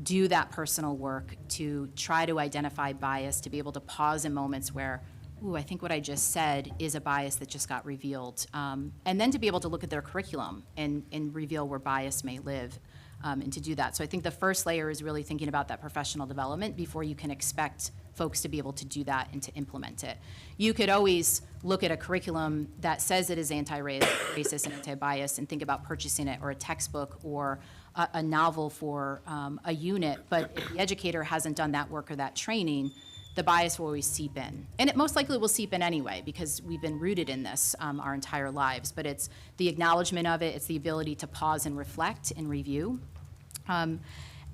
do that personal work, to try to identify bias, to be able to pause in moments where, ooh, I think what I just said is a bias that just got revealed. And then to be able to look at their curriculum and reveal where bias may live, and to do that. So I think the first layer is really thinking about that professional development before you can expect folks to be able to do that and to implement it. You could always look at a curriculum that says it is anti-racist and anti-bias and think about purchasing it, or a textbook, or a novel for a unit, but if the educator hasn't done that work or that training, the bias will always seep in. And it most likely will seep in anyway, because we've been rooted in this our entire lives. But it's the acknowledgement of it, it's the ability to pause and reflect and review.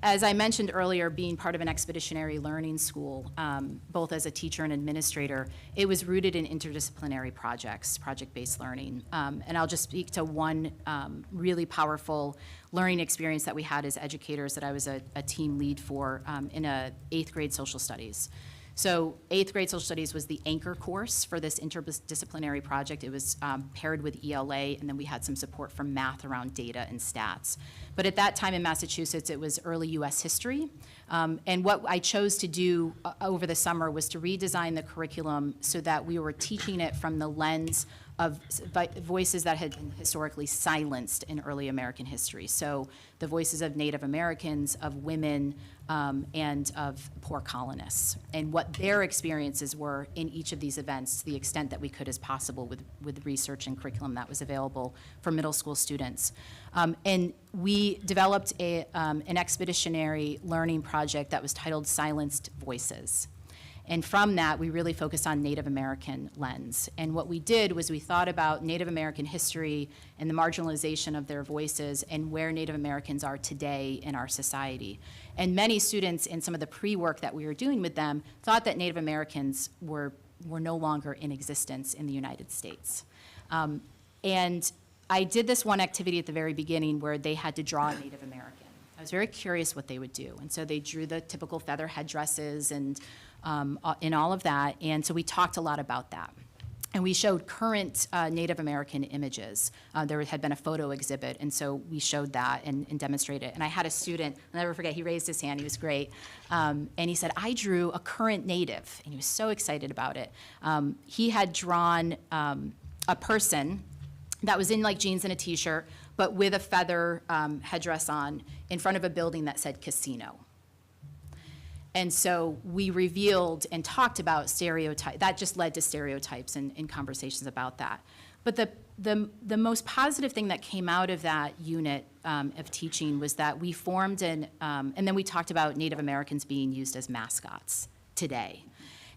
As I mentioned earlier, being part of an expeditionary learning school, both as a teacher and administrator, it was rooted in interdisciplinary projects, project-based learning. And I'll just speak to one really powerful learning experience that we had as educators that I was a team lead for in a 8th grade social studies. So 8th grade social studies was the anchor course for this interdisciplinary project. It was paired with ELA, and then we had some support from math around data and stats. But at that time in Massachusetts, it was early US history. And what I chose to do over the summer was to redesign the curriculum so that we were teaching it from the lens of voices that had been historically silenced in early American history. So the voices of Native Americans, of women, and of poor colonists, and what their experiences were in each of these events to the extent that we could as possible with research and curriculum that was available for middle school students. And we developed an expeditionary learning project that was titled Silenced Voices. And from that, we really focused on Native American lens. And what we did was we thought about Native American history and the marginalization of their voices and where Native Americans are today in our society. And many students in some of the pre-work that we were doing with them thought that Native Americans were no longer in existence in the United States. And I did this one activity at the very beginning where they had to draw a Native American. I was very curious what they would do. And so they drew the typical feather headdresses and all of that. And so we talked a lot about that. And we showed current Native American images. There had been a photo exhibit, and so we showed that and demonstrated it. And I had a student, I'll never forget, he raised his hand, he was great. And he said, I drew a current Native, and he was so excited about it. He had drawn a person that was in like jeans and a t-shirt, but with a feather headdress on in front of a building that said casino. And so we revealed and talked about stereotypes. That just led to stereotypes and conversations about that. But the most positive thing that came out of that unit of teaching was that we formed and then we talked about Native Americans being used as mascots today.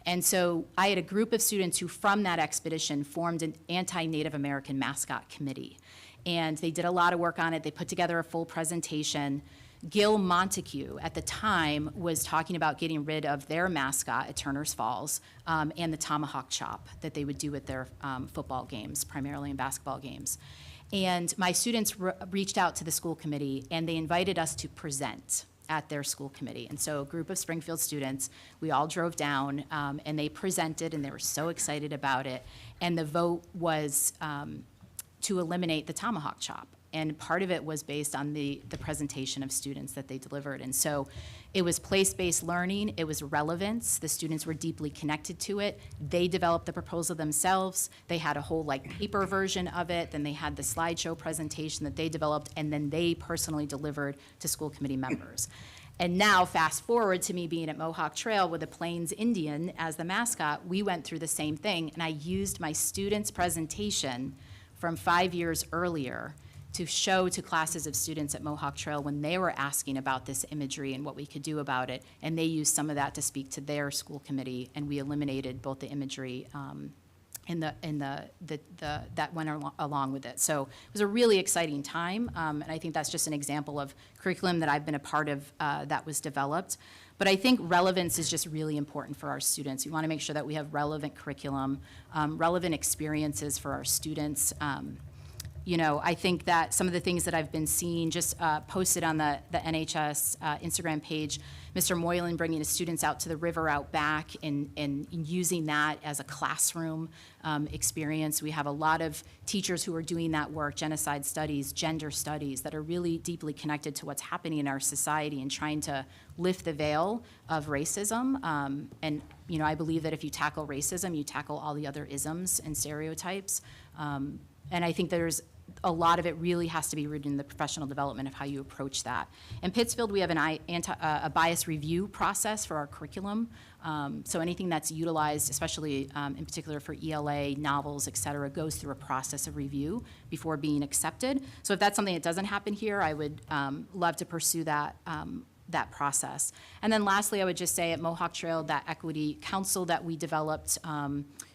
And so I had a group of students who from that expedition formed an anti-Native American mascot committee. And they did a lot of work on it. They put together a full presentation. Gil Montague at the time was talking about getting rid of their mascot at Turner's Falls and the tomahawk chop that they would do at their football games, primarily in basketball games. And my students reached out to the school committee and they invited us to present at their school committee. And so a group of Springfield students, we all drove down and they presented and they were so excited about it. And the vote was to eliminate the tomahawk chop. And part of it was based on the presentation of students that they delivered. And so it was place-based learning, it was relevance, the students were deeply connected to it. They developed the proposal themselves, they had a whole like paper version of it, then they had the slideshow presentation that they developed, and then they personally delivered to school committee members. And now, fast forward to me being at Mohawk Trail with a Plains Indian as the mascot, we went through the same thing, and I used my students' presentation from 5 years earlier to show to classes of students at Mohawk Trail when they were asking about this imagery and what we could do about it, and they used some of that to speak to their school committee, and we eliminated both the imagery and that went along with it. So it was a really exciting time, and I think that's just an example of curriculum that I've been a part of that was developed. But I think relevance is just really important for our students. We want to make sure that we have relevant curriculum, relevant experiences for our students. You know, I think that some of the things that I've been seeing just posted on the NHS Instagram page, Mr. Moylan bringing his students out to the river out back and using that as a classroom experience. We have a lot of teachers who are doing that work, genocide studies, gender studies, that are really deeply connected to what's happening in our society and trying to lift the veil of racism. And, you know, I believe that if you tackle racism, you tackle all the other isms and stereotypes. And I think there's a lot of it really has to be rooted in the professional development of how you approach that. In Pittsfield, we have a bias review process for our curriculum. So anything that's utilized, especially in particular for ELA, novels, et cetera, goes through a process of review before being accepted. So if that's something that doesn't happen here, I would love to pursue that that process. And then lastly, I would just say at Mohawk Trail, that equity council that we developed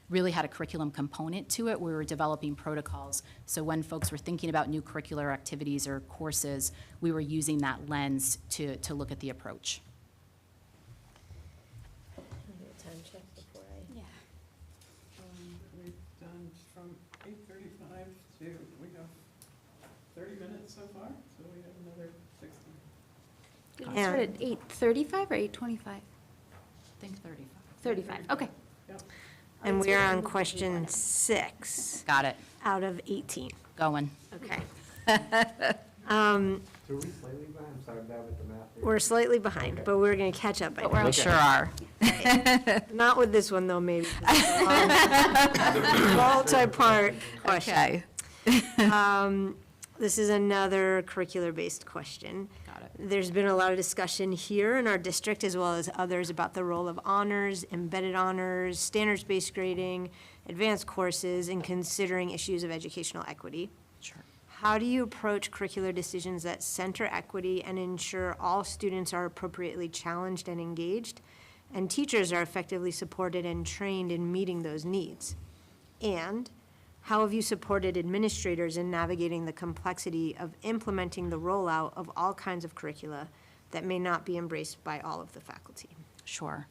really had a curriculum component to it. We were developing protocols. So when folks were thinking about new curricular activities or courses, we were using that lens to look at the approach. Time check before I. Yeah. We've done from 8:35 to, we have 30 minutes so far, so we have another 60. Did we start at 8:35 or 8:25? I think 35. 35, okay. Yep. And we're on question 6 Got it. out of 18. Going. Okay. So are we slightly behind? I'm sorry, I'm bad with the math here. We're slightly behind, but we're going to catch up. I But we know. sure are. Not with this one, though, maybe. Multi-part question. This is another curricular-based question. Got it. There's been a lot of discussion here in our district, as well as others, about the role of honors, embedded honors, standards-based grading, advanced courses, and considering issues of educational equity. Sure. How do you approach curricular decisions that center equity and ensure all students are appropriately challenged and engaged, and teachers are effectively supported and trained in meeting those needs? And how have you supported administrators in navigating the complexity of implementing the rollout of all kinds of curricula that may not be embraced by all of the faculty? Sure.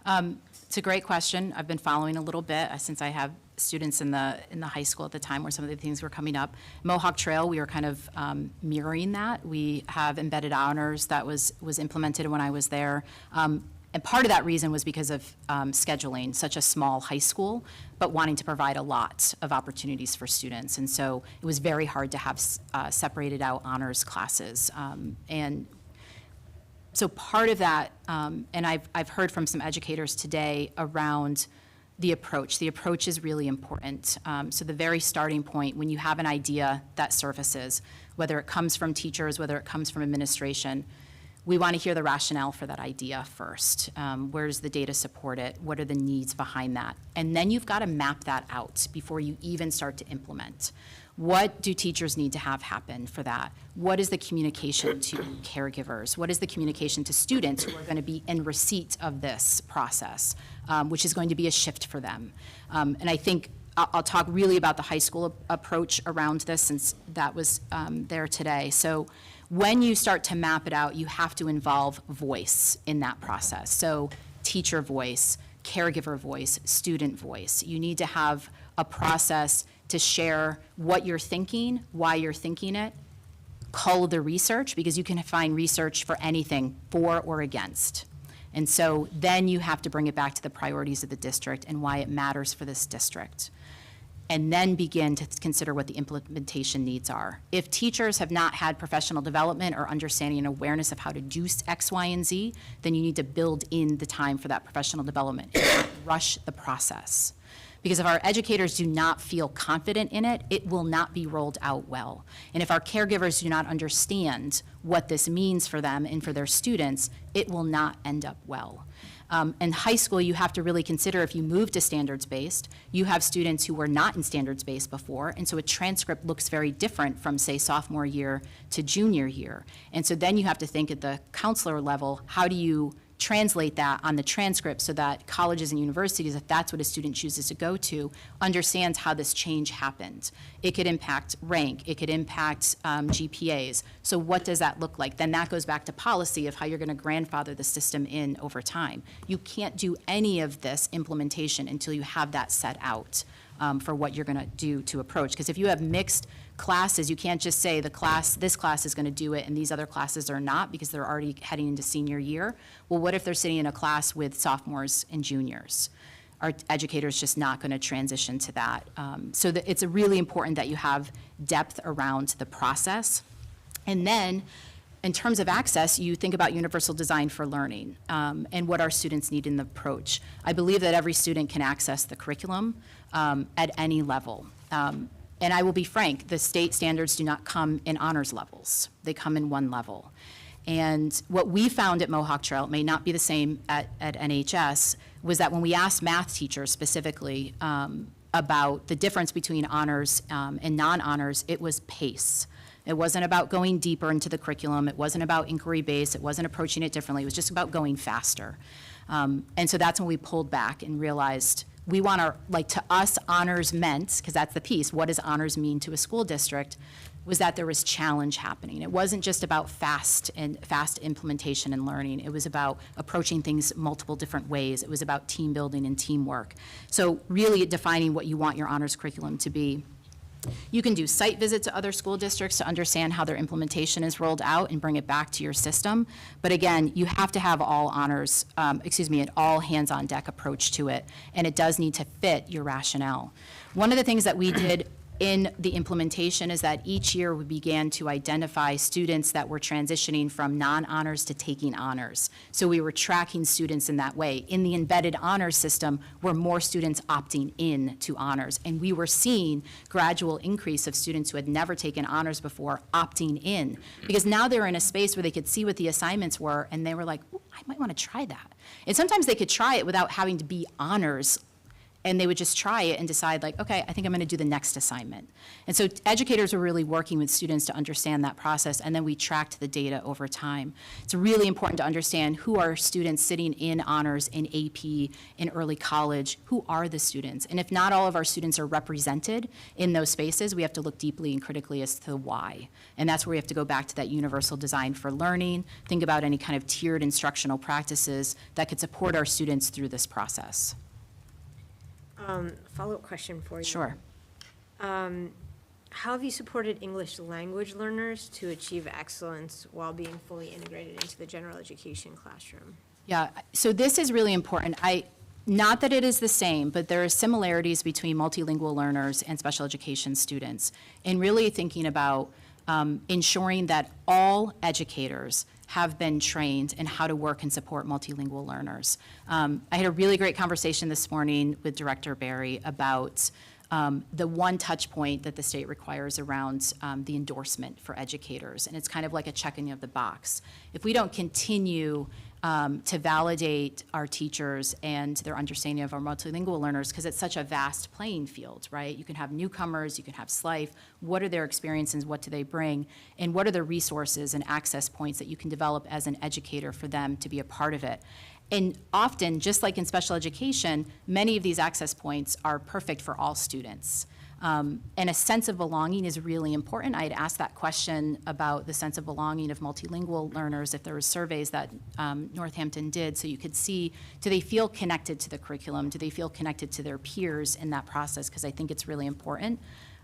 It's a great question. I've been following a little bit since I have students in the high school at the time where some of the things were coming up. Mohawk Trail, we were kind of mirroring that. We have embedded honors that was implemented when I was there. And part of that reason was because of scheduling, such a small high school, but wanting to provide a lot of opportunities for students. And so it was very hard to have separated out honors classes. And so part of that, and I've heard from some educators today around the approach. The approach is really important. So the very starting point, when you have an idea that surfaces, whether it comes from teachers, whether it comes from administration, we want to hear the rationale for that idea first. Where does the data support it? What are the needs behind that? And then you've got to map that out before you even start to implement. What do teachers need to have happen for that? What is the communication to caregivers? What is the communication to students who are going to be in receipt of this process, which is going to be a shift for them? And I think I'll talk really about the high school approach around this, since that was there today. So when you start to map it out, you have to involve voice in that process. So teacher voice, caregiver voice, student voice. You need to have a process to share what you're thinking, why you're thinking it, cull the research, because you can find research for anything, for or against. And so then you have to bring it back to the priorities of the district and why it matters for this district. And then begin to consider what the implementation needs are. If teachers have not had professional development or understanding and awareness of how to do X, Y, and Z, then you need to build in the time for that professional development and not rush the process. Because if our educators do not feel confident in it, it will not be rolled out well. And if our caregivers do not understand what this means for them and for their students, it will not end up well. In high school, you have to really consider, if you move to standards-based, you have students who were not in standards-based before, and so a transcript looks very different from, say, sophomore year to junior year. And so then you have to think at the counselor level, how do you translate that on the transcript so that colleges and universities, if that's what a student chooses to go to, understands how this change happened. It could impact rank, it could impact GPAs. So what does that look like? Then that goes back to policy of how you're going to grandfather the system in over time. You can't do any of this implementation until you have that set out for what you're going to do to approach. Because if you have mixed classes, you can't just say this class is going to do it and these other classes are not, because they're already heading into senior year. Well, what if they're sitting in a class with sophomores and juniors? Our educators just not going to transition to that. So it's really important that you have depth around the process. And then in terms of access, you think about universal design for learning and what our students need in the approach. I believe that every student can access the curriculum at any level. And I will be frank, the state standards do not come in honors levels. They come in one level. And what we found at Mohawk Trail, it may not be the same at NHS, was that when we asked math teachers specifically about the difference between honors and non-honors, it was pace. It wasn't about going deeper into the curriculum. It wasn't about inquiry-based. It wasn't approaching it differently. It was just about going faster. And so that's when we pulled back and realized we want our, like, to us, honors meant, because that's the piece, what does honors mean to a school district, was that there was challenge happening. It wasn't just about fast implementation and learning. It was about approaching things multiple different ways. It was about team building and teamwork. So really defining what you want your honors curriculum to be. You can do site visits to other school districts to understand how their implementation is rolled out and bring it back to your system. But again, you have to have all honors, an all hands-on-deck approach to it, and it does need to fit your rationale. One of the things that we did in the implementation is that each year we began to identify students that were transitioning from non-honors to taking honors. So we were tracking students in that way. In the embedded honors system, were more students opting in to honors. And we were seeing gradual increase of students who had never taken honors before opting in. Because now they're in a space where they could see what the assignments were, and they were like, I might want to try that. And sometimes they could try it without having to be honors, and they would just try it and decide, like, okay, I think I'm going to do the next assignment. And so educators are really working with students to understand that process, and then we tracked the data over time. It's really important to understand who are students sitting in honors, in AP, in early college, who are the students. And if not all of our students are represented in those spaces, we have to look deeply and critically as to why. And that's where we have to go back to that universal design for learning, think about any kind of tiered instructional practices that could support our students through this process. Follow-up question for you. Sure. How have you supported English language learners to achieve excellence while being fully integrated into the general education classroom? Yeah, so this is really important. Not that it is the same, but there are similarities between multilingual learners and special education students, and really thinking about ensuring that all educators have been trained in how to work and support multilingual learners. I had a really great conversation this morning with Director Barry about the one touch point that the state requires around the endorsement for educators. And it's kind of like a checking of the box. If we don't continue to validate our teachers and their understanding of our multilingual learners, because it's such a vast playing field, right? You can have newcomers, you can have SLIFE. What are their experiences, what do they bring, and what are the resources and access points that you can develop as an educator for them to be a part of it? And often, just like in special education, many of these access points are perfect for all students. And a sense of belonging is really important. I had asked that question about the sense of belonging of multilingual learners if there were surveys that Northampton did, so you could see, do they feel connected to the curriculum? Do they feel connected to their peers in that process? Because I think it's really important.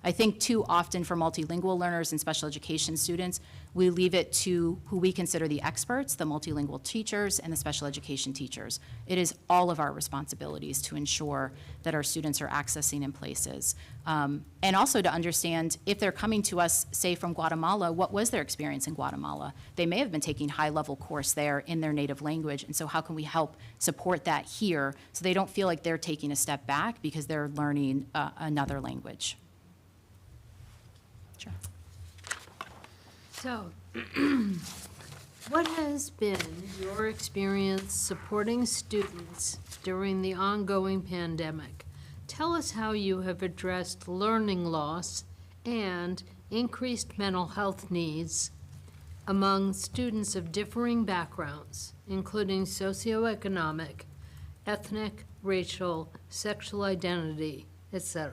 I think too often for multilingual learners and special education students, we leave it to who we consider the experts, the multilingual teachers and the special education teachers. It is all of our responsibilities to ensure that our students are accessing in places. And also to understand if they're coming to us, say from Guatemala, what was their experience in Guatemala? They may have been taking high-level course there in their native language, and so how can we help support that here so they don't feel like they're taking a step back because they're learning another language? Sure. So, what has been your experience supporting students during the ongoing pandemic? Tell us how you have addressed learning loss and increased mental health needs among students of differing backgrounds, including socioeconomic, ethnic, racial, sexual identity, etc.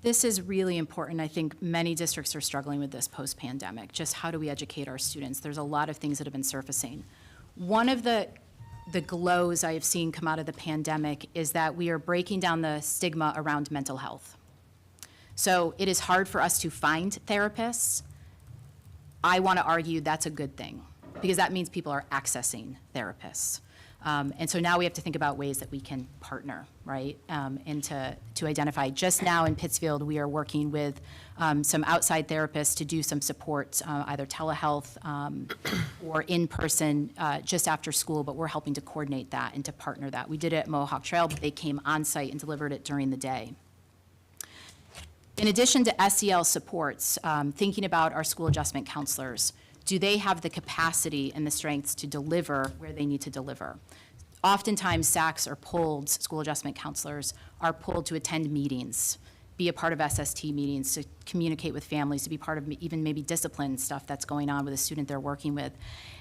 This is really important. I think many districts are struggling with this post-pandemic. Just how do we educate our students? There's a lot of things that have been surfacing. One of the glows I have seen come out of the pandemic is that we are breaking down the stigma around mental health. So it is hard for us to find therapists. I want to argue that's a good thing, because that means people are accessing therapists. And so now we have to think about ways that we can partner, right? And to identify. Just now in Pittsfield, we are working with some outside therapists to do some support, either telehealth or in person just after school, but we're helping to coordinate that and to partner that. We did it at Mohawk Trail, but they came on site and delivered it during the day. In addition to SEL supports, thinking about our school adjustment counselors, do they have the capacity and the strengths to deliver where they need to deliver? Oftentimes, SACs are pulled, school adjustment counselors are pulled to attend meetings be a part of SST meetings, to communicate with families, to be part of even maybe discipline stuff that's going on with a student they're working with.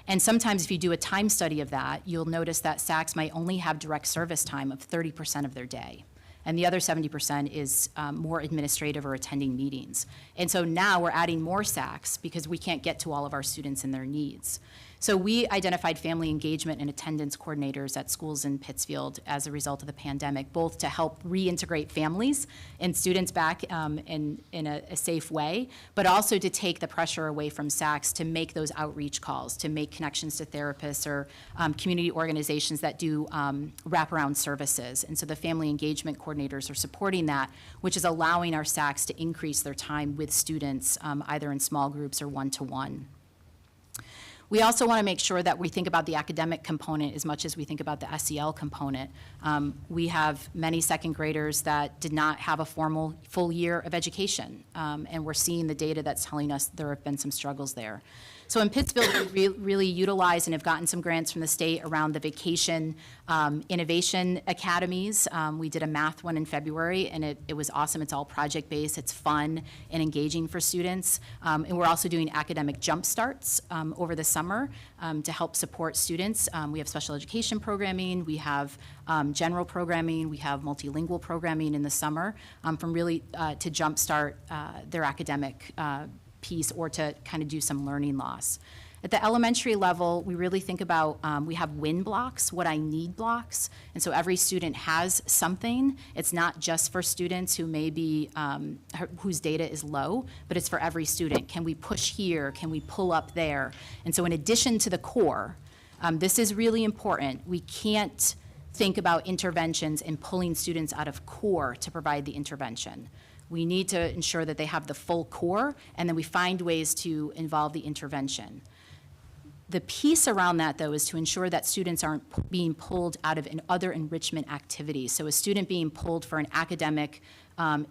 And sometimes if you do a time study of that, you'll notice that SACs might only have direct service time of 30% of their day. And the other 70% is more administrative or attending meetings. And so now we're adding more SACs because we can't get to all of our students and their needs. So we identified family engagement and attendance coordinators at schools in Pittsfield as a result of the pandemic, both to help reintegrate families and students back in a safe way, but also to take the pressure away from SACs to make those outreach calls, to make connections to therapists or community organizations that do wraparound services. And so the family engagement coordinators are supporting that, which is allowing our SACs to increase their time with students, either in small groups or one-to-one. We also want to make sure that we think about the academic component as much as we think about the SEL component. We have many second graders that did not have a formal full year of education, and we're seeing the data that's telling us there have been some struggles there. So in Pittsfield, we really utilize and have gotten some grants from the state around the vacation innovation academies. We did a math one in February, and it was awesome. It's all project-based. It's fun and engaging for students. And we're also doing academic jump starts over the summer to help support students. We have special education programming. We have general programming. We have multilingual programming in the summer from really to jumpstart their academic piece or to kind of do some learning loss. At the elementary level, we really think about, we have win blocks, what I need blocks, and so every student has something. It's not just for students who may be, whose data is low, but it's for every student. Can we push here? Can we pull up there? And so in addition to the core, this is really important. We can't think about interventions and pulling students out of core to provide the intervention. We need to ensure that they have the full core, and then we find ways to involve the intervention. The piece around that, though, is to ensure that students aren't being pulled out of other enrichment activities. So a student being pulled for an academic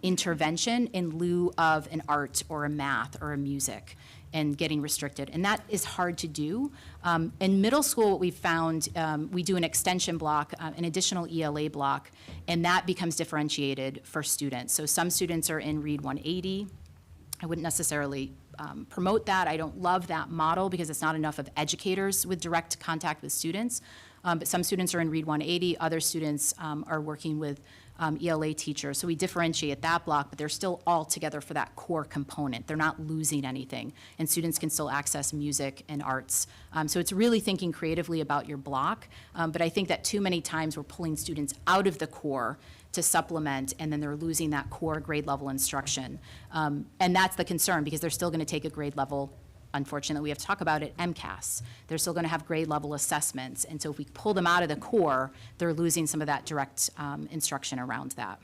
intervention in lieu of an art or a math or a music and getting restricted. And that is hard to do. In middle school, what we've found, we do an extension block, an additional ELA block, and that becomes differentiated for students. So some students are in Read 180. I wouldn't necessarily promote that. I don't love that model because it's not enough of educators with direct contact with students. But some students are in Read 180. Other students are working with ELA teachers. So we differentiate that block, but they're still all together for that core component. They're not losing anything, and students can still access music and arts. So it's really thinking creatively about your block, but I think that too many times we're pulling students out of the core to supplement, and then they're losing that core grade level instruction. And that's the concern, because they're still going to take a grade level. Unfortunately, we have to talk about it, MCAS. They're still going to have grade level assessments. And so if we pull them out of the core, they're losing some of that direct instruction around that.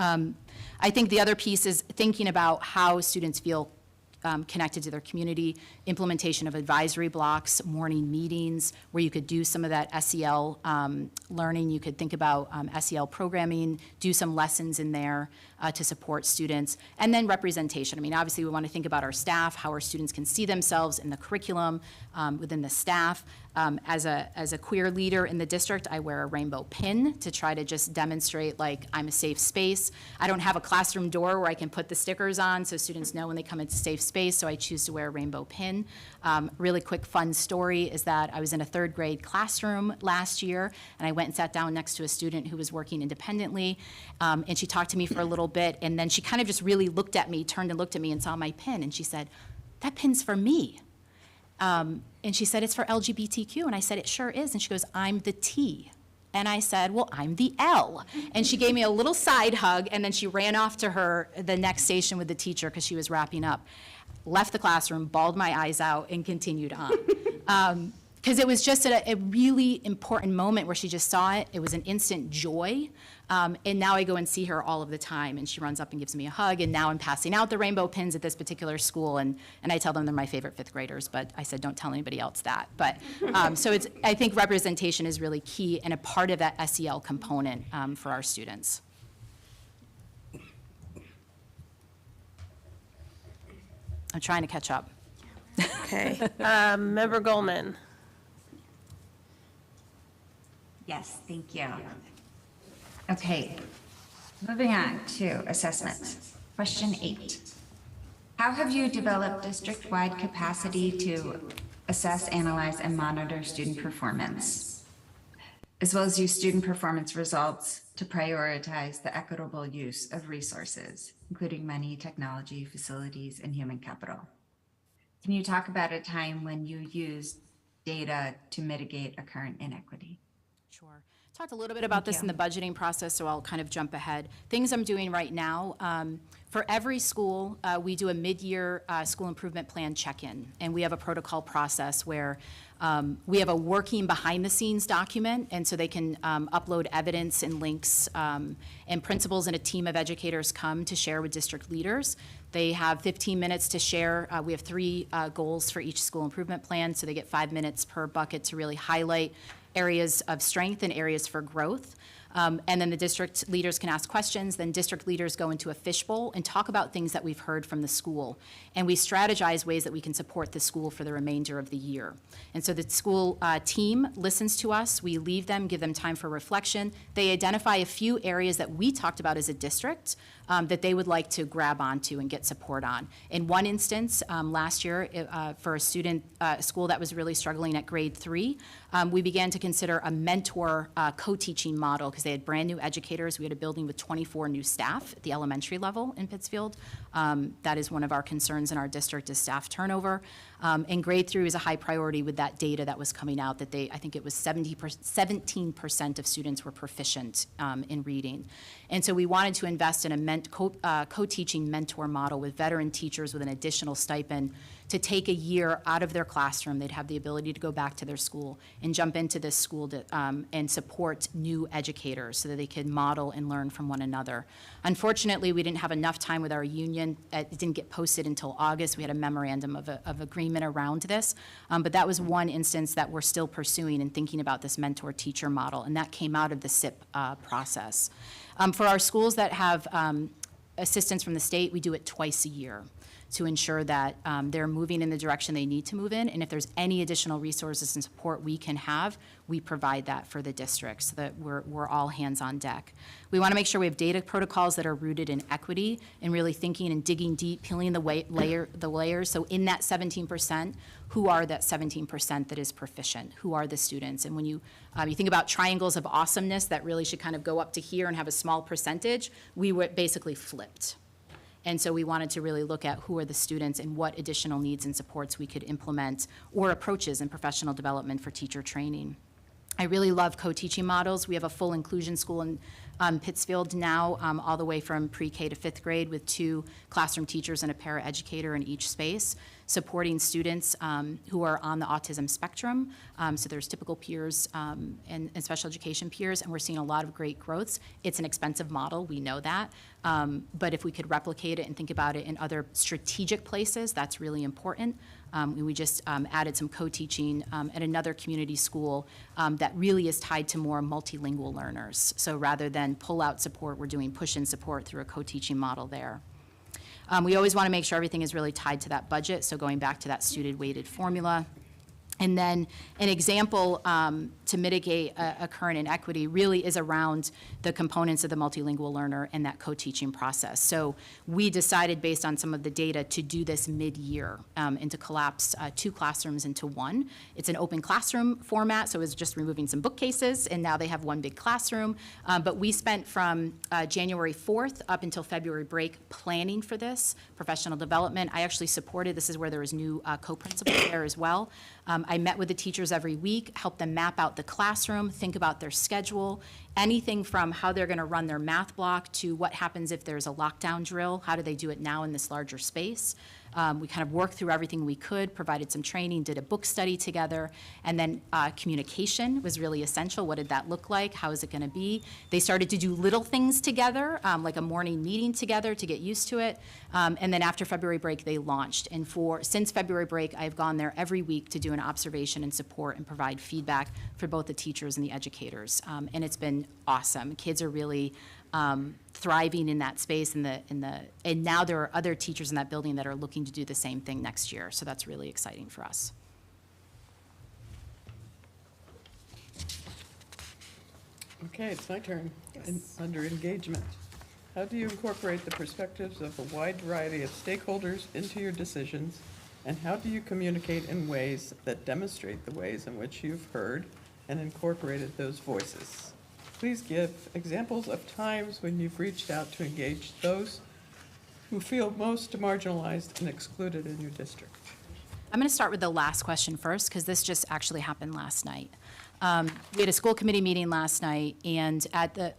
I think the other piece is thinking about how students feel connected to their community, implementation of advisory blocks, morning meetings, where you could do some of that SEL learning. You could think about SEL programming, do some lessons in there to support students, and then representation. I mean, obviously, we want to think about our staff, how our students can see themselves in the curriculum, within the staff. As a queer leader in the district, I wear a rainbow pin to try to just demonstrate, like, I'm a safe space. I don't have a classroom door where I can put the stickers on so students know when they come into safe space, so I choose to wear a rainbow pin. Really quick fun story is that I was in a third grade classroom last year, and I went and sat down next to a student who was working independently, and she talked to me for a little bit, and then she kind of just really looked at me, turned and looked at me and saw my pin, and she said, "That pin's for me." And she said, "It's for LGBTQ." And I said, "It sure is." And she goes, "I'm the T." And I said, "Well, I'm the L." And she gave me a little side hug, and then she ran off to the next station with the teacher because she was wrapping up. Left the classroom, bawled my eyes out, and continued on. Because it was just a really important moment where she just saw it. It was an instant joy. And now I go and see her all of the time, and she runs up and gives me a hug, and now I'm passing out the rainbow pins at this particular school, and I tell them they're my favorite fifth graders, but I said, don't tell anybody else that. But, so I think representation is really key and a part of that SEL component for our students. I'm trying to catch up. Okay. Member Goldman. Yes, thank you. Okay. Moving on to assessments. Question 8. How have you developed district-wide capacity to assess, analyze, and monitor student performance, as well as use student performance results to prioritize the equitable use of resources, including money, technology, facilities, and human capital? Can you talk about a time when you used data to mitigate a current inequity? Sure. Talked a little bit about this in the budgeting process, so I'll kind of jump ahead. Things I'm doing right now, for every school, we do a mid-year school improvement plan check-in, and we have a protocol process where we have a working behind-the-scenes document, and so they can upload evidence and links, and principals and a team of educators come to share with district leaders. They have 15 minutes to share. We have 3 goals for each school improvement plan, so they get 5 minutes per bucket to really highlight areas of strength and areas for growth. And then the district leaders can ask questions, then district leaders go into a fishbowl and talk about things that we've heard from the school. And we strategize ways that we can support the school for the remainder of the year. And so the school team listens to us, we leave them, give them time for reflection. They identify a few areas that we talked about as a district that they would like to grab onto and get support on. In one instance, last year, for a school that was really struggling at grade 3, we began to consider a mentor co-teaching model because they had brand new educators. We had a building with 24 new staff at the elementary level in Pittsfield. That is one of our concerns in our district is staff turnover. And grade 3 was a high priority with that data that was coming out that I think it was 17% of students were proficient in reading. And so we wanted to invest in a co-teaching mentor model with veteran teachers with an additional stipend to take a year out of their classroom. They'd have the ability to go back to their school and jump into this school and support new educators so that they could model and learn from one another. Unfortunately, we didn't have enough time with our union. It didn't get posted until August. We had a memorandum of agreement around this. But that was one instance that we're still pursuing and thinking about this mentor-teacher model, and that came out of the SIP process. For our schools that have assistance from the state, we do it twice a year to ensure that they're moving in the direction they need to move in. And if there's any additional resources and support we can have, we provide that for the district so that we're all hands on deck. We want to make sure we have data protocols that are rooted in equity and really thinking and digging deep, peeling the layers. So in that 17%, who are that 17% that is proficient? Who are the students? And when you think about triangles of awesomeness that really should kind of go up to here and have a small percentage, we were basically flipped. And so we wanted to really look at who are the students and what additional needs and supports we could implement or approaches in professional development for teacher training. I really love co-teaching models. We have a full inclusion school in Pittsfield now, all the way from pre-K to 5th grade with 2 classroom teachers and a paraeducator in each space, supporting students who are on the autism spectrum. So there's typical peers and special education peers, and we're seeing a lot of great growths. It's an expensive model, we know that. But if we could replicate it and think about it in other strategic places, that's really important. We just added some co-teaching at another community school that really is tied to more multilingual learners. So rather than pull-out support, we're doing push-in support through a co-teaching model there. We always want to make sure everything is really tied to that budget, so going back to that student-weighted formula. And then an example to mitigate a current inequity really is around the components of the multilingual learner and that co-teaching process. So we decided based on some of the data to do this mid-year and to collapse 2 classrooms into 1. It's an open classroom format, so it's just removing some bookcases, and now they have 1 big classroom. But we spent from January 4th up until February break planning for this, professional development. I actually supported, this is where there was new co-principals there as well. I met with the teachers every week, helped them map out the classroom, think about their schedule, anything from how they're going to run their math block to what happens if there's a lockdown drill, how do they do it now in this larger space. We kind of worked through everything we could, provided some training, did a book study together, and then communication was really essential. What did that look like? How is it going to be? They started to do little things together, like a morning meeting together to get used to it. And then after February break, they launched. And since February break, I've gone there every week to do an observation and support and provide feedback for both the teachers and the educators. And it's been awesome. Kids are really thriving in that space, and now there are other teachers in that building that are looking to do the same thing next year. So that's really exciting for us. Okay, it's my turn. Under engagement. How do you incorporate the perspectives of a wide variety of stakeholders into your decisions? And how do you communicate in ways that demonstrate the ways in which you've heard and incorporated those voices? Please give examples of times when you've reached out to engage those who feel most marginalized and excluded in your district. I'm going to start with the last question first, because this just actually happened last night. We had a school committee meeting last night, and at the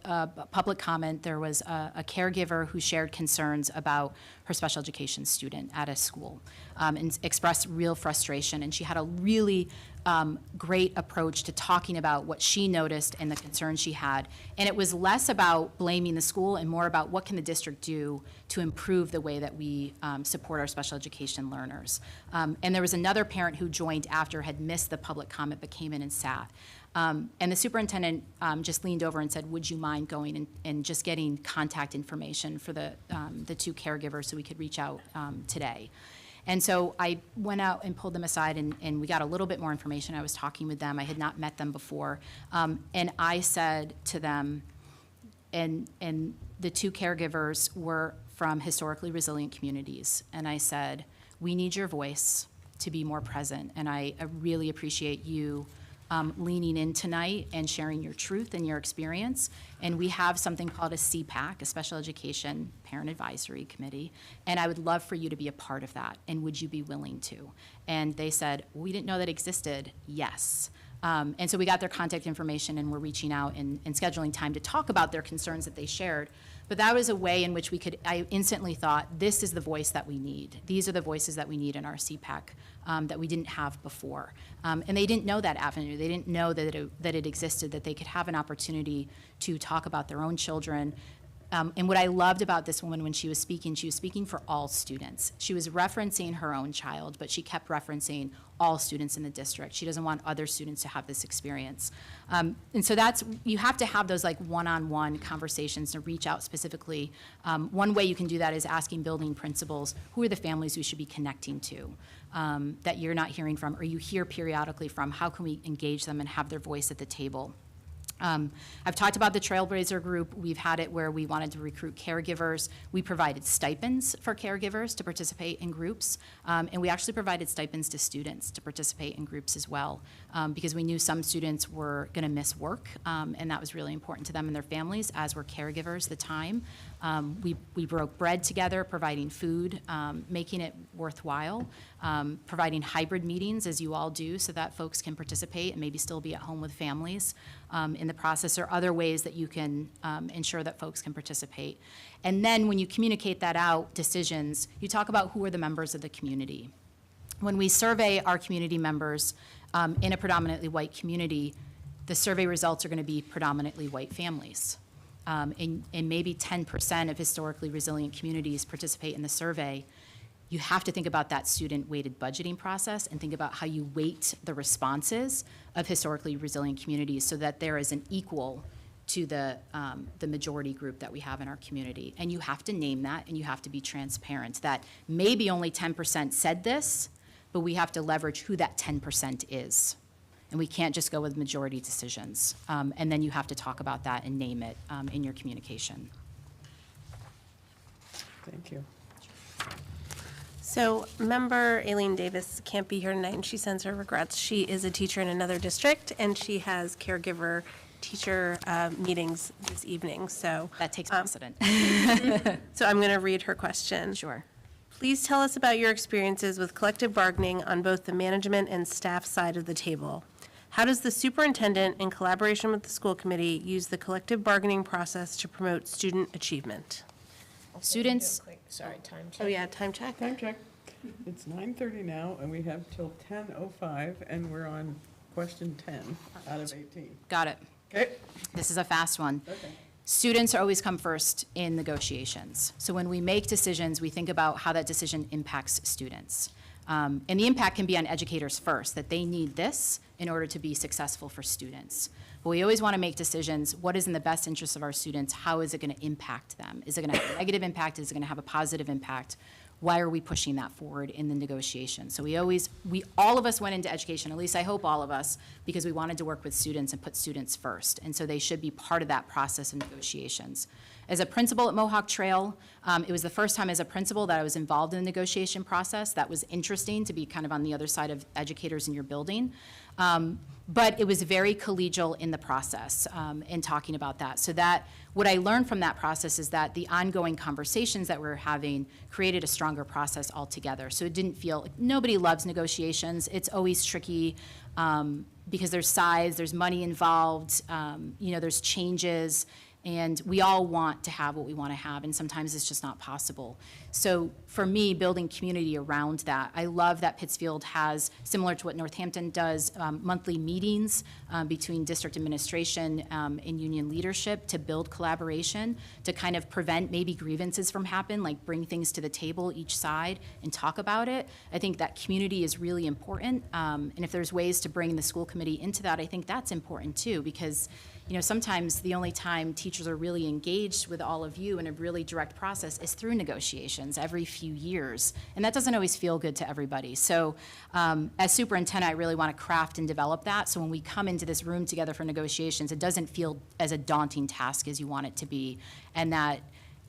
public comment, there was a caregiver who shared concerns about her special education student at a school and expressed real frustration. And she had a really great approach to talking about what she noticed and the concerns she had. And it was less about blaming the school and more about what can the district do to improve the way that we support our special education learners. And there was another parent who joined after, had missed the public comment, but came in and sat. And the superintendent just leaned over and said, would you mind going and just getting contact information for the two caregivers so we could reach out today? And so I went out and pulled them aside, and we got a little bit more information. I was talking with them. I had not met them before. And I said to them, and the two caregivers were from historically resilient communities, and I said, we need your voice to be more present, and I really appreciate you leaning in tonight and sharing your truth and your experience. And we have something called a CPAC, a Special Education Parent Advisory Committee, and I would love for you to be a part of that, and would you be willing to? And they said, we didn't know that existed. Yes. And so we got their contact information, and we're reaching out and scheduling time to talk about their concerns that they shared. But that was a way in which I instantly thought, this is the voice that we need. These are the voices that we need in our CPAC that we didn't have before. And they didn't know that avenue. They didn't know that it existed, that they could have an opportunity to talk about their own children. And what I loved about this woman when she was speaking for all students. She was referencing her own child, but she kept referencing all students in the district. She doesn't want other students to have this experience. And so you have to have those like one-on-one conversations to reach out specifically. One way you can do that is asking building principals, who are the families we should be connecting to that you're not hearing from, or you hear periodically from? How can we engage them and have their voice at the table? I've talked about the Trailblazer group. We've had it where we wanted to recruit caregivers. We provided stipends for caregivers to participate in groups, and we actually provided stipends to students to participate in groups as well, because we knew some students were going to miss work, and that was really important to them and their families, as were caregivers, the time. We broke bread together, providing food, making it worthwhile, providing hybrid meetings, as you all do, so that folks can participate and maybe still be at home with families in the process, or other ways that you can ensure that folks can participate. And then when you communicate that out, decisions, you talk about who are the members of the community. When we survey our community members in a predominantly white community, the survey results are going to be predominantly white families. And maybe 10% of historically resilient communities participate in the survey. You have to think about that student-weighted budgeting process and think about how you weight the responses of historically resilient communities so that there is an equal to the majority group that we have in our community. And you have to name that, and you have to be transparent that maybe only 10% said this, but we have to leverage who that 10% is. And we can't just go with majority decisions. And then you have to talk about that and name it in your communication. Thank you. So member Aileen Davis can't be here tonight, and she sends her regrets. She is a teacher in another district, and she has caregiver teacher meetings this evening, so. That takes precedent. So I'm going to read her question. Sure. Please tell us about your experiences with collective bargaining on both the management and staff side of the table. How does the superintendent, in collaboration with the school committee, use the collective bargaining process to promote student achievement? Students. Sorry, time check. Oh, yeah, time check. Time check. It's 9:30 now, and we have till 10:05, and we're on question 10 out of 18. Got it. Okay. This is a fast one. Okay. Students always come first in negotiations. So when we make decisions, we think about how that decision impacts students. And the impact can be on educators first, that they need this in order to be successful for students. But we always want to make decisions, what is in the best interest of our students? How is it going to impact them? Is it going to have a negative impact? Is it going to have a positive impact? why are we pushing that forward in the negotiation? So all of us went into education, at least I hope all of us, because we wanted to work with students and put students first. And so they should be part of that process of negotiations. As a principal at Mohawk Trail, it was the first time as a principal that I was involved in the negotiation process. That was interesting to be kind of on the other side of educators in your building. But it was very collegial in the process in talking about that. So that what I learned from that process is that the ongoing conversations that we're having created a stronger process altogether. So it didn't feel, like nobody loves negotiations. It's always tricky because there's sides, there's money involved, there's changes. And we all want to have what we want to have, and sometimes it's just not possible. So for me, building community around that, I love that Pittsfield has, similar to what Northampton does, monthly meetings between district administration and union leadership to build collaboration, to kind of prevent maybe grievances from happening, like bring things to the table, each side, and talk about it. I think that community is really important. And if there's ways to bring the school committee into that, I think that's important too, because sometimes the only time teachers are really engaged with all of you in a really direct process is through negotiations every few years. And that doesn't always feel good to everybody. So as superintendent, I really want to craft and develop that. So when we come into this room together for negotiations, it doesn't feel as a daunting task as you want it to be. And that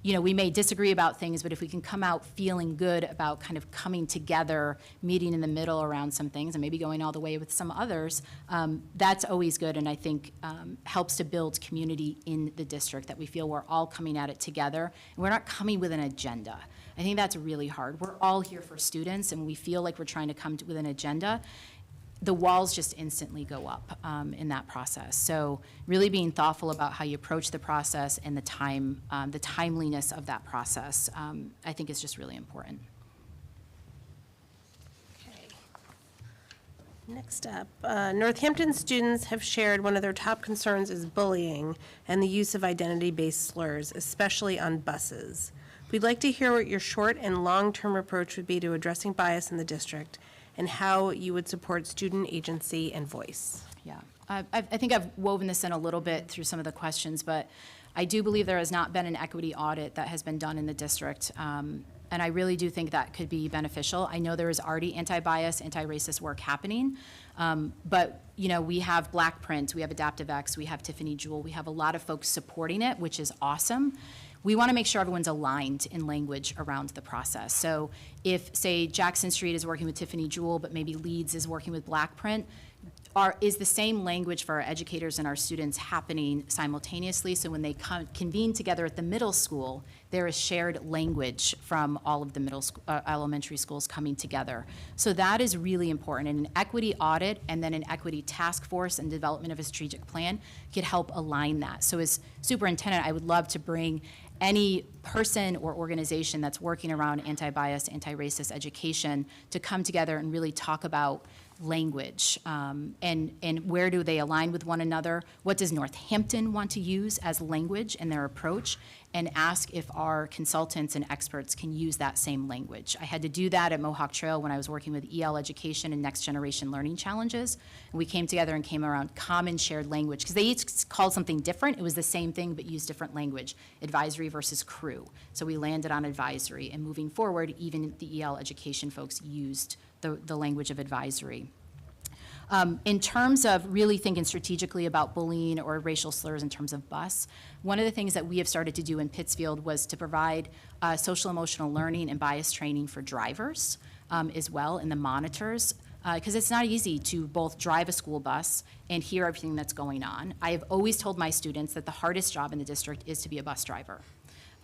we may disagree about things, but if we can come out feeling good about kind of coming together, meeting in the middle around some things, and maybe going all the way with some others, that's always good, and I think helps to build community in the district, that we feel we're all coming at it together, and we're not coming with an agenda. I think that's really hard. We're all here for students, and we feel like we're trying to come with an agenda. The walls just instantly go up in that process. So really being thoughtful about how you approach the process and the timeliness of that process, I think is just really important. Okay. Next up, Northampton students have shared one of their top concerns is bullying and the use of identity-based slurs, especially on buses. We'd like to hear what your short and long-term approach would be to addressing bias in the district, and how you would support student agency and voice. Yeah, I think I've woven this in a little bit through some of the questions, but I do believe there has not been an equity audit that has been done in the district, and I really do think that could be beneficial. I know there is already anti-bias, anti-racist work happening, but we have Black Print, we have Adaptive X, we have Tiffany Jewell, we have a lot of folks supporting it, which is awesome. We want to make sure everyone's aligned in language around the process. So if, say, Jackson Street is working with Tiffany Jewell, but maybe Leeds is working with Black Print, is the same language for our educators and our students happening simultaneously? So when they convene together at the middle school, there is shared language from all of the elementary schools coming together. So that is really important. And an equity audit and then an equity task force and development of a strategic plan could help align that. So as superintendent, I would love to bring any person or organization that's working around anti-bias, anti-racist education to come together and really talk about language and where do they align with one another, what does Northampton want to use as language in their approach, and ask if our consultants and experts can use that same language. I had to do that at Mohawk Trail when I was working with EL education and next generation learning challenges. And we came together and came around common shared language, because they each called something different. It was the same thing, but used different language, advisory versus crew. So we landed on advisory, and moving forward, even the EL education folks used the language of advisory. In terms of really thinking strategically about bullying or racial slurs in terms of bus, one of the things that we have started to do in Pittsfield was to provide social emotional learning and bias training for drivers as well, and the monitors, because it's not easy to both drive a school bus and hear everything that's going on. I have always told my students that the hardest job in the district is to be a bus driver.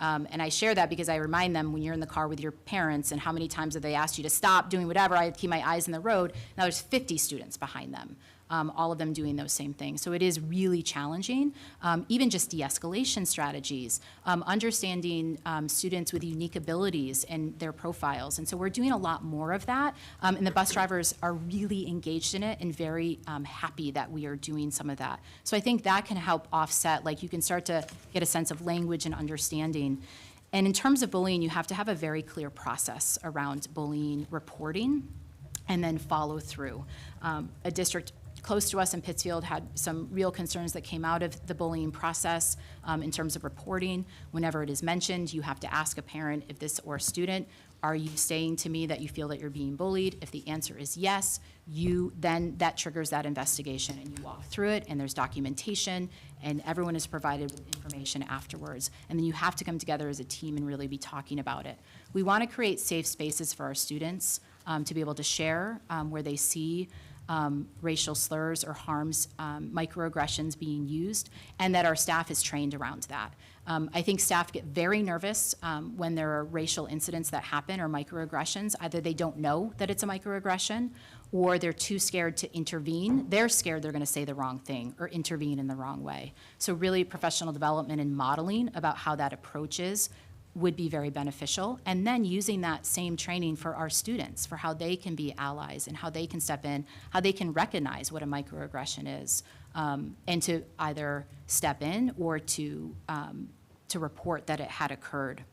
And I share that because I remind them when you're in the car with your parents and how many times have they asked you to stop doing whatever, I keep my eyes on the road. Now there's 50 students behind them, all of them doing those same things. So it is really challenging, even just de-escalation strategies, understanding students with unique abilities and their profiles. And so we're doing a lot more of that. And the bus drivers are really engaged in it and very happy that we are doing some of that. So I think that can help offset, like you can start to get a sense of language and understanding. And in terms of bullying, you have to have a very clear process around bullying reporting and then follow through. A district close to us in Pittsfield had some real concerns that came out of the bullying process in terms of reporting. Whenever it is mentioned, you have to ask a parent if this or a student, Are you saying to me that you feel that you're being bullied? If the answer is yes, then that triggers that investigation, and you walk through it, and there's documentation, and everyone is provided with information afterwards. And then you have to come together as a team and really be talking about it. We want to create safe spaces for our students to be able to share where they see racial slurs or harms, microaggressions being used, and that our staff is trained around that. I think staff get very nervous when there are racial incidents that happen or microaggressions. Either they don't know that it's a microaggression, or they're too scared to intervene. They're scared they're going to say the wrong thing or intervene in the wrong way. So really professional development and modeling about how that approach is would be very beneficial. And then using that same training for our students, for how they can be allies and how they can step in, how they can recognize what a microaggression is, and to either step in or to report that it had occurred.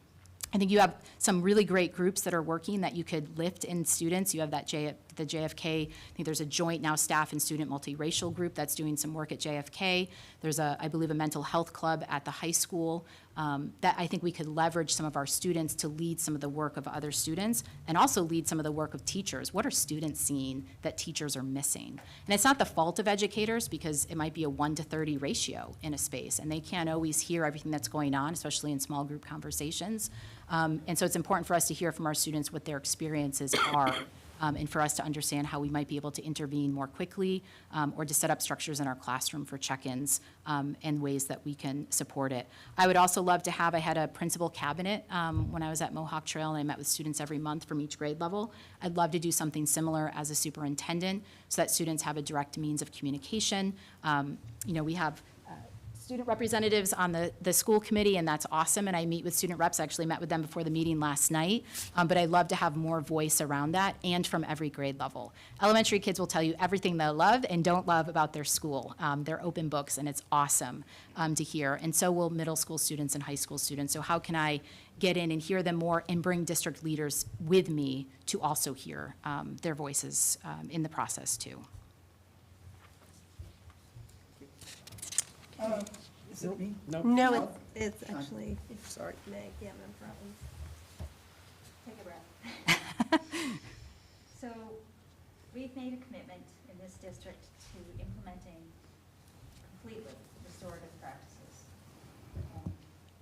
I think you have some really great groups that are working that you could lift in students. You have that the JFK, I think there's a joint now staff and student multiracial group that's doing some work at JFK. There's I believe, a mental health club at the high school that I think we could leverage some of our students to lead some of the work of other students and also lead some of the work of teachers. What are students seeing that teachers are missing? And it's not the fault of educators, because it might be a 1-to-30 ratio in a space, and they can't always hear everything that's going on, especially in small group conversations. And so it's important for us to hear from our students what their experiences are, and for us to understand how we might be able to intervene more quickly, or to set up structures in our classroom for check-ins and ways that we can support it. I would also love to have, I had a principal cabinet when I was at Mohawk Trail, and I met with students every month from each grade level. I'd love to do something similar as a superintendent so that students have a direct means of communication. We have student representatives on the school committee, and that's awesome, and I meet with student reps. I actually met with them before the meeting last night, but I'd love to have more voice around that, and from every grade level. Elementary kids will tell you everything they love and don't love about their school. They're open books, and it's awesome to hear, and so will middle school students and high school students. So how can I get in and hear them more and bring district leaders with me to also hear their voices in the process too? Is it me? No, it's actually, Sorry. Meg, yeah, no problem. Take a breath. So we've made a commitment in this district to implementing completely restorative practices.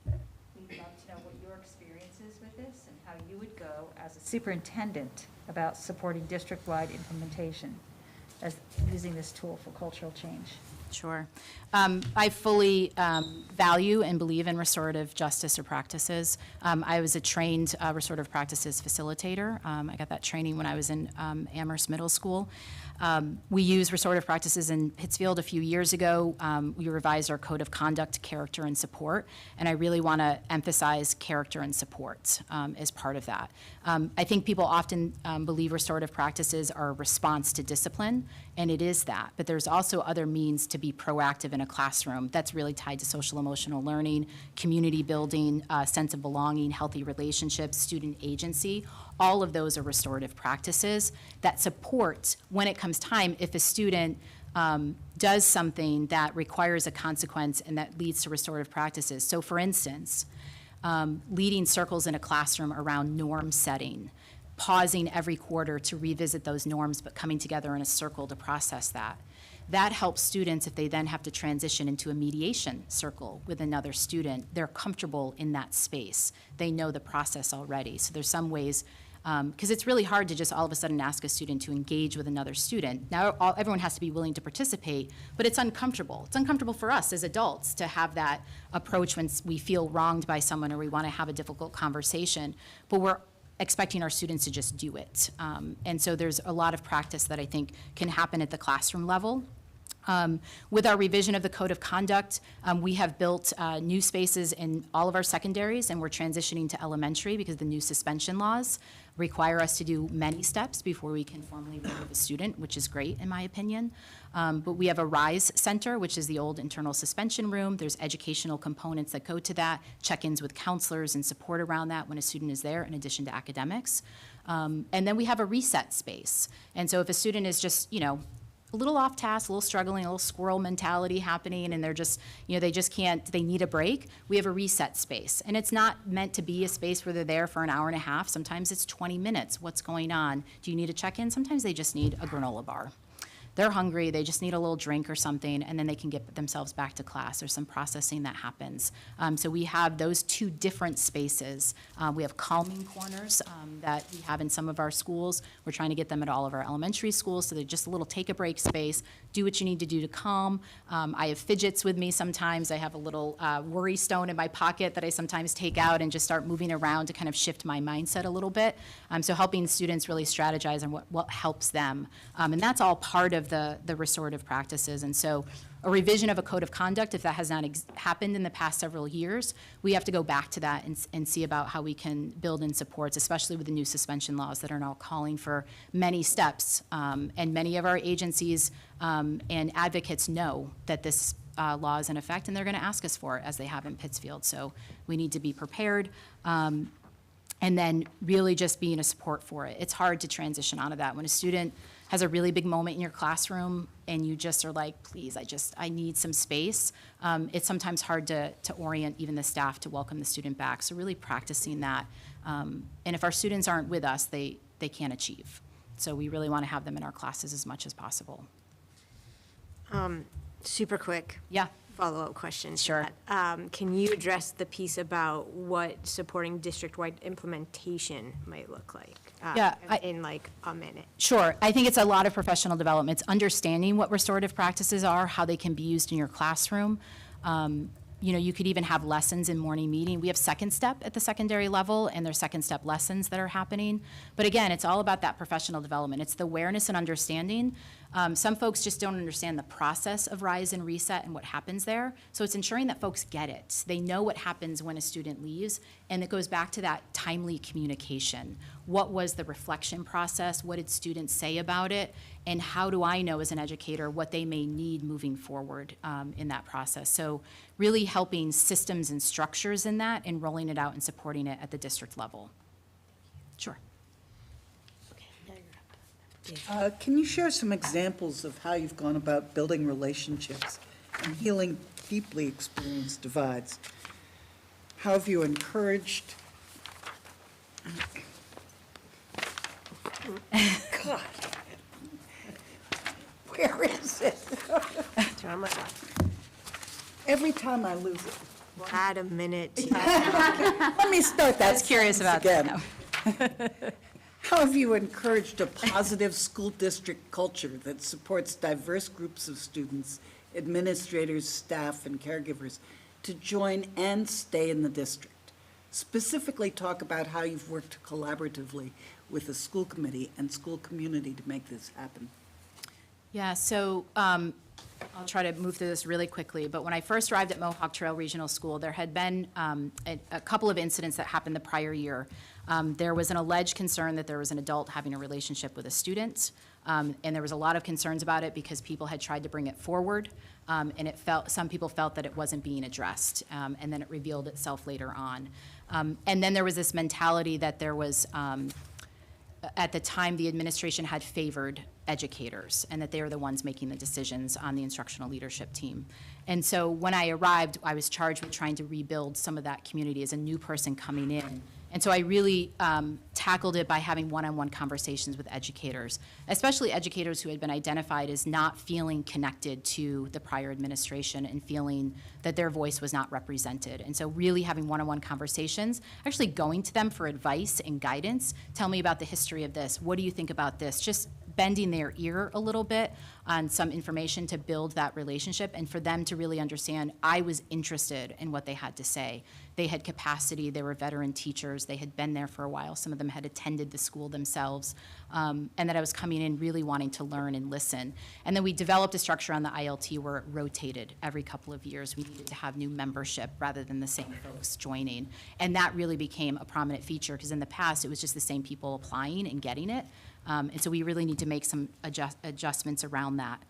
And we'd love to know what your experience is with this and how you would go as a superintendent about supporting district-wide implementation as using this tool for cultural change. Sure. I fully value and believe in restorative justice or practices. I was a trained restorative practices facilitator. I got that training when I was in Amherst Middle School. We used restorative practices in Pittsfield a few years ago. We revised our code of conduct, character, and support, and I really want to emphasize character and support as part of that. I think people often believe restorative practices are a response to discipline, and it is that, but there's also other means to be proactive in a classroom that's really tied to social emotional learning, community building, sense of belonging, healthy relationships, student agency. All of those are restorative practices that support, when it comes time, if a student does something that requires a consequence and that leads to restorative practices. So for instance, leading circles in a classroom around norm setting, pausing every quarter to revisit those norms, but coming together in a circle to process that. That helps students if they then have to transition into a mediation circle with another student. They're comfortable in that space. They know the process already. So there's some ways, because it's really hard to just all of a sudden ask a student to engage with another student. Now, everyone has to be willing to participate, but it's uncomfortable. It's uncomfortable for us as adults to have that approach when we feel wronged by someone or we want to have a difficult conversation, but we're expecting our students to just do it. And so there's a lot of practice that I think can happen at the classroom level. With our revision of the code of conduct, we have built new spaces in all of our secondaries, and we're transitioning to elementary because the new suspension laws require us to do many steps before we can formally remove a student, which is great in my opinion. But we have a RISE center, which is the old internal suspension room. There's educational components that go to that, check-ins with counselors and support around that when a student is there in addition to academics. And then we have a reset space. And so if a student is just, a little off task, a little struggling, a little squirrel mentality happening, and they're just, they just can't, they need a break, we have a reset space. And it's not meant to be a space where they're there for an hour and a half. Sometimes it's 20 minutes. What's going on? Do you need a check-in? Sometimes they just need a granola bar. They're hungry, they just need a little drink or something, and then they can get themselves back to class. There's some processing that happens. So we have those two different spaces. We have calming corners that we have in some of our schools. We're trying to get them at all of our elementary schools, so they're just a little take-a-break space, do what you need to do to calm. I have fidgets with me sometimes. I have a little worry stone in my pocket that I sometimes take out and just start moving around to kind of shift my mindset a little bit. So helping students really strategize on what helps them. And that's all part of the restorative practices. And so a revision of a code of conduct, if that has not happened in the past several years, we have to go back to that and see about how we can build in supports, especially with the new suspension laws that are now calling for many steps. And many of our agencies and advocates know that this law is in effect, and they're going to ask us for it, as they have in Pittsfield. So we need to be prepared. And then really just being a support for it. It's hard to transition out of that. When a student has a really big moment in your classroom and you just are like, please, I need some space, it's sometimes hard to orient even the staff to welcome the student back. So really practicing that. And if our students aren't with us, they can't achieve. So we really want to have them in our classes as much as possible. Super quick. Yeah. Follow-up question. to Sure. that. Can you address the piece about what supporting district-wide implementation might look like? Yeah, In like a minute. Sure. I think it's a lot of professional development. It's understanding what restorative practices are, how they can be used in your classroom. You could even have lessons in morning meeting. We have second step at the secondary level, and there's second step lessons that are happening. But again, it's all about that professional development. It's the awareness and understanding. Some folks just don't understand the process of rise and reset and what happens there. So it's ensuring that folks get it. They know what happens when a student leaves, and it goes back to that timely communication. What was the reflection process? What did students say about it? And how do I know as an educator what they may need moving forward in that process? So really helping systems and structures in that and rolling it out and supporting it at the district level. Sure. Can you share some examples of how you've gone about building relationships and healing deeply experienced divides? How have you encouraged? God. Where is it? Every time I lose it. We'll add a minute to Let me start that. I was curious about again. that. How have you encouraged a positive school district culture that supports diverse groups of students, administrators, staff, and caregivers to join and stay in the district? Specifically, talk about how you've worked collaboratively with the school committee and school community to make this happen. Yeah, so I'll try to move through this really quickly, but when I first arrived at Mohawk Trail Regional School, there had been a couple of incidents that happened the prior year. There was an alleged concern that there was an adult having a relationship with a student, and there was a lot of concerns about it because people had tried to bring it forward, and some people felt that it wasn't being addressed, and then it revealed itself later on. And then there was this mentality that there was, at the time, the administration had favored educators and that they were the ones making the decisions on the instructional leadership team. And so when I arrived, I was charged with trying to rebuild some of that community as a new person coming in. And so I really tackled it by having one-on-one conversations with educators, especially educators who had been identified as not feeling connected to the prior administration and feeling that their voice was not represented. And so really having one-on-one conversations, actually going to them for advice and guidance. Tell me about the history of this. What do you think about this? Just bending their ear a little bit on some information to build that relationship and for them to really understand I was interested in what they had to say. They had capacity, they were veteran teachers, they had been there for a while, some of them had attended the school themselves, and that I was coming in really wanting to learn and listen. And then we developed a structure on the ILT where it rotated every couple of years. We needed to have new membership rather than the same folks joining. And that really became a prominent feature because in the past it was just the same people applying and getting it. And so we really need to make some adjustments around that.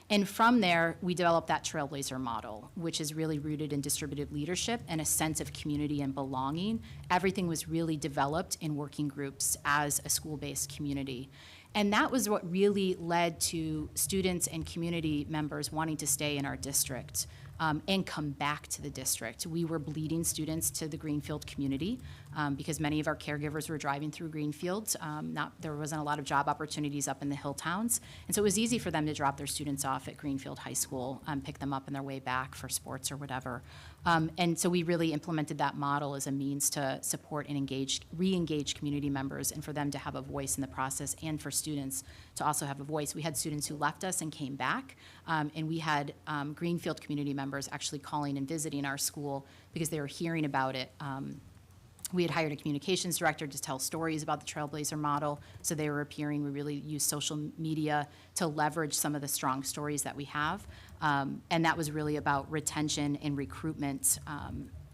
And from there, we developed that trailblazer model, which is really rooted in distributed leadership and a sense of community and belonging. Everything was really developed in working groups as a school-based community. And that was what really led to students and community members wanting to stay in our district and come back to the district. We were bleeding students to the Greenfield community because many of our caregivers were driving through Greenfield. There wasn't a lot of job opportunities up in the hill towns. And so it was easy for them to drop their students off at Greenfield High School, pick them up on their way back for sports or whatever. And so we really implemented that model as a means to support and re-engage community members and for them to have a voice in the process and for students to also have a voice. We had students who left us and came back, and we had Greenfield community members actually calling and visiting our school because they were hearing about it. We had hired a communications director to tell stories about the Trailblazer model, so they were appearing. We really used social media to leverage some of the strong stories that we have, and that was really about retention and recruitment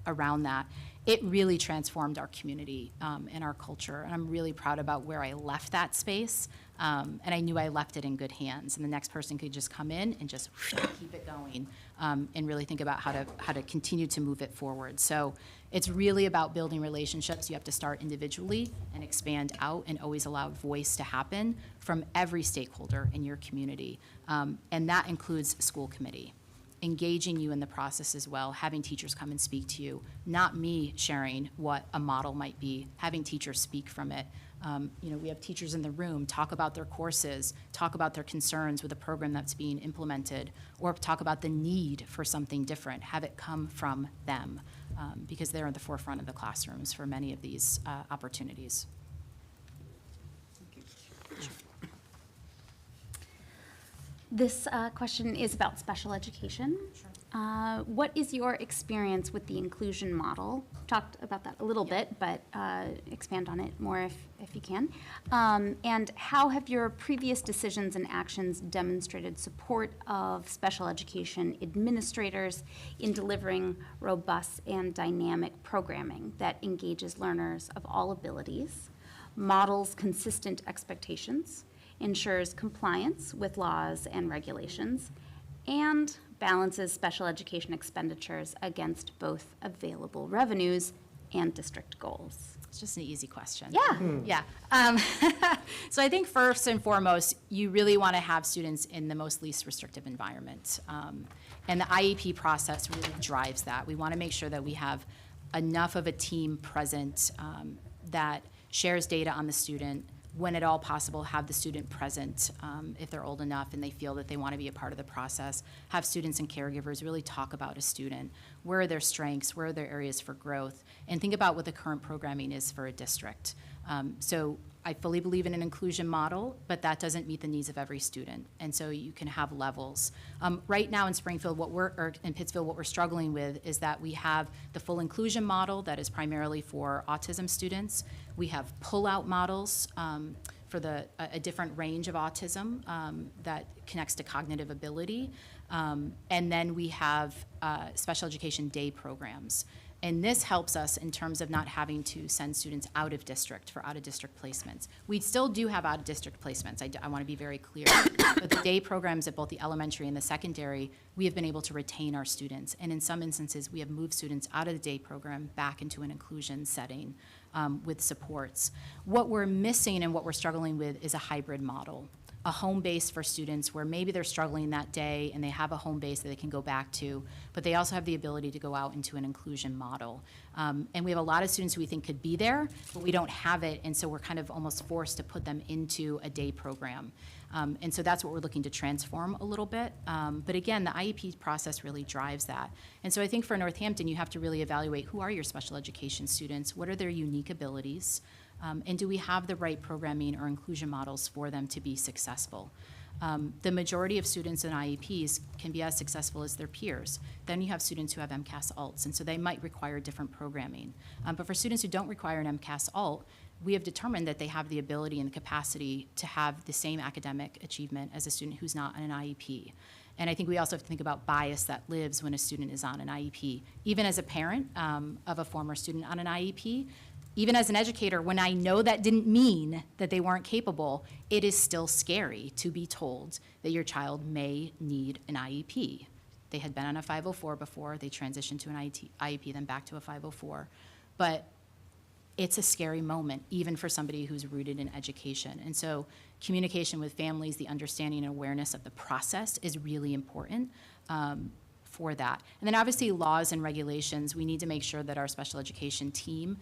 around that. It really transformed our community and our culture, and I'm really proud about where I left that space, and I knew I left it in good hands, and the next person could just come in and just keep it going and really think about how to continue to move it forward. So it's really about building relationships. You have to start individually and expand out and always allow voice to happen from every stakeholder in your community, and that includes school committee. Engaging you in the process as well, having teachers come and speak to you, not me sharing what a model might be, having teachers speak from it. We have teachers in the room talk about their courses, talk about their concerns with a program that's being implemented, or talk about the need for something different, have it come from them, because they're at the forefront of the classrooms for many of these opportunities. This question is about special education. What is your experience with the inclusion model? Talked about that a little bit, but expand on it more if you can. And how have your previous decisions and actions demonstrated support of special education administrators in delivering robust and dynamic programming that engages learners of all abilities, models consistent expectations, ensures compliance with laws and regulations, and balances special education expenditures against both available revenues and district goals? It's just an easy question. Yeah. Yeah. So I think first and foremost, you really want to have students in the most least restrictive environment. And the IEP process really drives that. We want to make sure that we have enough of a team present that shares data on the student, when at all possible, have the student present if they're old enough and they feel that they want to be a part of the process. Have students and caregivers really talk about a student. Where are their strengths? Where are their areas for growth? And think about what the current programming is for a district. So I fully believe in an inclusion model, but that doesn't meet the needs of every student. And so you can have levels. Right now in Springfield, or in Pittsfield, what we're struggling with is that we have the full inclusion model that is primarily for autism students. We have pull-out models for a different range of autism that connects to cognitive ability. And then we have special education day programs. And this helps us in terms of not having to send students out of district for out-of-district placements. We still do have out-of-district placements. I want to be very clear. But the day programs at both the elementary and the secondary, we have been able to retain our students. And in some instances, we have moved students out of the day program back into an inclusion setting with supports. What we're missing and what we're struggling with is a hybrid model. A home base for students where maybe they're struggling that day and they have a home base that they can go back to, but they also have the ability to go out into an inclusion model. And we have a lot of students who we think could be there, but we don't have it, and so we're kind of almost forced to put them into a day program. And so that's what we're looking to transform a little bit. But again, the IEP process really drives that. And so I think for Northampton, you have to really evaluate who are your special education students, what are their unique abilities, and do we have the right programming or inclusion models for them to be successful? The majority of students in IEPs can be as successful as their peers. Then you have students who have MCAS alts, and so they might require different programming. But for students who don't require an MCAS alt, we have determined that they have the ability and the capacity to have the same academic achievement as a student who's not on an IEP. And I think we also have to think about bias that lives when a student is on an IEP. Even as a parent of a former student on an IEP, even as an educator, when I know that didn't mean that they weren't capable, it is still scary to be told that your child may need an IEP. They had been on a 504 before, they transitioned to an IEP, then back to a 504. But it's a scary moment, even for somebody who's rooted in education. And so communication with families, the understanding and awareness of the process is really important for that. And then obviously laws and regulations, we need to make sure that our special education team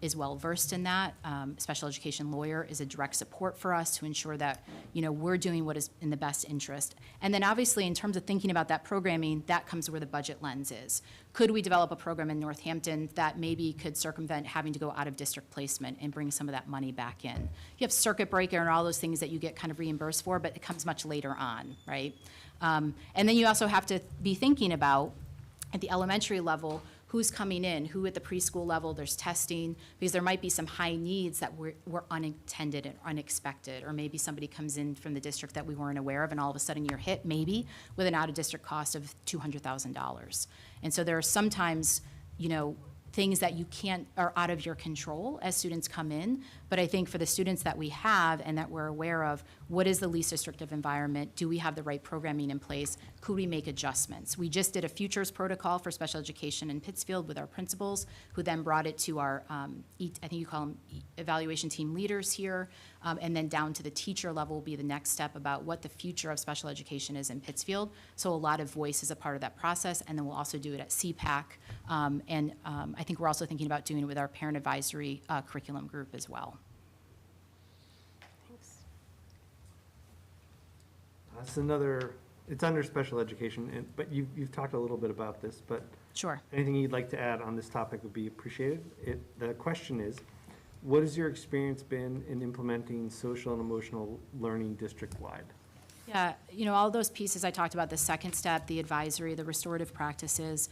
is well-versed in that. Special education lawyer is a direct support for us to ensure that, we're doing what is in the best interest. And then obviously in terms of thinking about that programming, that comes where the budget lens is. Could we develop a program in Northampton that maybe could circumvent having to go out of district placement and bring some of that money back in? You have circuit breaker and all those things that you get kind of reimbursed for, but it comes much later on, right? And then you also have to be thinking about, at the elementary level, who's coming in, who at the preschool level, there's testing, because there might be some high needs that were unintended and unexpected, or maybe somebody comes in from the district that we weren't aware of, and all of a sudden you're hit maybe with an out-of-district cost of $200,000. And so there are sometimes, things that are out of your control as students come in. But I think for the students that we have and that we're aware of, what is the least restrictive environment? Do we have the right programming in place? Could we make adjustments? We just did a futures protocol for special education in Pittsfield with our principals, who then brought it to our, I think you call them evaluation team leaders here, and then down to the teacher level will be the next step about what the future of special education is in Pittsfield. So a lot of voice is a part of that process, and then we'll also do it at CPAC, and I think we're also thinking about doing it with our parent advisory curriculum group as well. That's it's under special education, but you've talked a little bit about this, but Sure. anything you'd like to add on this topic would be appreciated. The question is, what has your experience been in implementing social and emotional learning district-wide? Yeah, all those pieces I talked about, the second step, the advisory, the restorative practices.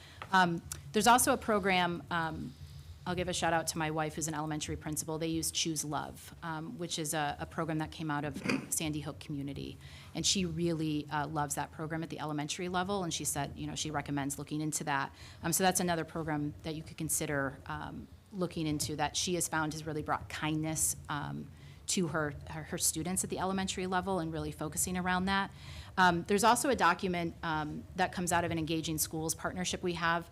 There's also a program, I'll give a shout out to my wife, who's an elementary principal. They use Choose Love, which is a program that came out of Sandy Hook community. And she really loves that program at the elementary level, and she said, she recommends looking into that. So that's another program that you could consider looking into, that she has found has really brought kindness to her students at the elementary level, and really focusing around that. There's also a document that comes out of an Engaging Schools partnership we have,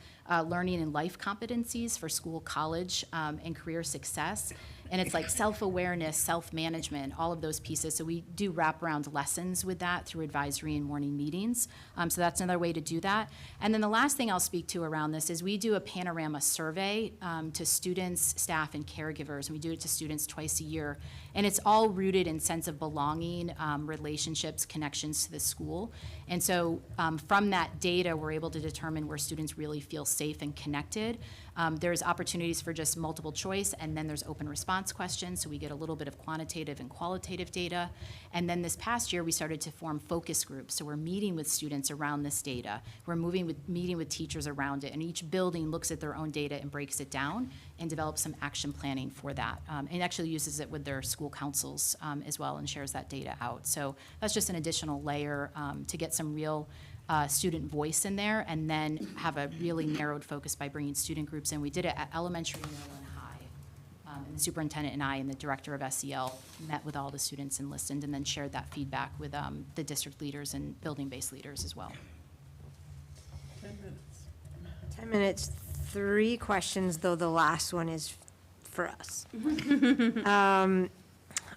learning and life competencies for school, college, and career success. And it's like self-awareness, self-management, all of those pieces. So we do wraparound lessons with that through advisory and morning meetings. So that's another way to do that. And then the last thing I'll speak to around this is we do a panorama survey to students, staff, and caregivers. And we do it to students twice a year. And it's all rooted in sense of belonging, relationships, connections to the school. And so from that data, we're able to determine where students really feel safe and connected. There's opportunities for just multiple choice, and then there's open response questions, so we get a little bit of quantitative and qualitative data. And then this past year, we started to form focus groups, so we're meeting with students around this data. We're meeting with teachers around it, and each building looks at their own data and breaks it down and develops some action planning for that, and actually uses it with their school councils as well, and shares that data out. So that's just an additional layer to get some real student voice in there, and then have a really narrowed focus by bringing student groups in. We did it at elementary, middle, and high. And the superintendent and I and the director of SEL met with all the students and listened, and then shared that feedback with the district leaders and building-based leaders as well. 10 minutes. 10 minutes, 3 questions, though the last one is for us.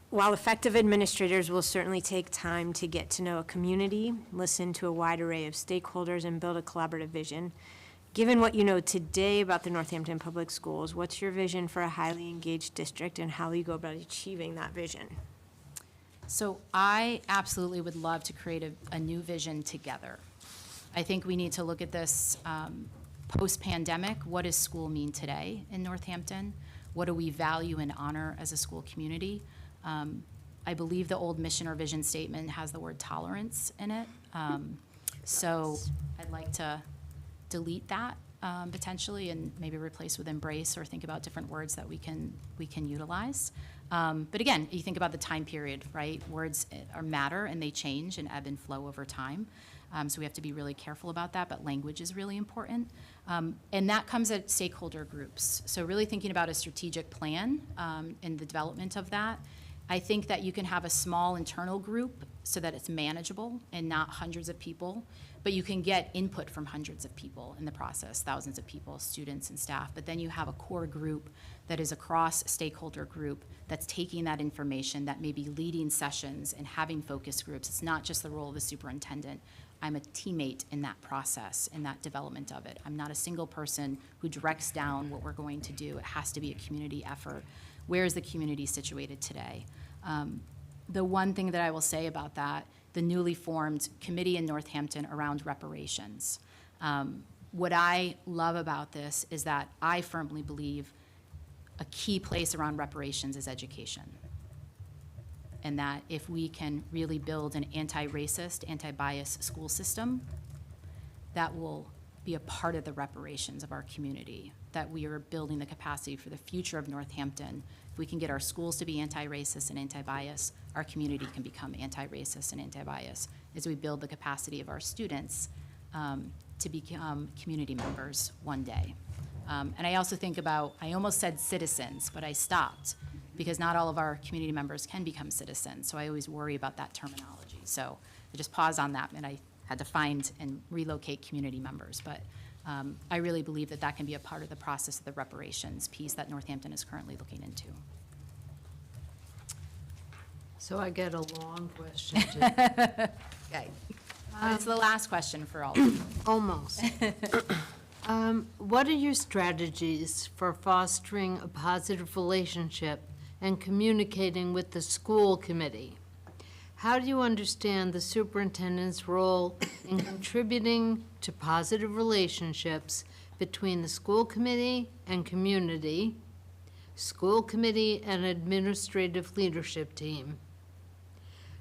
While effective administrators will certainly take time to get to know a community, listen to a wide array of stakeholders, and build a collaborative vision, given what you know today about the Northampton Public Schools, what's your vision for a highly engaged district, and how will you go about achieving that vision? So I absolutely would love to create a new vision together. I think we need to look at this post-pandemic. What does school mean today in Northampton? What do we value and honor as a school community? I believe the old mission or vision statement has the word tolerance in it. So I'd like to delete that potentially, and maybe replace with embrace, or think about different words that we can utilize. But again, you think about the time period, right? Words are matter, and they change and ebb and flow over time. So we have to be really careful about that, but language is really important. And that comes at stakeholder groups. So really thinking about a strategic plan and the development of that. I think that you can have a small internal group so that it's manageable and not hundreds of people, but you can get input from hundreds of people in the process, thousands of people, students and staff. But then you have a core group that is a cross-stakeholder group that's taking that information, that may be leading sessions and having focus groups. It's not just the role of the superintendent. I'm a teammate in that process, in that development of it. I'm not a single person who directs down what we're going to do. It has to be a community effort. Where is the community situated today? The one thing that I will say about that, the newly formed committee in Northampton around reparations. What I love about this is that I firmly believe a key place around reparations is education. And that if we can really build an anti-racist, anti-bias school system, that will be a part of the reparations of our community, that we are building the capacity for the future of Northampton. If we can get our schools to be anti-racist and anti-bias, our community can become anti-racist and anti-bias as we build the capacity of our students to become community members one day. And I also think about, I almost said citizens, but I stopped because not all of our community members can become citizens. So I always worry about that terminology. So I just paused on that, and I had to find and relocate community members. But I really believe that that can be a part of the process of the reparations piece that Northampton is currently looking into. So I get a long question to. Okay. It's the last question for all of you. Almost. What are your strategies for fostering a positive relationship and communicating with the school committee? How do you understand the superintendent's role in contributing to positive relationships between the school committee and community, school committee and administrative leadership team?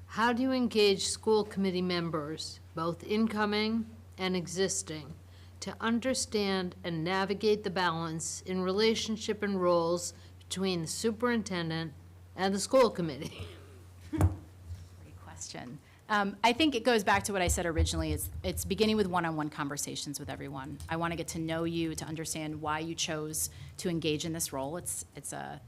How do you engage school committee members, both incoming and existing, to understand and navigate the balance in relationship and roles between the superintendent and the school committee? Great question. I think it goes back to what I said originally. It's beginning with one-on-one conversations with everyone. I want to get to know you, to understand why you chose to engage in this role. It's a,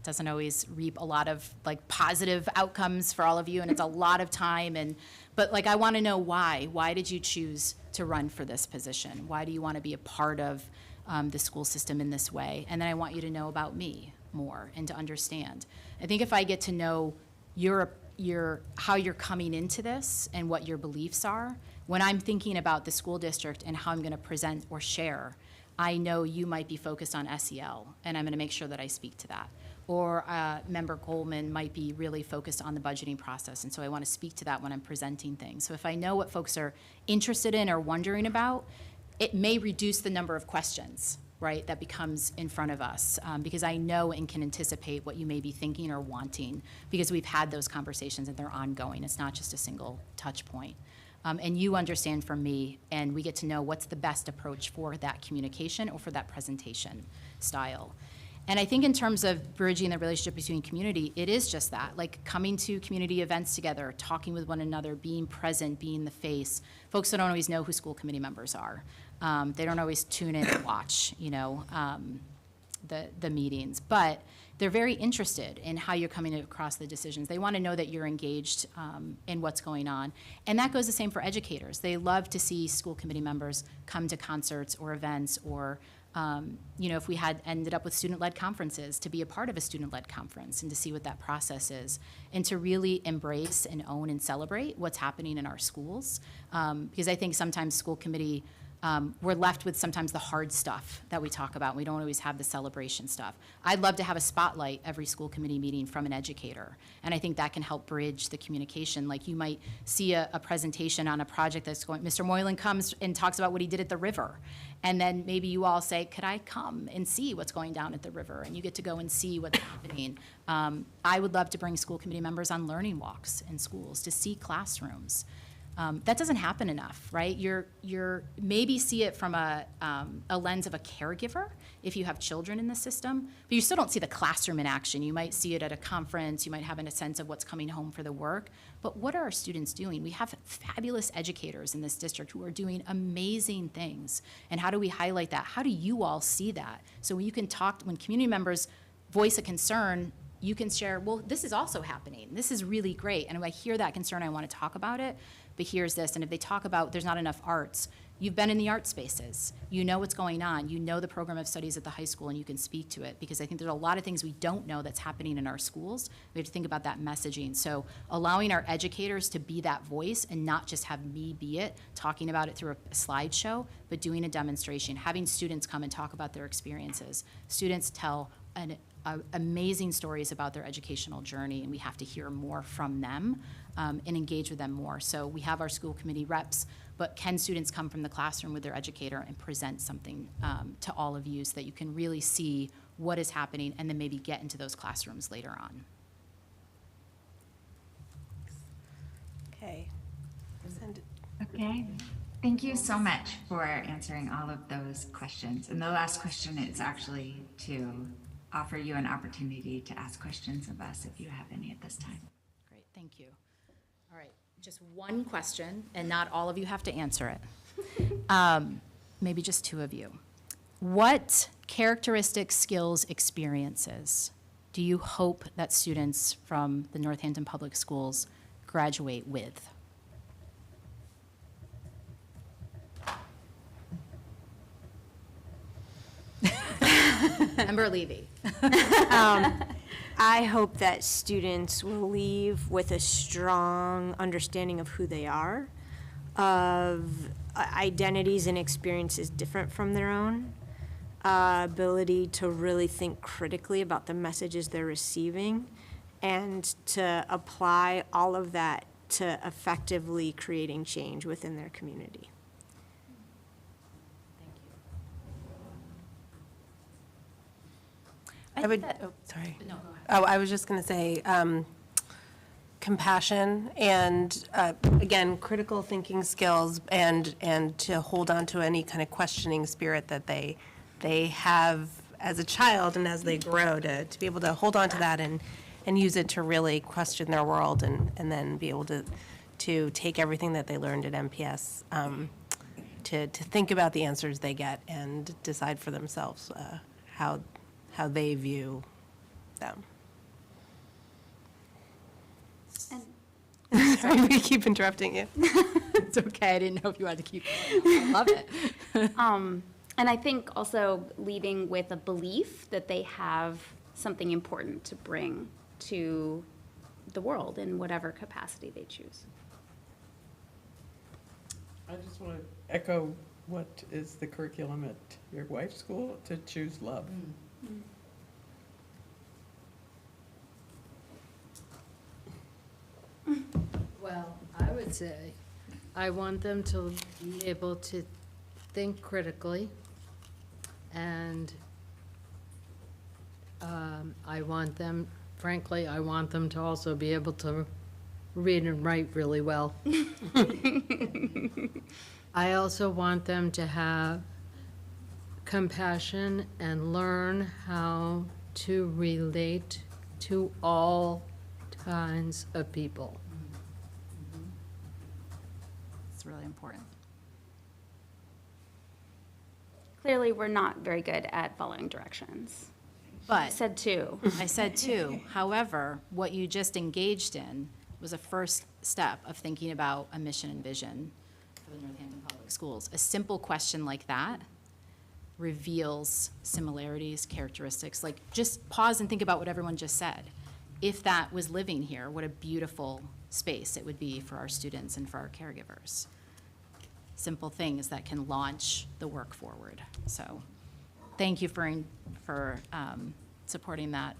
doesn't always reap a lot of like positive outcomes for all of you, and it's a lot of time. But like, I want to know why. Why did you choose to run for this position? Why do you want to be a part of the school system in this way? And then I want you to know about me more and to understand. I think if I get to know how you're coming into this and what your beliefs are, when I'm thinking about the school district and how I'm going to present or share, I know you might be focused on SEL, and I'm going to make sure that I speak to that. Or Member Goldman might be really focused on the budgeting process, and so I want to speak to that when I'm presenting things. So if I know what folks are interested in or wondering about, it may reduce the number of questions, right, that becomes in front of us, because I know and can anticipate what you may be thinking or wanting, because we've had those conversations and they're ongoing. It's not just a single touch point. And you understand from me, and we get to know what's the best approach for that communication or for that presentation style. And I think in terms of bridging the relationship between community, it is just that, like coming to community events together, talking with one another, being present, being the face. Folks don't always know who school committee members are. They don't always tune in and watch, the meetings. But they're very interested in how you're coming across the decisions. They want to know that you're engaged in what's going on. And that goes the same for educators. They love to see school committee members come to concerts or events or if we had ended up with student-led conferences, to be a part of a student-led conference and to see what that process is, and to really embrace and own and celebrate what's happening in our schools. Because I think sometimes school committee, we're left with sometimes the hard stuff that we talk about. We don't always have the celebration stuff. I'd love to have a spotlight every school committee meeting from an educator, and I think that can help bridge the communication. Like you might see a presentation on a project that's going, Mr. Moylan comes and talks about what he did at the river, and then maybe you all say, could I come and see what's going down at the river? And you get to go and see what's happening. I would love to bring school committee members on learning walks in schools to see classrooms. That doesn't happen enough, right? You're maybe see it from a lens of a caregiver if you have children in the system, but you still don't see the classroom in action. You might see it at a conference. You might have a sense of what's coming home for the work. But what are our students doing? We have fabulous educators in this district who are doing amazing things. And how do we highlight that? How do you all see that? So when you can talk, when community members voice a concern, you can share, well, this is also happening. This is really great. And if I hear that concern, I want to talk about it. But here's this. And if they talk about there's not enough arts, you've been in the art spaces. You know what's going on. You know the program of studies at the high school, and you can speak to it. Because I think there's a lot of things we don't know that's happening in our schools. We have to think about that messaging. So allowing our educators to be that voice and not just have me be it, talking about it through a slideshow, but doing a demonstration, having students come and talk about their experiences. Students tell amazing stories about their educational journey, and we have to hear more from them and engage with them more. So we have our school committee reps, but can students come from the classroom with their educator and present something to all of you so that you can really see what is happening and then maybe get into those classrooms later on. Okay. Send it. Okay, thank you so much for answering all of those questions. And the last question is actually to offer you an opportunity to ask questions of us if you have any at this time. Great, thank you. All right, just one question, and not all of you have to answer it. Maybe just two of you. What characteristics, skills, experiences do you hope that students from the Northampton Public Schools graduate with? Member Levy. I hope that students will leave with a strong understanding of who they are, of identities and experiences different from their own, ability to really think critically about the messages they're receiving, and to apply all of that to effectively creating change within their community. I would, sorry. No, go ahead. Oh, I was just going to say, compassion and, again, critical thinking skills and to hold on to any kind of questioning spirit that they have as a child and as they grow, to be able to hold on to that and use it to really question their world and then be able to take everything that they learned at MPS to think about the answers they get and decide for themselves how they view them. Sorry, we keep interrupting you. It's okay, I didn't know if you had to keep going. I love it. And I think also leaving with a belief that they have something important to bring to the world in whatever capacity they choose. I just want to echo what is the curriculum at your wife's school, to choose love. Well, I would say, I want them to be able to think critically, and I want them, frankly, I want them to also be able to read and write really well. I also want them to have compassion and learn how to relate to all kinds of people. It's really important. Clearly, we're not very good at following directions. I But said two. I said two. However, what you just engaged in was a first step of thinking about a mission and vision for the Northampton Public Schools. A simple question like that reveals similarities, characteristics. Like, just pause and think about what everyone just said. If that was living here, what a beautiful space it would be for our students and for our caregivers. Simple things that can launch the work forward. So thank you for supporting that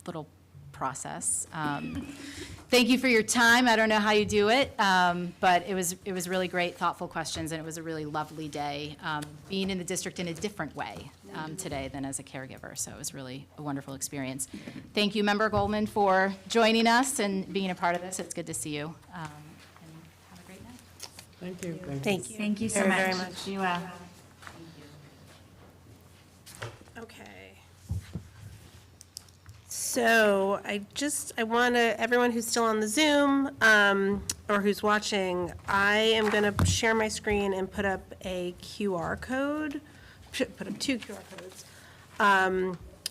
little process. Thank you for your time. I don't know how you do it, but it was really great, thoughtful questions, and it was a really lovely day, being in the district in a different way today than as a caregiver. So it was really a wonderful experience. Thank you, Member Goldman, for joining us and being a part of this. It's good to see you. And have a great night. Thank you. Thank you. Thank you so Very, much. very much. Be well. Okay. So I want to, everyone who's still on the Zoom or who's watching, I am going to share my screen and put up a QR code, put up two QR codes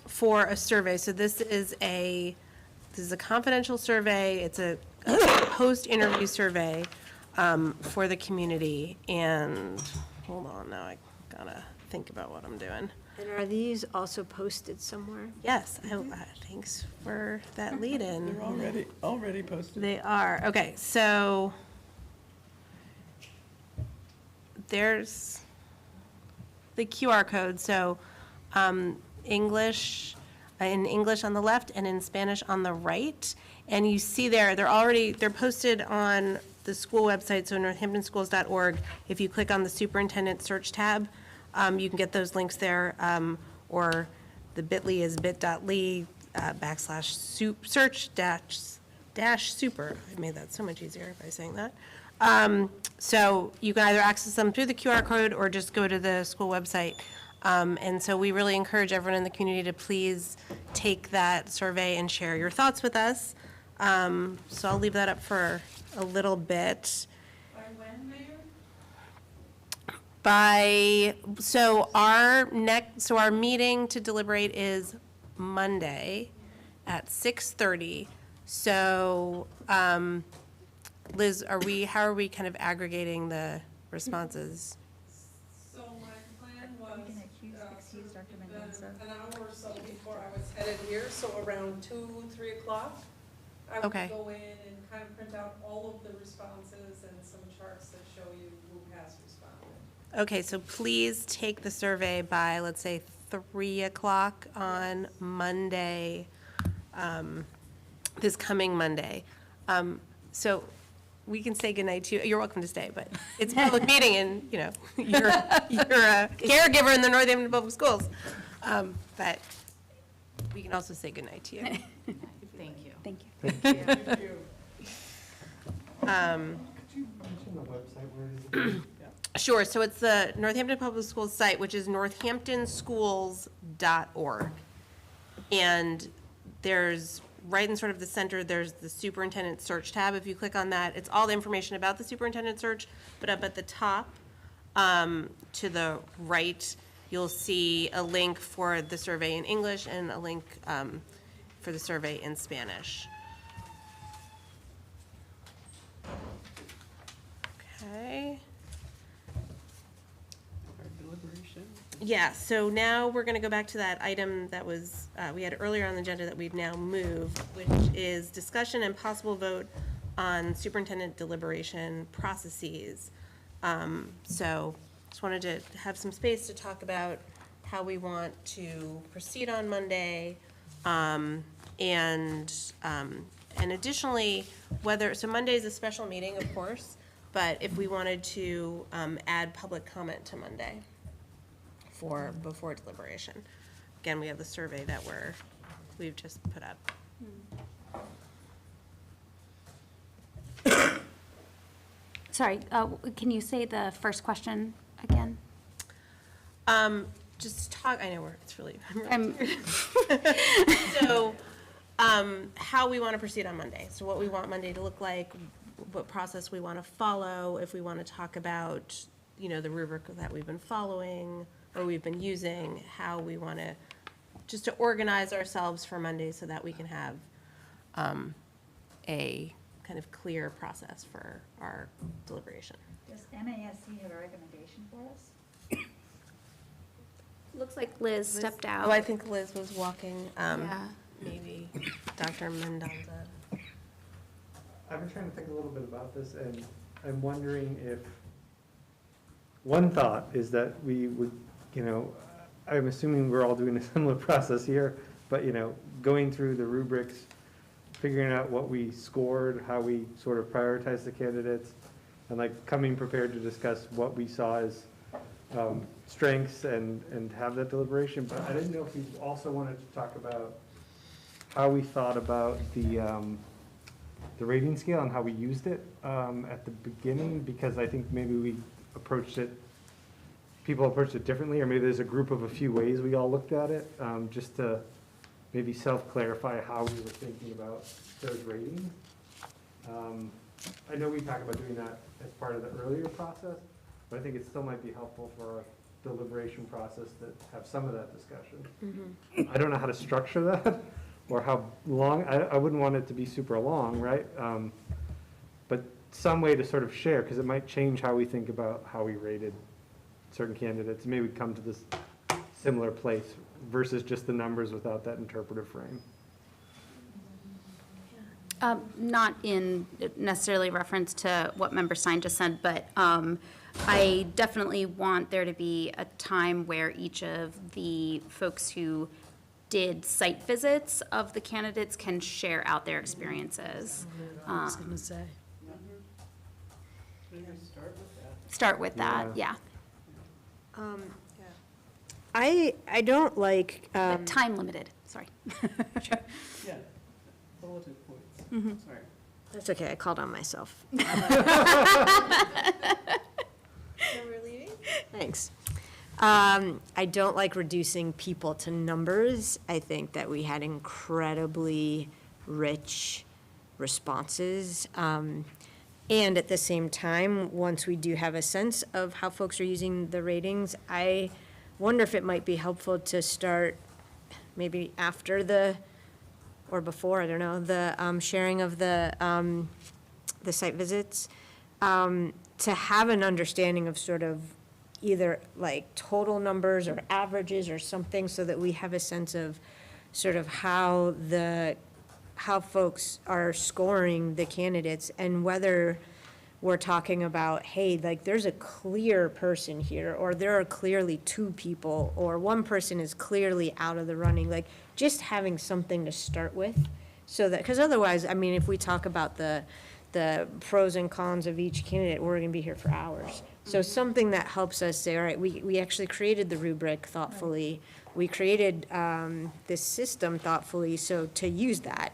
for a survey. So this is a this is a confidential survey. It's a post-interview survey for the community. And, hold on, now I gotta think about what I'm doing. And are these also posted somewhere? Yes, thanks for that lead-in. They're already posted. They are. Okay, so there's the QR code. So English, in English on the left and in Spanish on the right. And you see there, they're posted on the school website, so northamptonschools.org. If you click on the superintendent search tab, you can get those links there, or the bit.ly is bit.ly /search dash super. I made that so much easier by saying that. So you can either access them through the QR code or just go to the school website. And so we really encourage everyone in the community to please take that survey and share your thoughts with us. So I'll leave that up for a little bit. By when, Mayor? So our meeting to deliberate is Monday at 6:30. So, Liz, how are we kind of aggregating the responses? So my plan was, an hour or so before I was headed here, so around 2, 3 o'clock. I would Okay. go in and kind of print out all of the responses and some charts that show you who has responded. Okay, so please take the survey by, let's say, 3 o'clock on Monday, this coming Monday. So we can say goodnight to you. You're welcome to stay, but it's a public meeting and, you know, you're a caregiver in the Northampton Public Schools. But we can also say goodnight to you. Thank you. Thank you. Thank you. Could you mention the website, where is it? Sure, so it's the Northampton Public Schools site, which is northamptonschools.org. And there's, right in sort of the center, there's the superintendent search tab. If you click on that, it's all the information about the superintendent search, but up at the top, to the right, you'll see a link for the survey in English and a link for the survey in Spanish. Okay. Our deliberation. Yeah, so now we're gonna go back to that item that was, we had earlier on the agenda that we've now moved, which is discussion and possible vote on superintendent deliberation processes. So, just wanted to have some space to talk about how we want to proceed on Monday. And additionally, so Monday's a special meeting, of course, but if we wanted to, add public comment to Monday before deliberation. Again, we have the survey that we've just put up. Sorry, can you say the first question again? Just talk, I know where, it's really, I'm- So, how we want to proceed on Monday. So what we want Monday to look like, what process we want to follow, if we want to talk about, you know, the rubric that we've been following or we've been using, how we want to, just to organize ourselves for Monday so that we can have a kind of clear process for our deliberation. Does MASC have a recommendation for us? Looks like Liz stepped out. Oh, I think Liz was walking, Yeah. maybe Dr. Mendoza. I've been trying to think a little bit about this, and I'm wondering if, one thought is that we would, you know, I'm assuming we're all doing a similar process here, but, you know, going through the rubrics, figuring out what we scored, how we sort of prioritize the candidates, and like coming prepared to discuss what we saw as strengths and have that deliberation. But I didn't know if you also wanted to talk about how we thought about the rating scale and how we used it at the beginning, because I think maybe people approached it differently, or maybe there's a group of a few ways we all looked at it, just to maybe self-clarify how we were thinking about those ratings. I know we talked about doing that as part of the earlier process, but I think it still might be helpful for our deliberation process to have some of that discussion. I don't know how to structure that, or how long, I wouldn't want it to be super long, right? But some way to sort of share, because it might change how we think about how we rated certain candidates. Maybe we'd come to this similar place versus just the numbers without that interpretive frame. Not in necessarily reference to what Member Stein just said, but I definitely want there to be a time where each of the folks who did site visits of the candidates can share out their experiences. I was gonna say. Maybe start with that. Start with that, Yeah. yeah. I don't like, But time limited, sorry. Yeah, bulleted points. Sorry. that's okay, I called on myself. Thanks. I don't like reducing people to numbers. I think that we had incredibly rich responses. And at the same time, once we do have a sense of how folks are using the ratings, I wonder if it might be helpful to start maybe after or before, I don't know, the sharing of the site visits, to have an understanding of sort of either like total numbers or averages or something, so that we have a sense of sort of how folks are scoring the candidates, and whether we're talking about, hey, like, there's a clear person here, or there are clearly two people, or one person is clearly out of the running, like, just having something to start with, so that, because otherwise, I mean, if we talk about the pros and cons of each candidate, we're gonna be here for hours. So something that helps us say, all right, we actually created the rubric thoughtfully, we created this system thoughtfully, so to use that,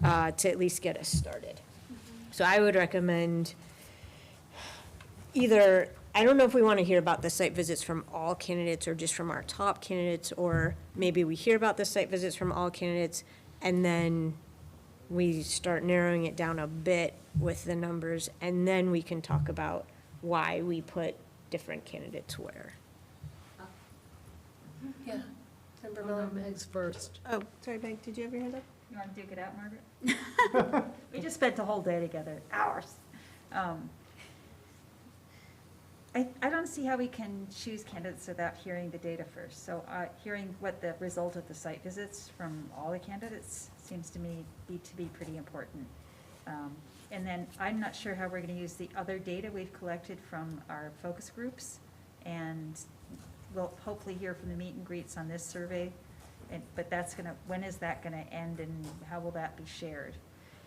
to at least get us started. So I would recommend either, I don't know if we want to hear about the site visits from all candidates or just from our top candidates, or maybe we hear about the site visits from all candidates and then we start narrowing it down a bit with the numbers, and then we can talk about why we put different candidates where. Yeah. Member Oh, Miller? no, Meg's first. Oh, sorry, Meg, did you have your hand up? You want to duke it out, Margaret? We just spent the whole day together, hours. I don't see how we can choose candidates without hearing the data first. So hearing what the result of the site visits from all the candidates seems to me to be pretty important. And then I'm not sure how we're going to use the other data we've collected from our focus groups. And we'll hopefully hear from the meet and greets on this survey. But when is that going to end, and how will that be shared?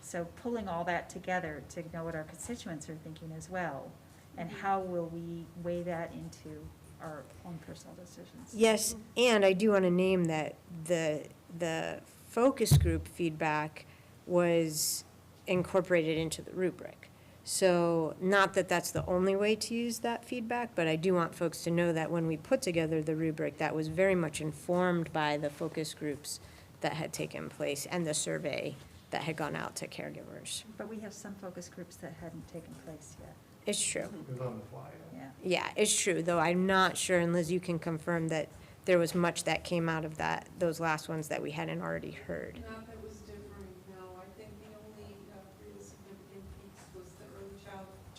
So pulling all that together to know what our constituents are thinking as well. And how will we weigh that into our own personal decisions? Yes, and I do want to name that the focus group feedback was incorporated into the rubric. So not that that's the only way to use that feedback, but I do want folks to know that when we put together the rubric, that was very much informed by the focus groups that had taken place and the survey that had gone out to caregivers. But we have some focus groups that hadn't taken place yet. It's true. It was on the fly. Yeah. Yeah, it's true, though I'm not sure, and Liz, you can confirm that there was much that came out of those last ones that we hadn't already heard. Not that was different, no. I think the only real significant piece was the early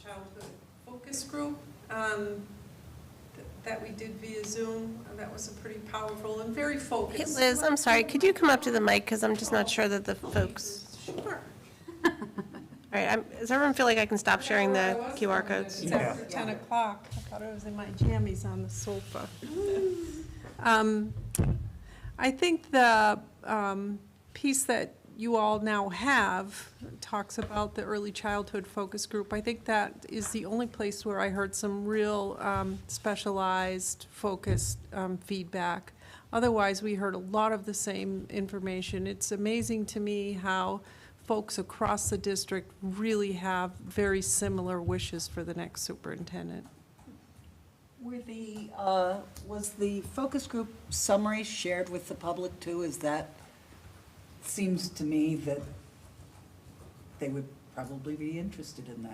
childhood focus group that we did via Zoom. That was a pretty powerful and very Hey, focused. Liz, I'm sorry, could you come up to the mic, because I'm just not sure that the folks. Sure. All right, does everyone feel like I can stop sharing the QR codes? It's after 10 o'clock. I thought I was in my jammies on the sofa. I think the piece that you all now have talks about the early childhood focus group. I think that is the only place where I heard some real specialized, focused feedback. Otherwise, we heard a lot of the same information. It's amazing to me how folks across the district really have very similar wishes for the next superintendent. Was the focus group summary shared with the public too? Seems to me that they would probably be interested in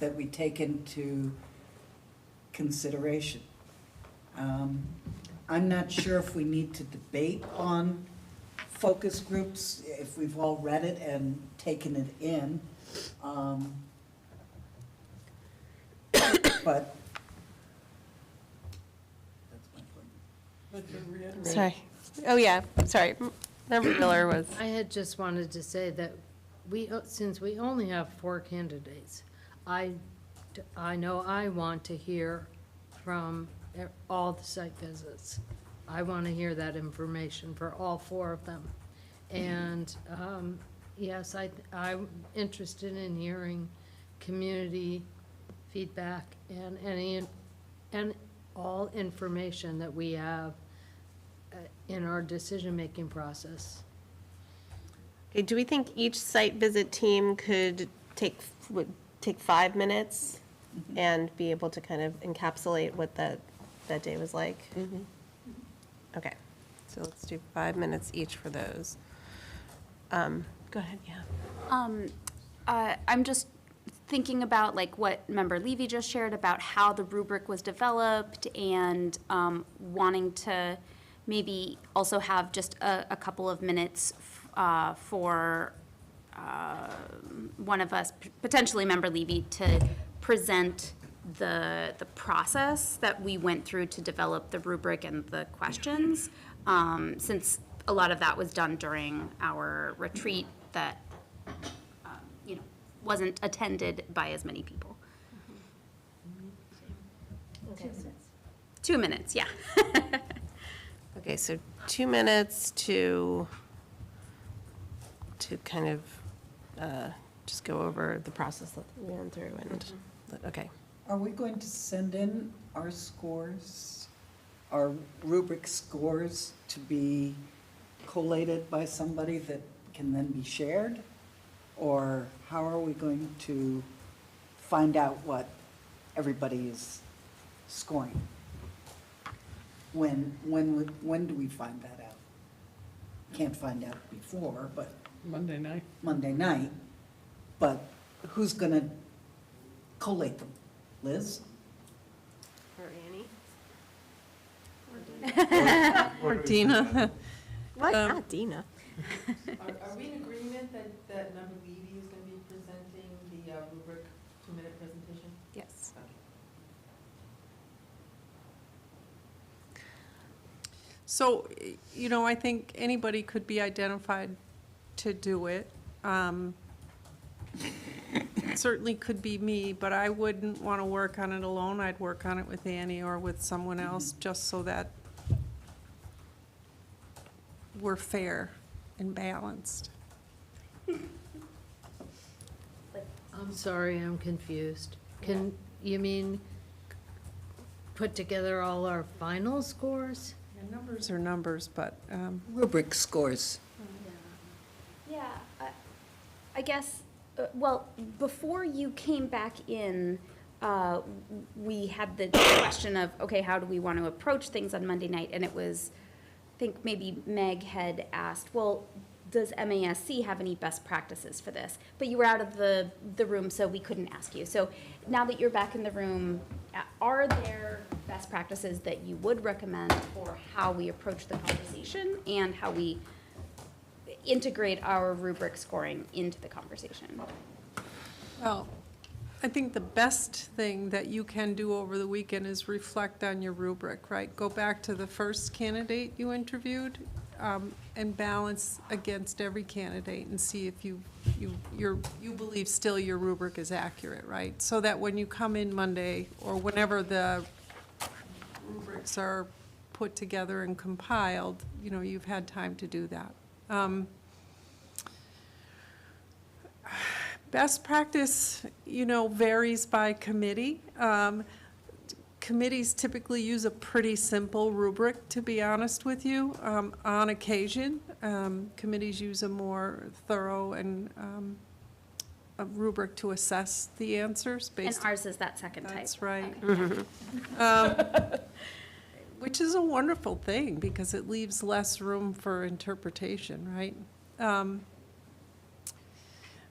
that we take into consideration. I'm not sure if we need to debate on focus groups, if we've all read it and taken it in. But that's my point. But to reiterate. Sorry. Oh, yeah, sorry. Member Miller was. I had just wanted to say that since we only have 4 candidates, I know I want to hear from all the site visits. I want to hear that information for all 4 of them. And, yes, I'm interested in hearing community feedback and all information that we have in our decision-making process. Okay, do we think each site visit team would take 5 minutes and be able to kind of encapsulate what that day was like? Okay, so let's do 5 minutes each for those. Go ahead, yeah. I'm just thinking about like what Member Levy just shared about how the rubric was developed and wanting to maybe also have just a couple of minutes for one of us, potentially Member Levy, to present the process that we went through to develop the rubric and the questions, since a lot of that was done during our retreat that wasn't attended by as many people. 2 minutes, yeah. Okay, so 2 minutes to kind of just go over the process that we went through and, okay. Are we going to send in our scores, our rubric scores, to be collated by somebody that can then be shared? Or how are we going to find out what everybody is scoring? When do we find that out? Can't find out before, but Monday night. Monday night. But who's gonna collate them? Liz? Or Annie? Or Dina. What? Not Dina. Are we in agreement that Member Levy is going to be presenting the rubric 2-minute presentation? Yes. So, I think anybody could be identified to do it. Certainly could be me, but I wouldn't want to work on it alone. I'd work on it with Annie or with someone else, just so that we're fair and balanced. I'm sorry, I'm confused. You mean put together all our final scores? Yeah, numbers are numbers, but, Rubric scores. Yeah, I guess, well, before you came back in, we had the question of, okay, how do we want to approach things on Monday night? And it was, I think maybe Meg had asked, well, does MASC have any best practices for this? But you were out of the room, so we couldn't ask you. So now that you're back in the room, are there best practices that you would recommend for how we approach the conversation and how we integrate our rubric scoring into the conversation? well, I think the best thing that you can do over the weekend is reflect on your rubric, right? Go back to the first candidate you interviewed, and balance against every candidate and see if you believe still your rubric is accurate, right? So that when you come in Monday, or whenever the rubrics are put together and compiled, you've had time to do that. Best practice, varies by committee. Committees typically use a pretty simple rubric, to be honest with you. On occasion, committees use a more thorough and a rubric to assess the answers And based. ours is that second type. That's right. Okay. Which is a wonderful thing, because it leaves less room for interpretation, right?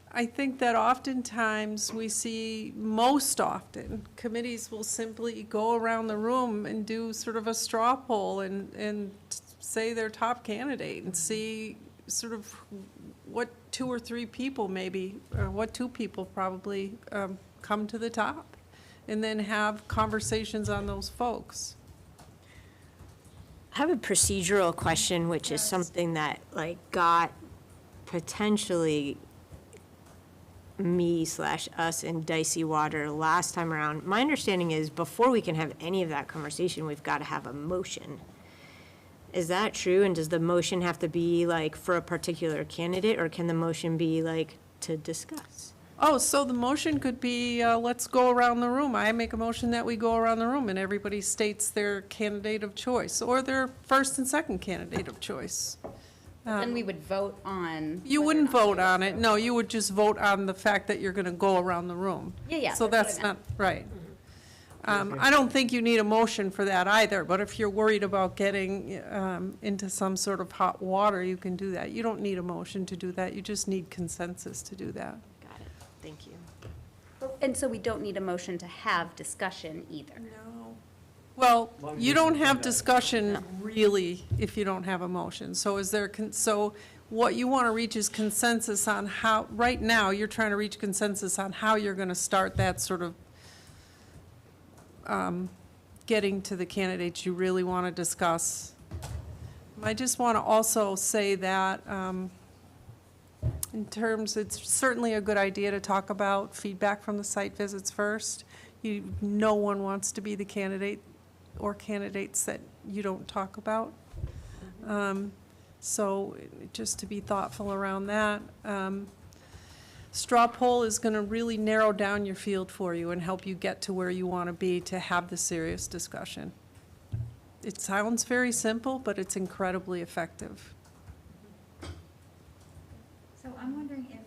I think that oftentimes we see, most often, committees will simply go around the room and do sort of a straw poll and say their top candidate and see sort of what 2 or 3 people maybe, or what 2 people probably come to the top, and then have conversations on those folks. I have a procedural question, which is something that like got potentially me/us in dicey water last time around. My understanding is before we can have any of that conversation, we've got to have a motion. Is that true? And does the motion have to be like for a particular candidate, or can the motion be like to discuss? Oh, so the motion could be, let's go around the room. I make a motion that we go around the room and everybody states their candidate of choice, or their first and second candidate of choice. Then we would vote on. You whether or wouldn't not vote to on it, accept no, you would just vote on the fact that you're gonna go around the room. Yeah, So that's that's what I not, right. I don't think you need a motion for that either, but if you're worried about getting into some sort of hot water, you can do that. You don't need a motion to do that, you just need consensus to do that. Got it. Thank you. And so we don't need a motion to have discussion either. No. Well, you don't have discussion really if you don't have a motion. So is there, so what you want to reach is consensus on how, right now, you're trying to reach consensus on how you're going to start that sort of getting to the candidates you really want to discuss. I just want to also say that in terms, it's certainly a good idea to talk about feedback from the site visits first. No one wants to be the candidate or candidates that you don't talk about. So just to be thoughtful around that. Straw poll is going to really narrow down your field for you and help you get to where you want to be to have the serious discussion. It sounds very simple, but it's incredibly effective. So I'm wondering if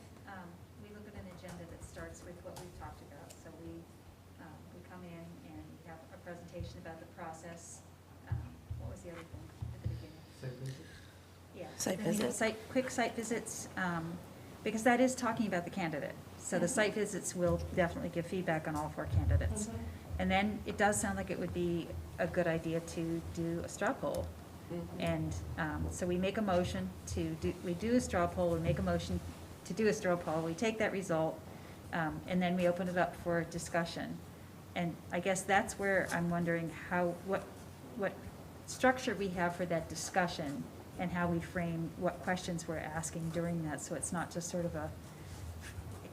we look at an agenda that starts with what we've talked about. So we come in and we have a presentation about the process. What was the other thing at the beginning? Site visit? Yeah. Site then we have visit. quick site visits, because that is talking about the candidate. So the site visits will definitely give feedback on all 4 candidates. And then it does sound like it would be a good idea to do a straw poll. And so we make a motion we do a straw poll, we make a motion to do a straw poll, we take that result, and then we open it up for discussion. And I guess that's where I'm wondering what structure we have for that discussion and how we frame what questions we're asking during that, so it's not just sort of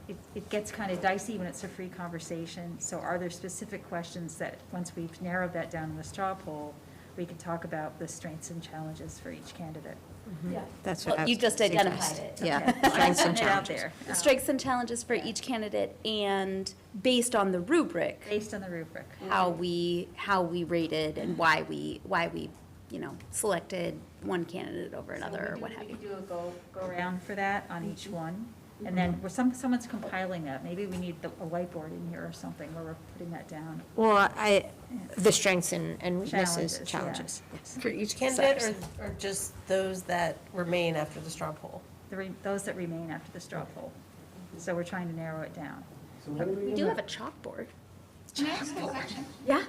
it gets kind of dicey when it's a free conversation. So are there specific questions that, once we've narrowed that down in the straw poll, we can talk about the strengths and challenges for each candidate? Yeah. That's what I Well, you was just thinking. identified it. Yeah. Okay. Strengths and Putting it out challenges. there. The strengths and challenges for each candidate, and based on the rubric, Based on the rubric. how we rated and why we selected one candidate over another, or what have We you. could do a go around for that on each one, and then someone's compiling that, maybe we need a whiteboard in here or something where we're putting that down. Well, the strengths and weaknesses, Challenges, yeah. challenges. Yes. For each candidate, or just those that remain after the straw poll? Those that remain after the straw poll. So we're trying to narrow it down. So what We do have a chalkboard. Can I ask a question? Yeah?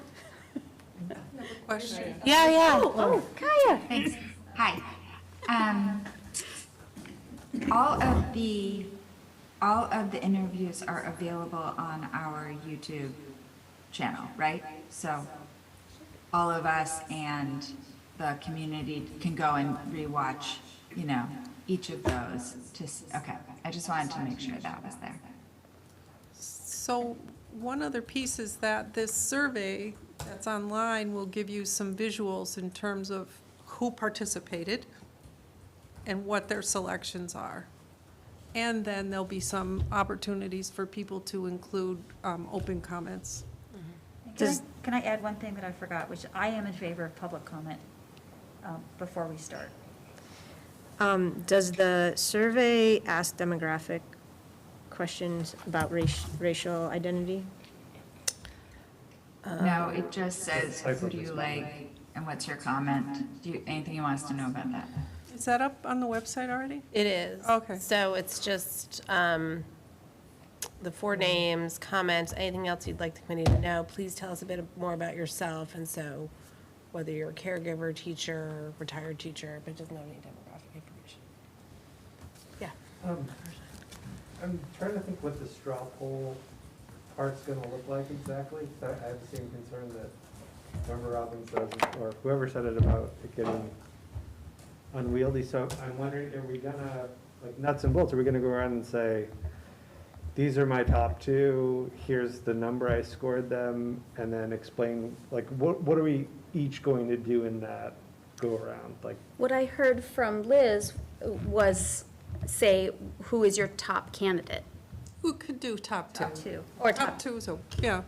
Question? Yeah. Oh, Kaya. Thanks. Hi. All of the interviews are available on our YouTube channel, right? So all of us and the community can go and rewatch, each of those. Okay, I just wanted to make sure that was there. So one other piece is that this survey that's online will give you some visuals in terms of who participated and what their selections are. And then there'll be some opportunities for people to include open comments. Can I add one thing that I forgot, which I am in favor of public comment before we start. Does the survey ask demographic questions about racial identity? No, it just says, who do you like and what's your comment? Anything you want us to know about that? Is that up on the website already? It is. Okay. So it's just the 4 names, comments, anything else you'd like the committee to know. Please tell us a bit more about yourself. And so Mm-hmm. whether you're a caregiver, teacher, retired teacher, but it doesn't have any demographic information. Okay. For each candidate or I'm trying to think what the straw poll part's gonna look like exactly, 'cause I have the same concern that Member Robbins does, or whoever said it about it getting unwieldy, so I'm wondering, are we gonna, like nuts and bolts, are we gonna go around and say, these are my top two, here's the number I scored them, and then explain, like, what are we each going to do in that go-around, like? What I heard from Liz was say, who is your top candidate? Who could do top two? Top two. Or Top top, two, so, yeah.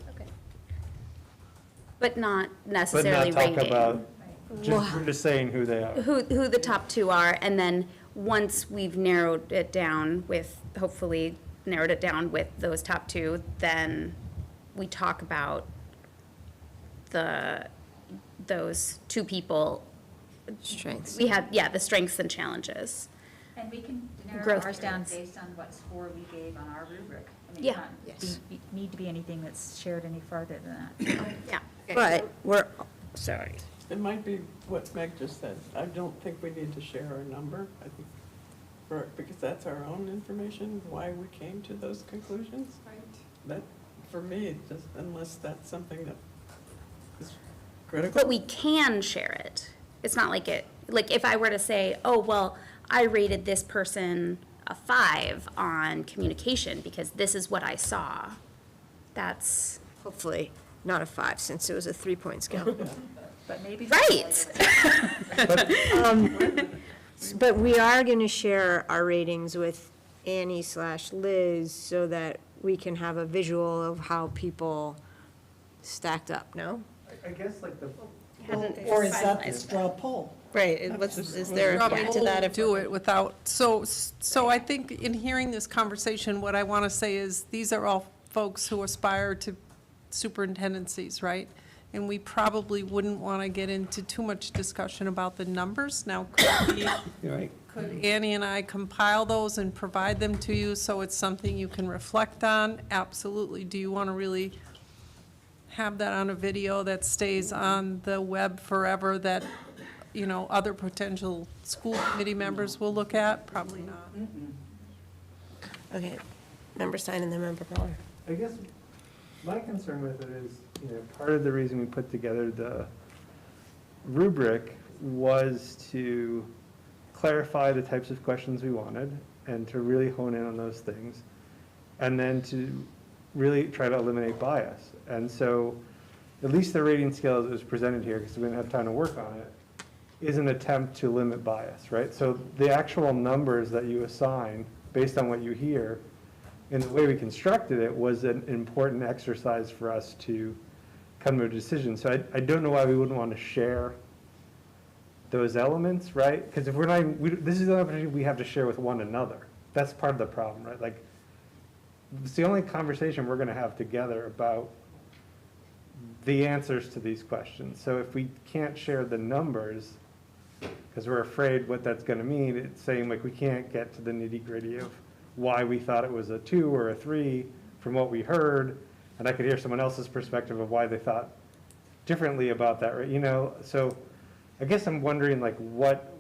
but not But necessarily not talk ranking. about, we're just saying who they are. Who the top two are, and then once we've narrowed it down with, hopefully narrowed it down with those top two, then we talk about those two people. Strengths. We have, yeah, the strengths and challenges. And we can narrow Growth ours down plans. based on what score we gave on our rubric. I mean, Yeah. not Yes. need to be anything that's shared any farther than that. Yeah. But we're, sorry. It might be what Meg just said. I don't think we need to share our number. I think, because that's our own information, why we came to those conclusions. That, for me, it just, unless that's something that is critical. But we can share it. It's not like if I were to say, oh, well, I rated this person a 5 on communication because this is what I saw, that's. Hopefully not a 5, since it was a 3-point scale. But maybe. Right. But we are going to share our ratings with Annie/Liz so that we can have a visual of how people stacked up, no? I guess like the. Or is that the straw poll? Right, is there a point to that? Do it without, so I think in hearing this conversation, what I want to say is, these are all folks who aspire to superintendencies, right? And we probably wouldn't want to get into too much discussion about the numbers. Now, could Annie and I compile those and provide them to you so it's something you can reflect on? Absolutely. Do you want to really have that on a video that stays on the web forever that, you know, other potential school committee members will look at? Probably not. Okay, Member Stein and then Member Miller. I guess my concern with it is, you know, part of the reason we put together the rubric was to clarify the types of questions we wanted and to really hone in on those things, and then to really try to eliminate bias. And so at least the rating scale as it was presented here, because we didn't have time to work on it, is an attempt to limit bias, right? So the actual numbers that you assign based on what you hear, and the way we constructed it was an important exercise for us to come to a decision. So I don't know why we wouldn't want to share those elements, right? Because if we're not, this is the opportunity we have to share with one another. That's part of the problem, right? Like, it's the only conversation we're going to have together about the answers to these questions. So if we can't share the numbers, because we're afraid what that's going to mean, it's saying like we can't get to the nitty-gritty of why we thought it was a 2 or a 3 from what we heard, and I could hear someone else's perspective of why they thought differently about that, right? You know, so I guess I'm wondering like what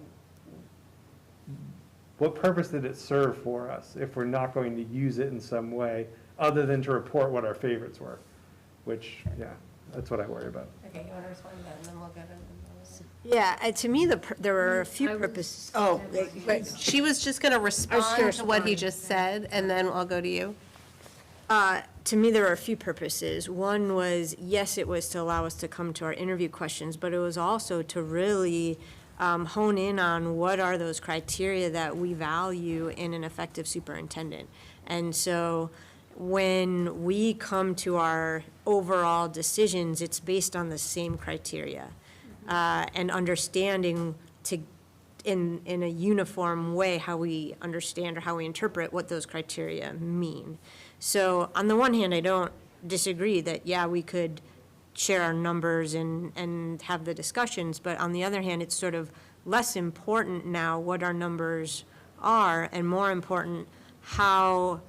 purpose did it serve for us if we're not going to use it in some way other than to report what our favorites were, which, yeah, that's what I worry about. Okay, you want to respond to that, and then we'll go to. Yeah, to me, there were a few purposes. Oh, but she was just going to respond to what he respond. just said, and then I'll go to you. To me, there were a few purposes. One was, yes, it was to allow us to come to our interview questions, but it was also to really hone in on what are those criteria that we value in an effective superintendent. And so when we come to our overall decisions, it's based on the same criteria. And understanding in a uniform way how we understand or how we interpret what those criteria mean. So on the one hand, I don't disagree that, yeah, we could share our numbers and have the discussions, but on the other hand, it's sort of less important now what our numbers are, and more important how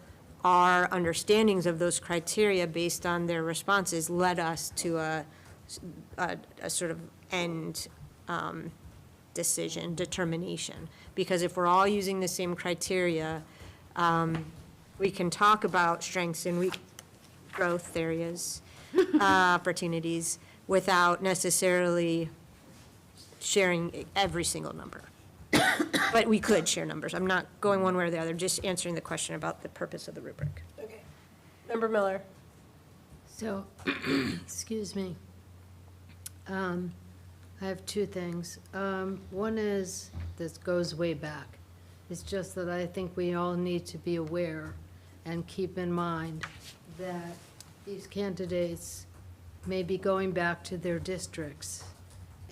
our understandings of those criteria based on their responses led us to a sort of end determination. Because if we're all using the same criteria, We can talk about strengths and weak growth areas, opportunities, without necessarily sharing every single number. But we could share numbers. I'm not going one way or the other, just answering the question about the purpose of the rubric. Okay. Member Miller? So, excuse me. I have two things. One is, this goes way back. It's just that I think we all need to be aware and keep in mind that these candidates may be going back to their districts.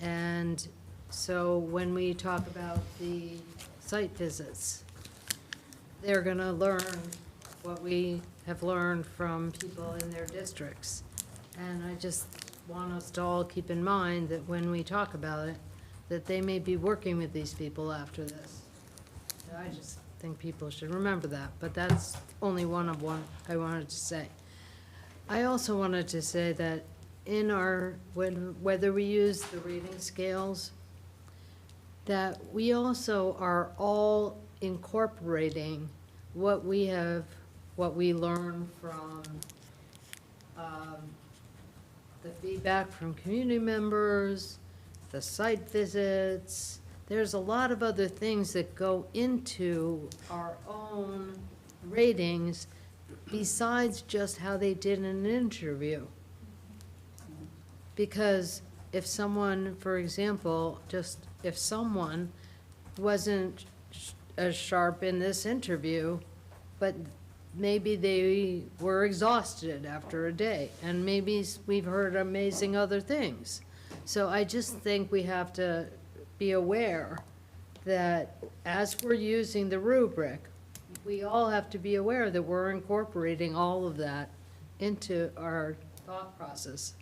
And so when we talk about the site visits, they're gonna learn what we have learned from people in their districts. And I just want us to all keep in mind that when we talk about it, that they may be working with these people after this. So I just think people should remember that, but that's only one I wanted to say. I also wanted to say that in our, whether we use the rating scales, that we also are all incorporating what we learn from the feedback from community members, the site visits. There's a lot of other things that go into our own ratings besides just how they did in an interview. Because if someone, for example, if someone wasn't as sharp in this interview, but maybe they were exhausted after a day, and maybe we've heard amazing other things. So I just think we have to be aware that as we're using the rubric, we all have to be aware that we're incorporating all of that into our thought process.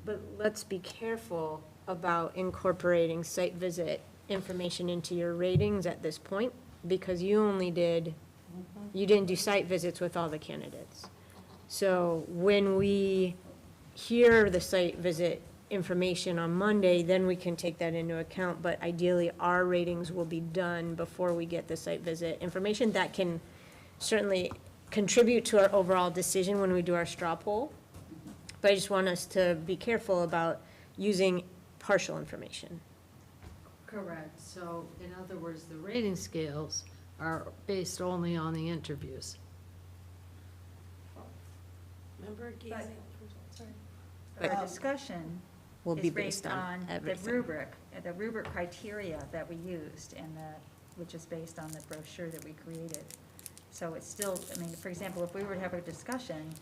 But let's be careful about incorporating site visit information into your ratings at this point, because you didn't do site visits with all the candidates. So when we hear the site visit information on Monday, then we can take that into account, but ideally, our ratings will be done before we get the site visit information. That can certainly contribute to our overall decision when we do our straw poll, but I just want us to be careful about using partial information. Correct. So in other words, the rating scales are based only on the interviews. Member Gaze? Sorry. Our discussion Will is be based on the everything. rubric criteria that we used, and which is based on the brochure that we created. So it's still, I mean, for example, if we were to have a discussion,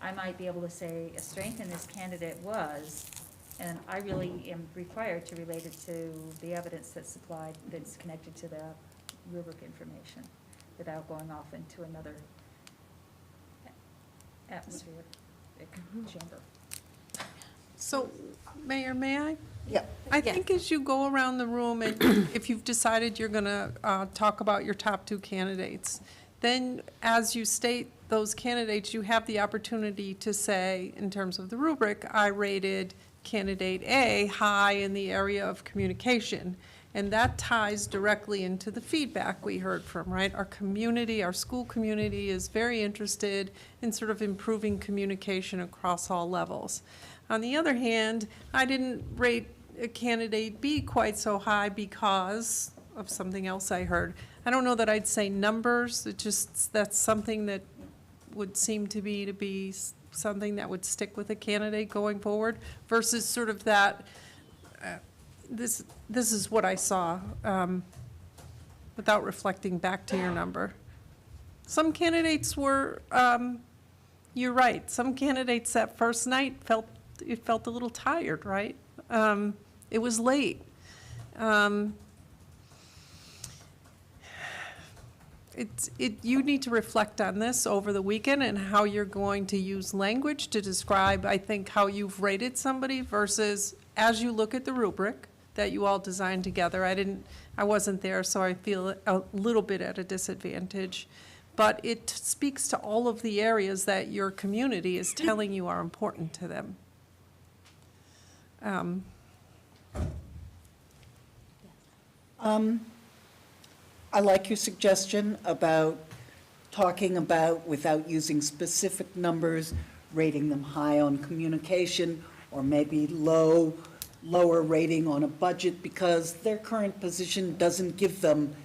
I might be able to say a strength in this candidate was, and I really am required to relate it to the evidence that's supplied, that's connected to the rubric information, without going off into another atmosphere, chamber. So, Mayor, may I? Yeah. I think as you go around the room and if you've decided you're going to talk about your top two candidates, then as you state those candidates, you have the opportunity to say, in terms of the rubric, I rated candidate A high in the area of communication. And that ties directly into the feedback we heard from, right? Our community, our school community is very interested in sort of improving communication across all levels. On the other hand, I didn't rate candidate B quite so high because of something else I heard. I don't know that I'd say numbers, it just, that's something that would seem to be something that would stick with a candidate going forward versus sort of that, this is what I saw, without reflecting back to your number. Some candidates were, you're right, some candidates that first night felt a little tired, right? It was late. You need to reflect on this over the weekend and how you're going to use language to describe, I think, how you've rated somebody versus as you look at the rubric that you all designed together. I wasn't there, so I feel a little bit at a disadvantage. But it speaks to all of the areas that your community is telling you are important to them. I like your suggestion about talking about, without using specific numbers, rating them high on communication, or maybe lower rating on a budget, because their current position doesn't give them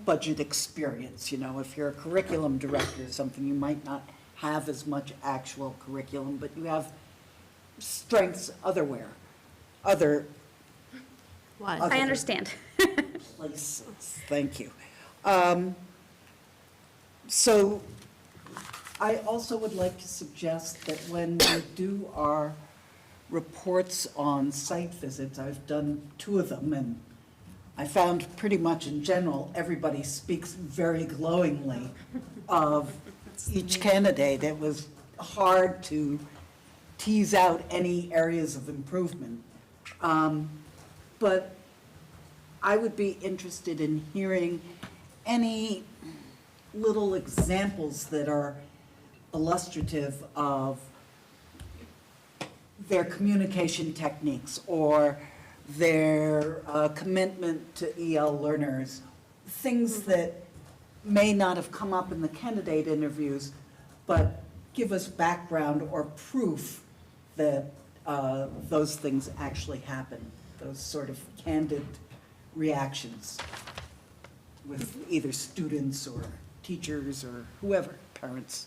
budget experience. You know, if you're a curriculum director or something, you might not have as much actual curriculum, but you have strengths other I understand. places. Thank you. So I also would like to suggest that when we do our reports on site visits, I've done 2 of them, and I found pretty much in general, everybody speaks very glowingly of each candidate. It was hard to tease out any areas of improvement. But I would be interested in hearing any little examples that are illustrative of their communication techniques or their commitment to EL learners, things that may not have come up in the candidate interviews, but give us background or proof that those things actually happen, those sort of candid reactions with either students or teachers or whoever, parents.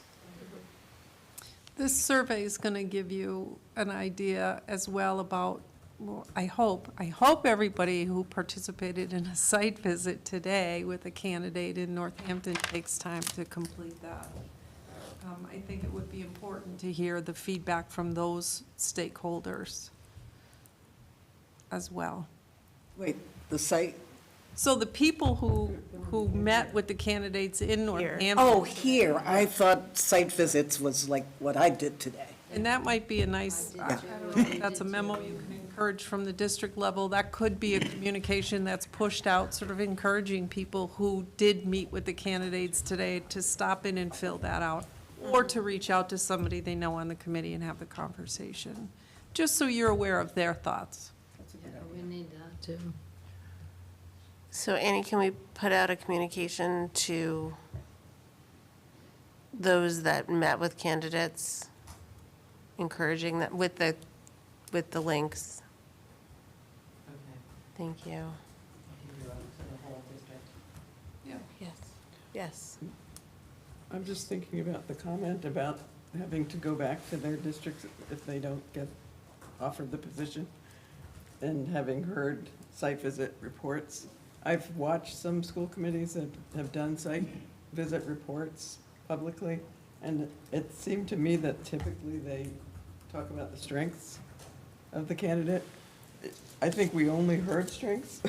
This survey is going to give you an idea as well about, well, I hope everybody who participated in a site visit today with a candidate in Northampton takes time to complete that. I think it would be important to hear the feedback from those stakeholders as well. Wait, the site, So the people who met with the candidates in Northampton. oh, here, I thought site visits was like what I did today. And that might be a nice, I don't know if that's a memo you can encourage from the district level. That could be a communication that's pushed out, sort of encouraging people who did meet with the candidates today to stop in and fill that out, or to reach out to somebody they know on the committee and have the conversation, just so you're aware of their thoughts. We need that too. So Annie, can we put out a communication to those that met with candidates, encouraging that with the links? Okay. Thank you. Can you do it to the whole district? Yes. Yes. I'm just thinking about the comment about having to go back to their districts if they don't get offered the position, and having heard site visit reports. I've watched some school committees that have done site visit reports publicly, and it seemed to me that typically they talk about the strengths of the candidate. I think we only heard strengths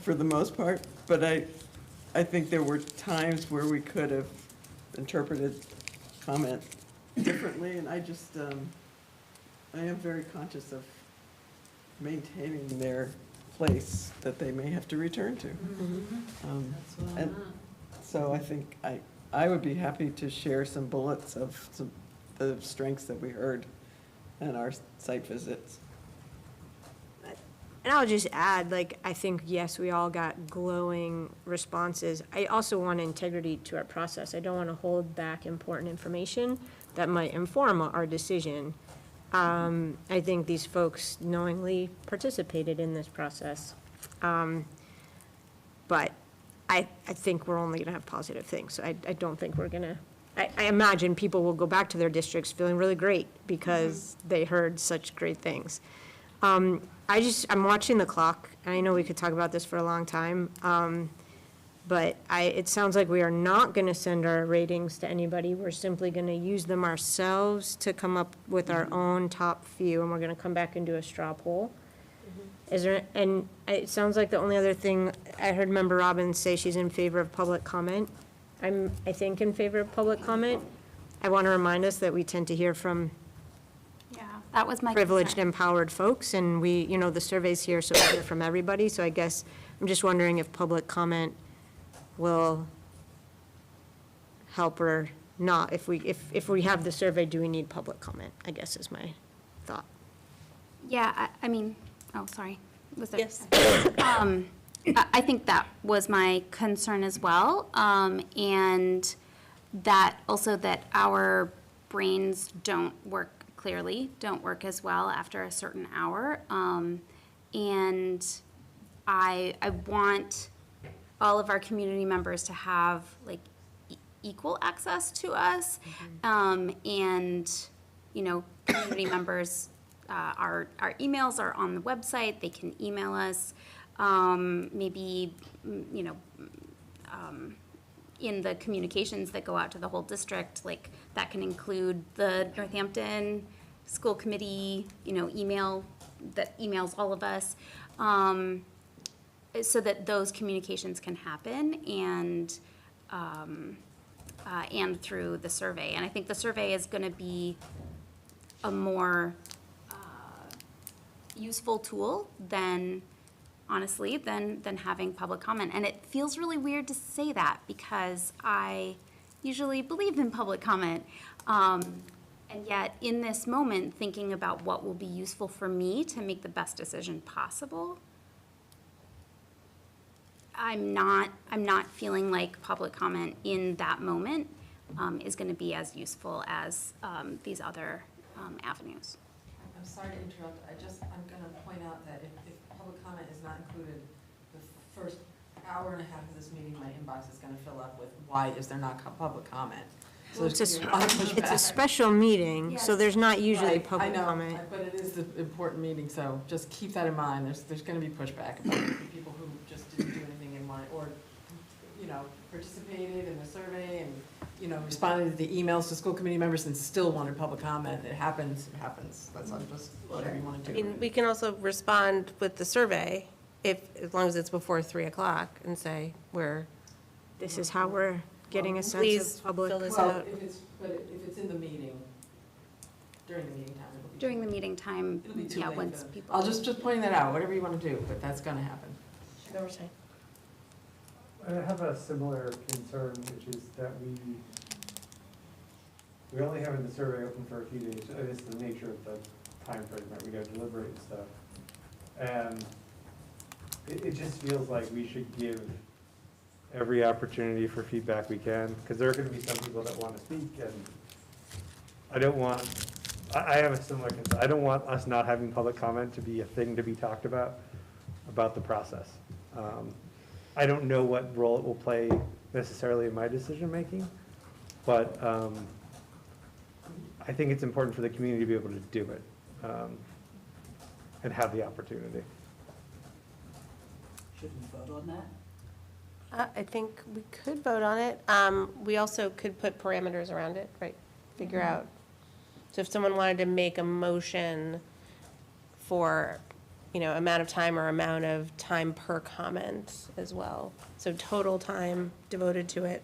for the most part, but I think there were times where we could have interpreted comment differently, and I just, I am very conscious of maintaining their place that they may have to return to. And so I think I would be happy to share some bullets of some the strengths that we heard in our site visits. And I'll just add, like, I think, yes, we all got glowing responses. I also want integrity to our process. I don't want to hold back important information that might inform our decision. I think these folks knowingly participated in this process. But I think we're only going to have positive things. So I don't think we're going to, I imagine people will go back to their districts feeling really great because they heard such great things. I'm watching the clock, and I know we could talk about this for a long time, but it sounds like we are not going to send our ratings to anybody. We're simply going to use them ourselves to come up with our own top few, and we're going to come back and do a straw poll. And it sounds like the only other thing, I heard Member Robbins say she's in favor of public comment. I'm, I think, in favor of public comment. I want to remind us that we tend to hear from Yeah, that was my privileged, concern. empowered folks, and we, the survey's here, so we hear from everybody. So I guess, I'm just wondering if public comment will help or not. If we have the survey, do we need public comment, I guess is my thought. Yeah, I mean, oh, sorry. Was there? Yes. I think that was my concern as well. And that also that our brains don't work clearly, don't work as well after a certain hour. And I want all of our community members to have like equal access to us. And, you know, community members, our emails are on the website, they can email us. Maybe, you know, in the communications that go out to the whole district, like that can include the Northampton School Committee, you know, email that emails all of us, so that those communications can happen and through the survey. And I think the survey is going to be a more useful tool than, honestly, than having public comment. And it feels really weird to say that because I usually believe in public comment. And yet, in this moment, thinking about what will be useful for me to make the best decision possible, I'm not feeling like public comment in that moment is going to be as useful as these other avenues. I'm sorry to interrupt, I'm gonna point out that if public comment is not included, the first hour and a half of this meeting, my inbox is gonna fill up with, why is there not public comment? So It's a, there's gonna be a lot of it's a pushback. special meeting, so there's not usually Right, public I know, comment. but it is the important meeting, so just keep that in mind. There's gonna be pushback about the people who just didn't do anything in one, or, you know, participated in the survey and, you know, responded to the emails to school committee members and still wanted public comment. It happens. That's just whatever you wanna I do. mean, we can also respond with the survey as long as it's before 3 o'clock and say, This is how we're getting a sense Please of public. fill this Well, out. if it's in the meeting, during the meeting time, it'll be. During the meeting time, It'll be too yeah, late once for- people. I'll just pointing that out, whatever you wanna do, but that's gonna happen. I have a similar concern, which is that we only having the survey open for a few days. It's the nature of the time frame, right? We gotta deliberate and stuff. And it just feels like we should give every opportunity for feedback we can, because there are gonna be some people that wanna speak, and I don't want, I have a similar concern. I don't want us not having public comment to be a thing to be talked about the process. I don't know what role it will play necessarily in my decision-making, but I think it's important for the community to be able to do it and have the opportunity. Should we vote on that? I think we could vote on it. We also could put parameters around it, right? Figure out. So if someone wanted to make a motion for, you know, amount of time or amount of time per comment as well. So total time devoted to it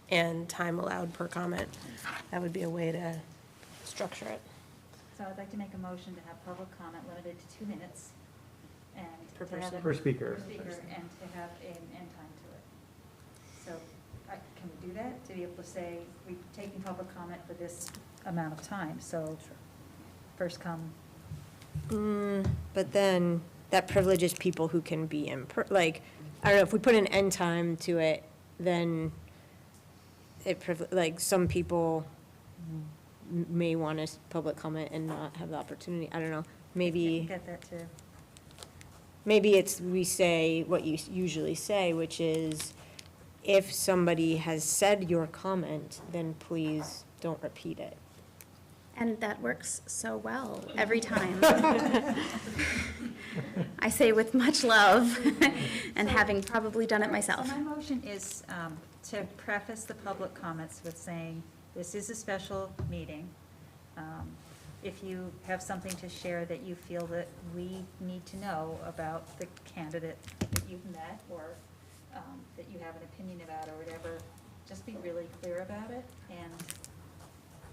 and time allowed per comment. That would be a way to structure it. So I'd like to make a motion to have public comment limited to 2 minutes and Per to have person. it- Per speaker. Per speaker, and to have an end time to it. So can we do that? To be able to say, we've taken public comment for this amount of time, so first come. But then that privileges people who can be like, I don't know, if we put an end time to it, then like, some people may want to public comment and not have the opportunity. I don't know, maybe. Get that too. Maybe we say what you usually say, which is, if somebody has said your comment, then please don't repeat it. And that works so well every time. I say with much love and having probably done it myself. So my motion is to preface the public comments with saying, this is a special meeting. If you have something to share that you feel that we need to know about the candidate that you've met, or that you have an opinion about, or whatever, just be really clear about it, and,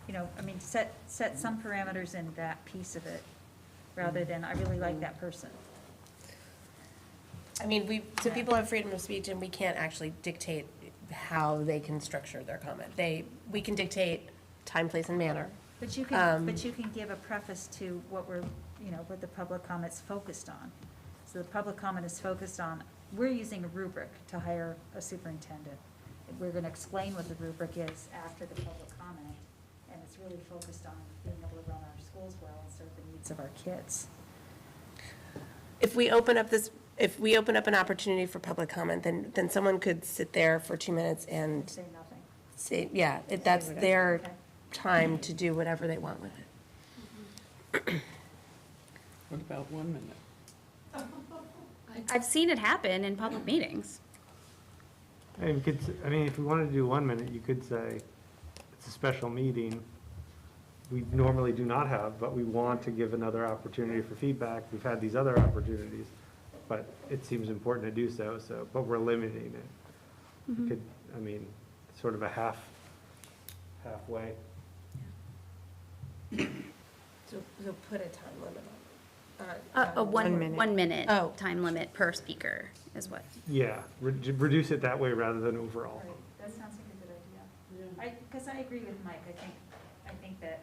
you know, I mean, set some parameters in that piece of it, rather than, I really like that person. I mean, so people have freedom of speech and we can't actually dictate how they can structure their comment. We can dictate time, place, and manner. But you can give a preface to what what the public comment's focused on. So the public comment is focused on, we're using a rubric to hire a superintendent. we're gonna explain what the rubric is after the public comment, and it's really focused on being able to run our schools well and serve the needs of our kids. If we open up an opportunity for public comment, then someone could sit there for 2 minutes and Say nothing. say, yeah, that's their time to do whatever they want with it. What about 1 minute? I've seen it happen in public meetings. And you could, I mean, if you wanted to do 1 minute, you could say, it's a special meeting. We normally do not have, but we want to give another opportunity for feedback. We've had these other opportunities, but it seems important to do so, but we're limiting it. You could, I mean, sort of a halfway. So put a time limit on it. A 1 minute. 1 minute Oh. time limit per speaker is what. Yeah, reduce it that way rather than overall. Right, that sounds like a good idea. Because I agree with Mike, I think that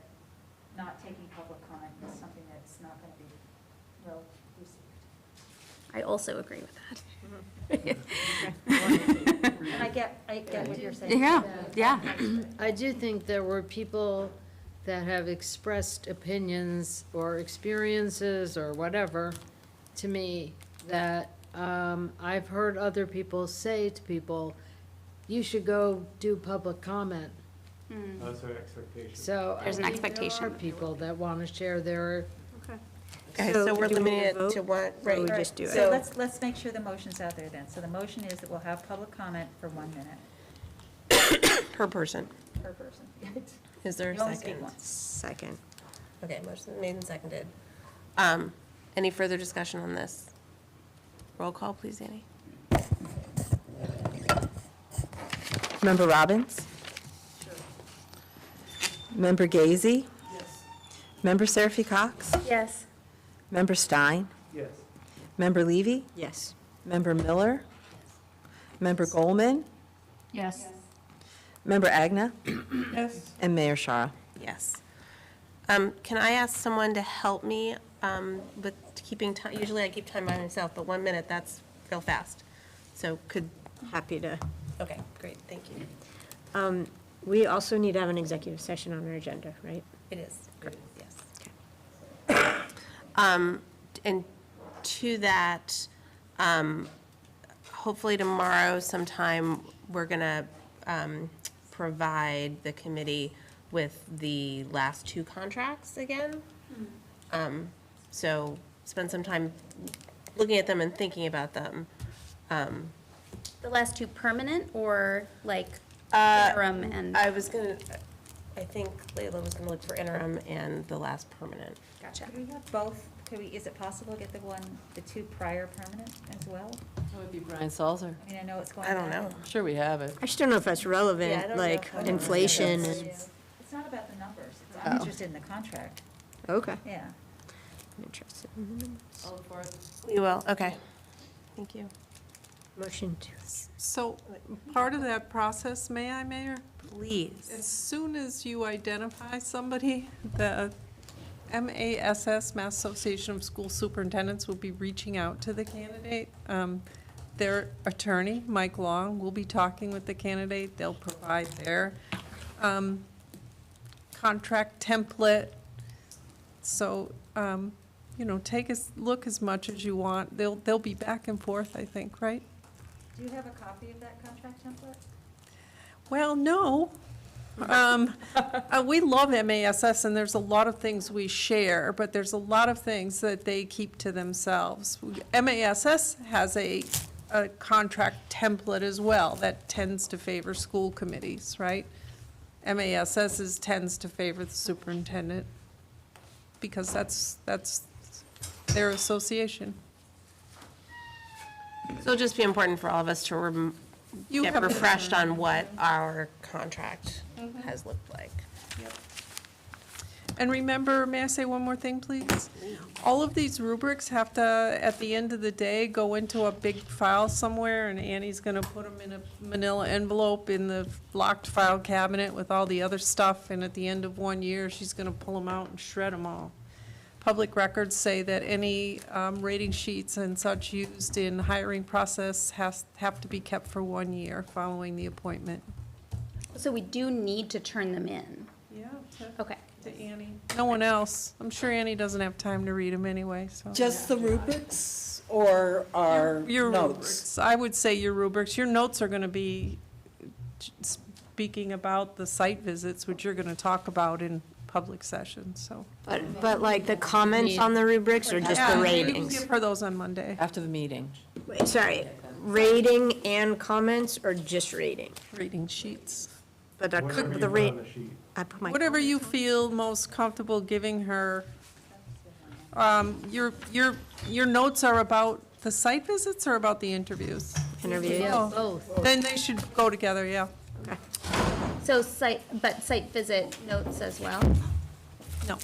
not taking public comment is something that's not gonna be well received. I also agree with that. And I get what you're saying. Yeah. I do think there were people that have expressed opinions or experiences or whatever to me that I've heard other people say to people, you should go do public comment. Those are expectations. So There's an I think there expectation. are people that want to share their, Okay, so we're do we limiting need it a to vote, one, or right? we just do it? So let's make sure the motion's out there then. So the motion is that we'll have public comment for 1 minute Per person. per person. Is there a You only speak second? once. Second. Okay, motion made and seconded. Any further discussion on this? Roll call, please, Annie. Member Robbins? Member Gazy? Yes. Member Seraphy Cox? Yes. Member Stein? Yes. Member Levy? Yes. Member Miller? Member Goldman? Yes. Member Agna? Yes. And Mayor Shara. Yes. Can I ask someone to help me with keeping time? Usually I keep time by myself, but 1 minute, that's real fast. So Happy to. okay, great, thank you. We also need to have an executive session on our agenda, right? It is, yes. And to that, hopefully tomorrow sometime, we're going to provide the committee with the last 2 contracts again. So spend some time looking at them and thinking about them. The last 2 permanent or like Uh, interim and? I think Layla was gonna look for interim and the last permanent. Gotcha. Could we have both? Is it possible to get the 2 prior permanent as well? That would be Brian Salzer. I mean, I know it's going I don't back. know. Sure, we have it. I just don't know if that's Yeah, I relevant, don't like know. inflation and, It's not about the numbers. I'm interested in the contract. okay. Yeah. I'm interested in the numbers. I'll look for it. We will, okay. Thank you. Motion to, So part of that process, may I, Mayor? As Please. soon as you identify somebody, the MASS, Mass Association of School Superintendents, will be reaching out to the candidate. Their attorney, Mike Long, will be talking with the candidate. They'll provide their contract template. So, take a look as much as you want. They'll be back and forth, I think, right? Do you have a copy of that contract template? Well, no. We love MASS, and there's a lot of things we share, but there's a lot of things that they keep to themselves. MASS has a contract template as well that tends to favor school committees, right? MASS tends to favor the superintendent, because that's their association. So it'll just be important for all of us to You get have it. refreshed on what our contract has looked like. And remember, may I say one more thing, please? All of these rubrics have to, at the end of the day, go into a big file somewhere, and Annie's gonna put them in a manila envelope in the locked file cabinet with all the other stuff, and at the end of 1 year, she's gonna pull them out and shred them all. public records say that any rating sheets and such used in hiring process have to be kept for 1 year following the appointment. So we do need to turn them in. Yeah, Okay. to Annie. No one else. I'm sure Annie doesn't have time to read them anyway, so. Just the rubrics or our Your notes? rubrics. I would say your rubrics. Your notes are going to be speaking about the site visits, which you're going to talk about in public session, so. But like the comments on the rubrics or just Yeah, the you can ratings? give her those on Monday. After the meeting. Wait, sorry, rating and comments or just rating? Rating sheets. But Whatever you the put rate, on the sheet. I put my. Whatever you feel most comfortable giving her. Your notes are about the site visits or about the interviews? Interviews. Oh, then they should go together, yeah. So site visit notes as well? No,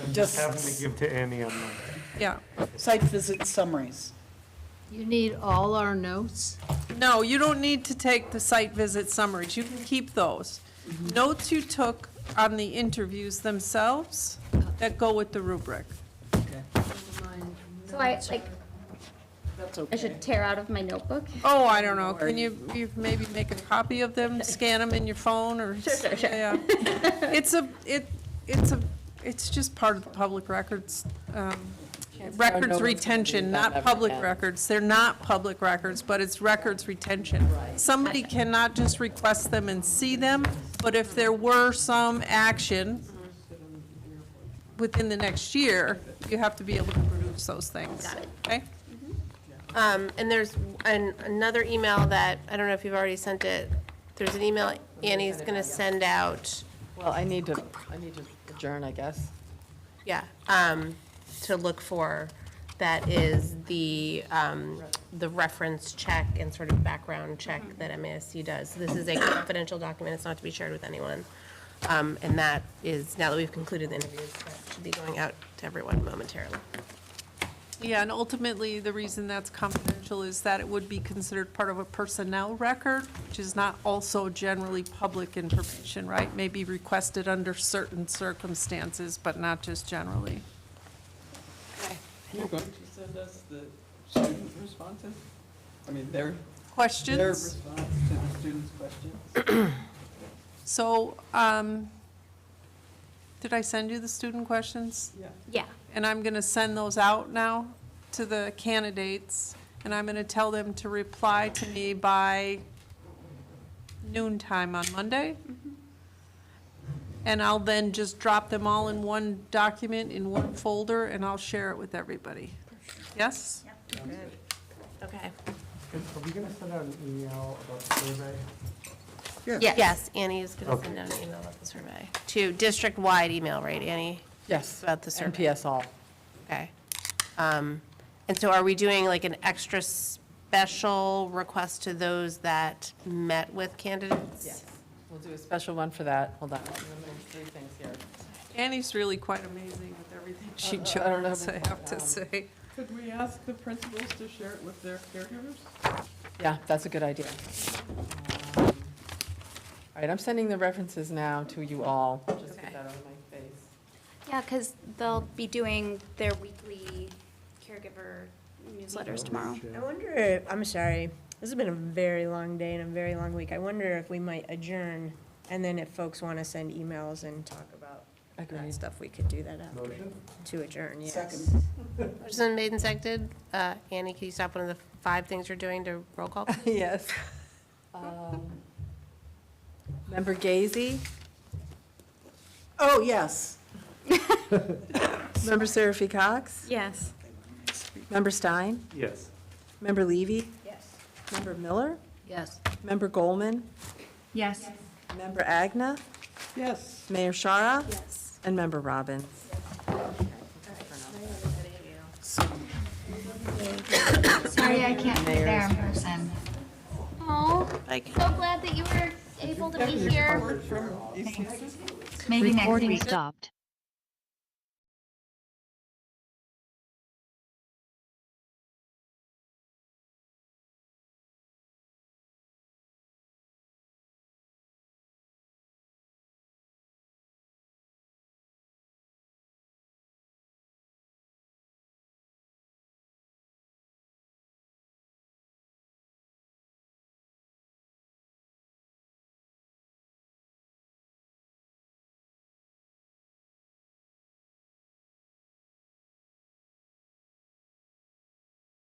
And Just- have them to give to Annie on Monday. yeah. Site visit summaries. You need all our notes? No, you don't need to take the site visit summaries. You can keep those. Notes you took on the interviews themselves that go with the rubric. So I That's I okay. should tear out of my notebook? Oh, I don't know. Can you maybe make a copy of them, scan them in your phone or? Sure. Yeah. It's just part of the public records, records retention, not public records. They're not public records, but it's records retention. Somebody cannot just request them and see them, but if there were some action within the next year, you have to be able to produce those things. Got it. Okay? And there's another email that, I don't know if you've already sent it. There's an email Annie's going to send out, Well, I need to adjourn, I guess. yeah, to look for. That is the reference check and sort of background check that MASC does. This is a confidential document. It's not to be shared with anyone. And that is, now that we've concluded the interviews, that should be going out to everyone momentarily. Yeah, and ultimately, the reason that's confidential is that it would be considered part of a personnel record, which is not also generally public information, right? May be requested under certain circumstances, but not just generally. You're going to send us the student responses? I mean, their Questions? response to the students' questions? So, did I send you the student questions? Yeah. Yeah. And I'm going to send those out now to the candidates, and I'm going to tell them to reply to me by noontime on Monday. And I'll then just drop them all in one document, in one folder, and I'll share it with everybody. Yes? Okay. Are we gonna send out an email about the survey? Yes, Annie is going to send out an email about the survey. To district-wide email, right, Annie? Yes. About the survey. NPS all. Okay. And so are we doing like an extra special request to those that met with candidates? Yes. We'll do a special one for that. Hold on. There's 3 things here. Annie's really quite amazing with everything she I don't know. does, I have to say. Could we ask the principals to share it with their caregivers? Yeah, that's a good idea. All right, I'm sending the references now to you all. Just get that out of my face. Yeah, because they'll be doing their weekly caregiver newsletters tomorrow. I wonder if, I'm sorry, this has been a very long day and a very long week. I wonder if we might adjourn, and then if folks want to send emails and talk about that Agreed. stuff, we could do that after. Motion? To adjourn, yes. Second. Motion made and seconded. Annie, can you stop one of the 5 things you're doing to roll call? Yes. Member Gazy, Oh, yes. Member Seraphy Cox, Yes. Member Stein, Yes. Member Levy, Yes. Member Miller, Yes. Member Goldman, Yes. Member Agna, Yes. Mayor Shara, Yes. and Member Robbins. Sorry, I can't be there in person. Oh, Like, so glad that you were able to be here. Maybe next week. Stopped.